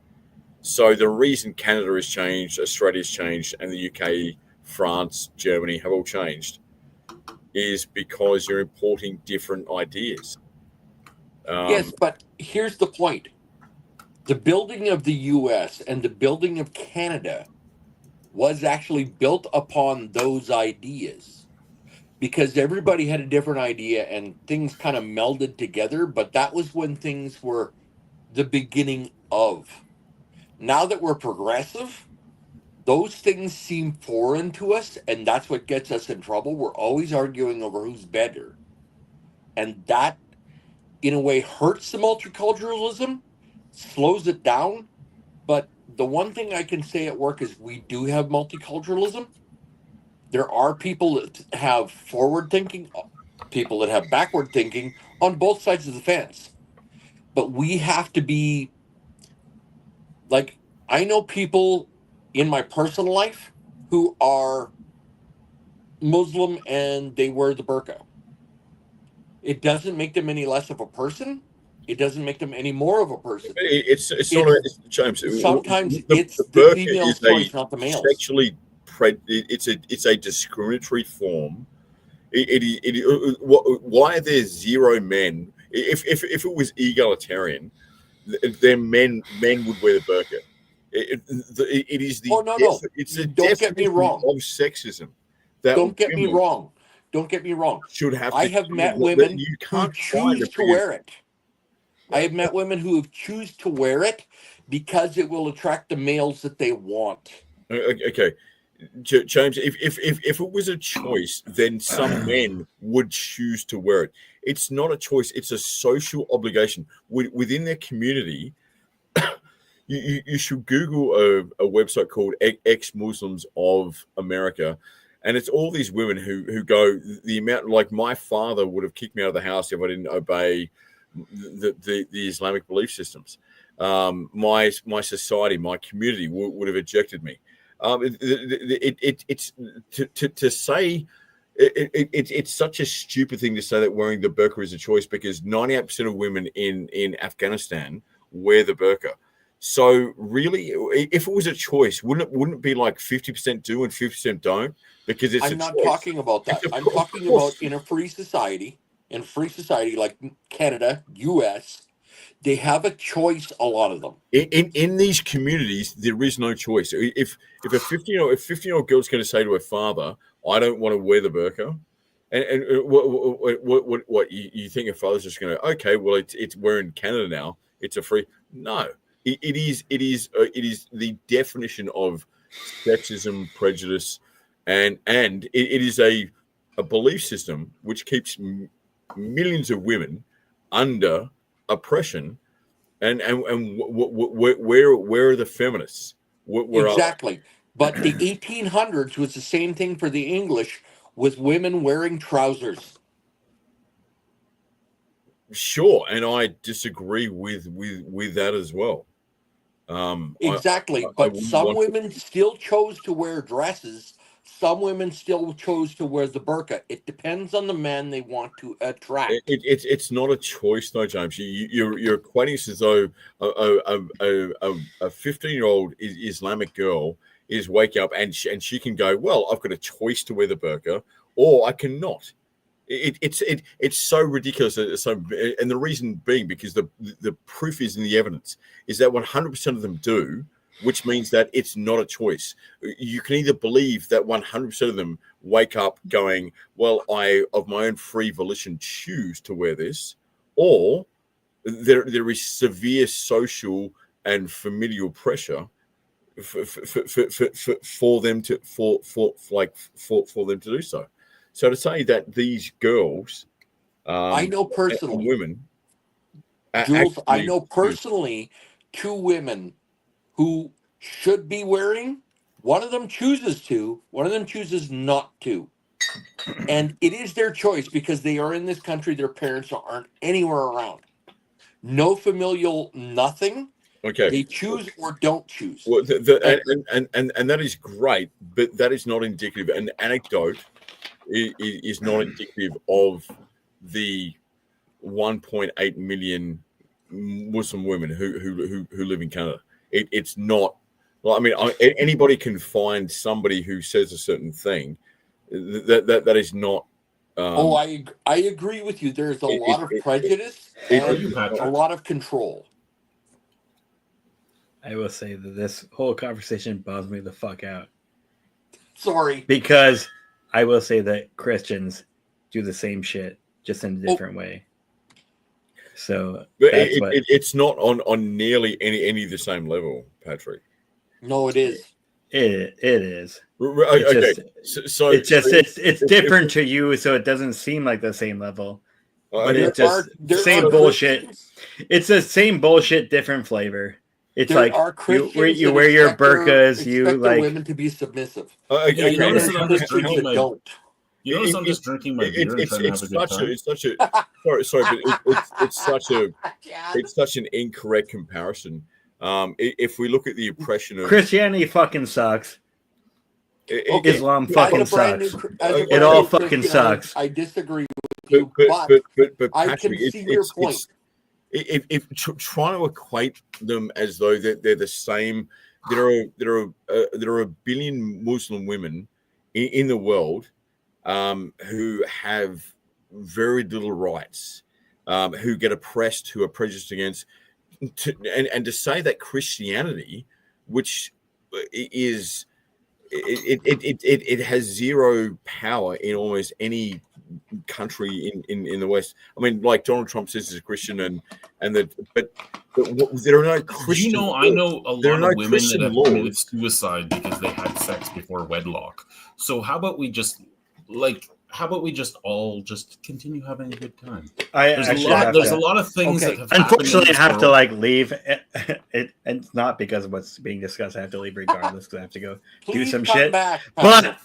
So the reason Canada has changed, Australia's changed, and the UK, France, Germany have all changed is because you're importing different ideas. Yes, but here's the point. The building of the US and the building of Canada was actually built upon those ideas, because everybody had a different idea and things kind of melded together, but that was when things were the beginning of. Now that we're progressive, those things seem foreign to us, and that's what gets us in trouble. We're always arguing over who's better. And that, in a way, hurts the multiculturalism, slows it down. But the one thing I can say at work is we do have multiculturalism. There are people that have forward thinking, people that have backward thinking on both sides of the fence. But we have to be, like, I know people in my personal life who are Muslim and they wear the burqa. It doesn't make them any less of a person, It doesn't make them any more of a person. It's not it's, James. Sometimes it's the burqa female's is choice, not the male's. sexually it's a discriminatory form. Why are there zero men? If it was egalitarian, then men would wear the burqa. It is the it's the Don't get me wrong of sexism. That Don't get me wrong. Don't get me wrong. Should have. I have met women who choose to wear it. I have met women who choose to wear it because it will attract the males that they want. Okay, James. If it was a choice, then some men would choose to wear it. It's not a choice. It's a social obligation within their community. You should Google a website called Ex-Muslims of America, and it's all these women who go the amount. Like my father would have kicked me out of the house if I didn't obey the Islamic belief systems. My society, my community would have ejected me. It's to say it's such a stupid thing to say that wearing the burqa is a choice, because 98% of women in Afghanistan wear the burqa. So really, if it was a choice, wouldn't it be like 50% do and 50% don't? Because it's I'm not talking about that. I'm talking about in a free society, like Canada, US, they have a choice. A lot of them in these communities, there is no choice. If a 15-year-old girl's going to say to her father, "I don't want to wear the burqa," and what you think her father's just going to, okay, well we're in Canada now, it's a free. No, it is the definition of sexism, prejudice, and it is a belief system which keeps millions of women under oppression, and where are the feminists? Where exactly. But the 1800s was the same thing for the English, with women wearing trousers. Sure, and I disagree with that as well. Exactly, but some women still chose to wear dresses. Some women still chose to wear the burqa. It depends on the man they want to attract. It's not a choice, though, James. You're equating this as though a 15-year-old Islamic girl is waking up and she can go, well, I've got a choice to wear the burqa, or I cannot. It's so ridiculous. And the reason being because the proof is in the evidence is that 100% of them do, which means that it's not a choice. You can either believe that 100% of them wake up going, well, I, of my own free volition, choose to wear this, or there is severe social and familial pressure for them to do so. So to say that these girls, I know personally, women, Jules, I know personally 2 women who should be wearing. One of them chooses to, one of them chooses not to. And it is their choice because they are in this country. Their parents aren't anywhere around. No familial nothing. Okay. They choose or don't choose. Well, and that is great, but that is not indicative. An anecdote is not indicative of the 1.8 million Muslim women who live in Canada. It's not. Well, I mean, anybody can find somebody who says a certain thing. That is not. I agree with you. There's a lot of prejudice and a lot of control. I will say that this whole conversation bums me the fuck out. Sorry. Because I will say that Christians do the same shit, just in a different way. So but it's not on nearly any the same level, Patrick. No, it is. It is. Okay. It's different to you, so it doesn't seem like the same level. But it's just same bullshit. It's the same bullshit, different flavor. It's there like you wear your burqas, you like women to be submissive. You notice that I'm just drinking my. You notice I'm just drinking my beer and trying to have a good time. It's such an incorrect comparison. If we look at the oppression of Christianity, fucking sucks. Islam fucking sucks. It all fucking sucks. I disagree with you, but I can see your point. trying to equate them as though they're the same. There are a billion Muslim women in the world who have very little rights, who get oppressed, who are prejudiced against, and to say that Christianity, which is it has zero power in almost any country in the West. I mean, like Donald Trump says he's a Christian, but there are no Christian. You know, I know a there are lot no of women Christian that have committed laws. suicide because they had sex before wedlock. So how about we just all just continue having a good time? There's a lot of things that have unfortunately I have to world. like leave it, and it's not because of what's being discussed. I have to leave regardless because I have to go do some come shit. back, But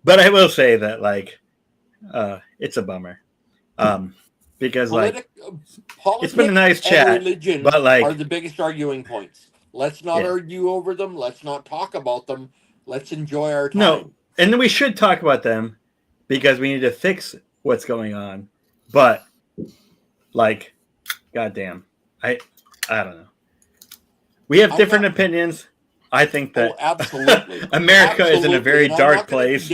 but I will say that like it's a bummer. Because like it's been a nice chat, and religion but like are the biggest arguing points. Let's not argue over them. Let's not talk about them. Let's enjoy our time. No, and then we should talk about them because we need to fix what's going on. But like, goddamn, I don't know. We have different opinions. I think that absolutely, America is in a very dark place.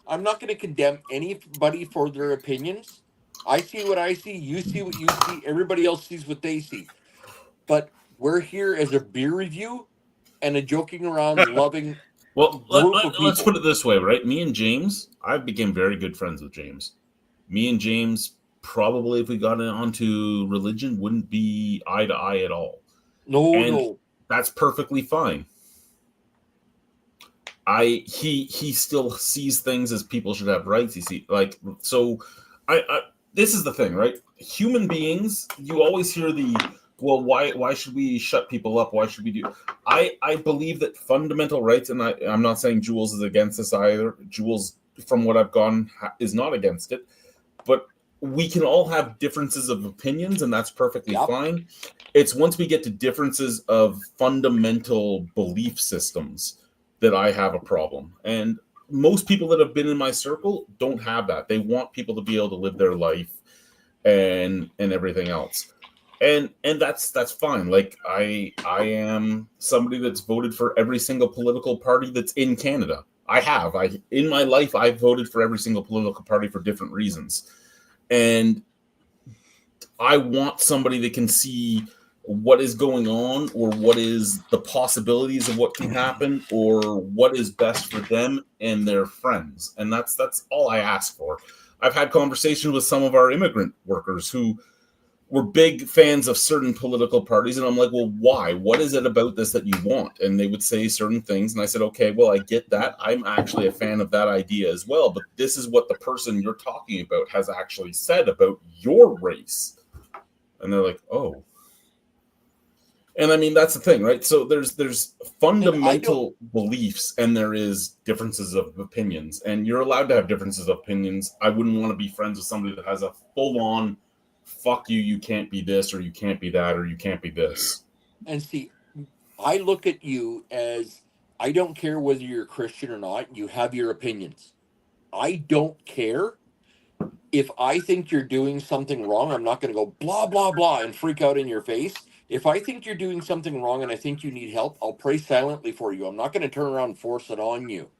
I'm not going to condemn anybody for their opinions. I see what I see. You see what you see. Everybody else sees what they see. But we're here as a beer review and a joking around, loving. Well, let's put it this way, right? Me and James, I became very good friends with James. Me and James, probably if we got onto religion, wouldn't be eye to eye at all. No. That's perfectly fine. He still sees things as people should have rights. This is the thing, right? Human beings, you always hear why should we shut people up? Why should we do? I believe that fundamental rights, and I'm not saying Jules is against this either. Jules, from what I've gone, is not against it. But we can all have differences of opinions, and that's perfectly fine. It's once we get to differences of fundamental belief systems that I have a problem. And most people that have been in my circle don't have that. They want people to be able to live their life and everything else. And that's fine. Like I am somebody that's voted for every single political party that's in Canada. In my life, I've voted for every single political party for different reasons. And I want somebody that can see what is going on, or what is the possibilities of what can happen, or what is best for them and their friends. And that's all I ask for. I've had conversations with some of our immigrant workers who were big fans of certain political parties, and I'm like, well, why? What is it about this that you want? And they would say certain things, and I said, okay, well, I get that. I'm actually a fan of that idea as well, but this is what the person you're talking about has actually said about your race. And they're like, oh. And I mean, that's the thing, right? So there's fundamental beliefs, and there is differences of opinions, and you're allowed to have differences of opinions. I wouldn't want to be friends with somebody that has a full-on fuck you, you can't be this, or you can't be that, or you can't be this. And see, I look at you as, I don't care whether you're Christian or not, you have your opinions. I don't care. If I think you're doing something wrong, I'm not going to go blah, blah, blah and freak out in your face. If I think you're doing something wrong and I think you need help, I'll pray silently for you. I'm not going to turn around and force it on you.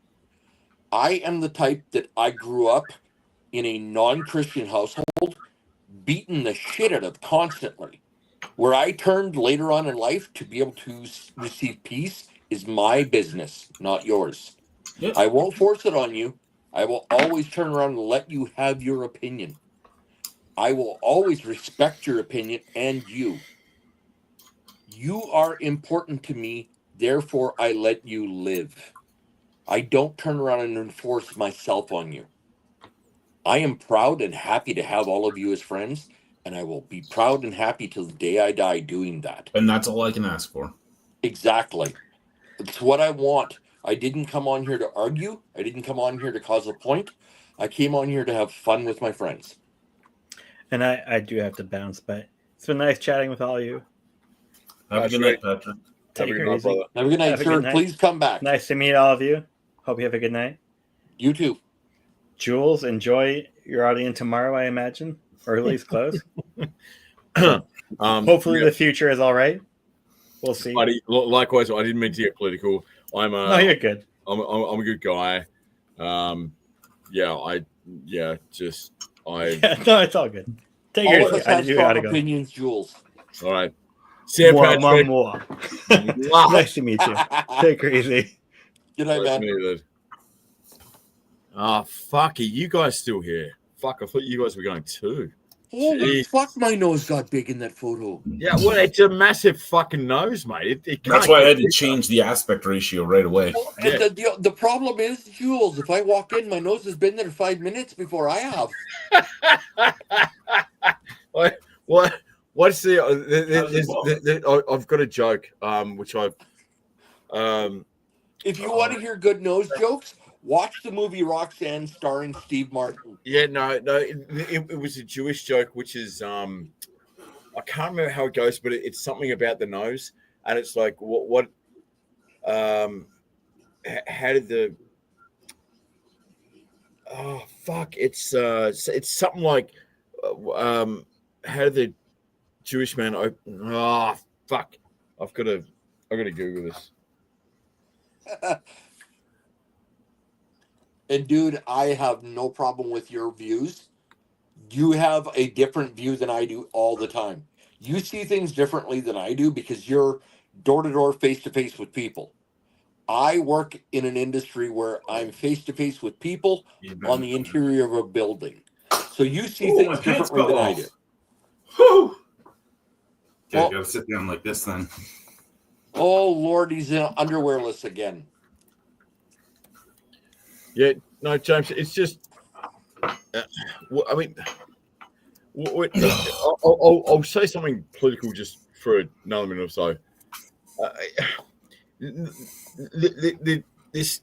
I am the type that I grew up in a non-Christian household, beaten the shit out of constantly. Where I turned later on in life to be able to receive peace is my business, not yours. Yes. I won't force it on you. I will always turn around and let you have your opinion. I will always respect your opinion and you. You are important to me, therefore I let you live. I don't turn around and enforce myself on you. I am proud and happy to have all of you as friends, and I will be proud and happy till the day I die doing that. And that's all I can ask for. Exactly. It's what I want. I didn't come on here to argue. I didn't come on here to cause a point. I came on here to have fun with my friends. And I do have to bounce, but it's been nice chatting with all of you. Have a good night, Patrick. Take it easy. Have a good night, sir. Please come back. Nice to meet all of you. Hope you have a good night. You too. Jules, enjoy your audience tomorrow, I imagine, or at least close. Hopefully, the future is all right. We'll see. Likewise, I didn't mean to get political. No, you're good. I'm a good guy. Yeah, I no, it's all good. Take All yours. of us I have do strong gotta go. opinions, Jules. all right. See you, Mwah, Patrick. mwah, mwah. Mwah. Nice to meet you. Take her easy. Good night, man. Fuck it. You guys still here? Fuck, I thought you guys were going too. Holy Jeez. fuck, my nose got big in that photo. Yeah, well, it's a massive fucking nose, mate. It That's can't why I get had to bigger. change the aspect ratio right away. Well, Yeah. the problem is, Jules, if I walk in, my nose has been there 5 minutes before I have. What's the? I've got a joke, which I've. If you want to hear good nose jokes, watch the movie Roxanne starring Steve Martin. Yeah, no, it was a Jewish joke, which is I can't remember how it goes, but it's something about the nose, and it's like how did the it's something like how did the Jewish man I've got to Google this. And dude, I have no problem with your views. You have a different view than I do all the time. You see things differently than I do because you're door to door, face to face with people. I work in an industry where I'm face to face with people on the interior of a building. So you see Ooh, things my pants differently fell than I off. do. Whew. Okay, Well- I gotta sit down like this then. Oh Lord, he's underwearless again. Yeah, no, James, it's just. I mean, I'll say something political just for another minute or so. This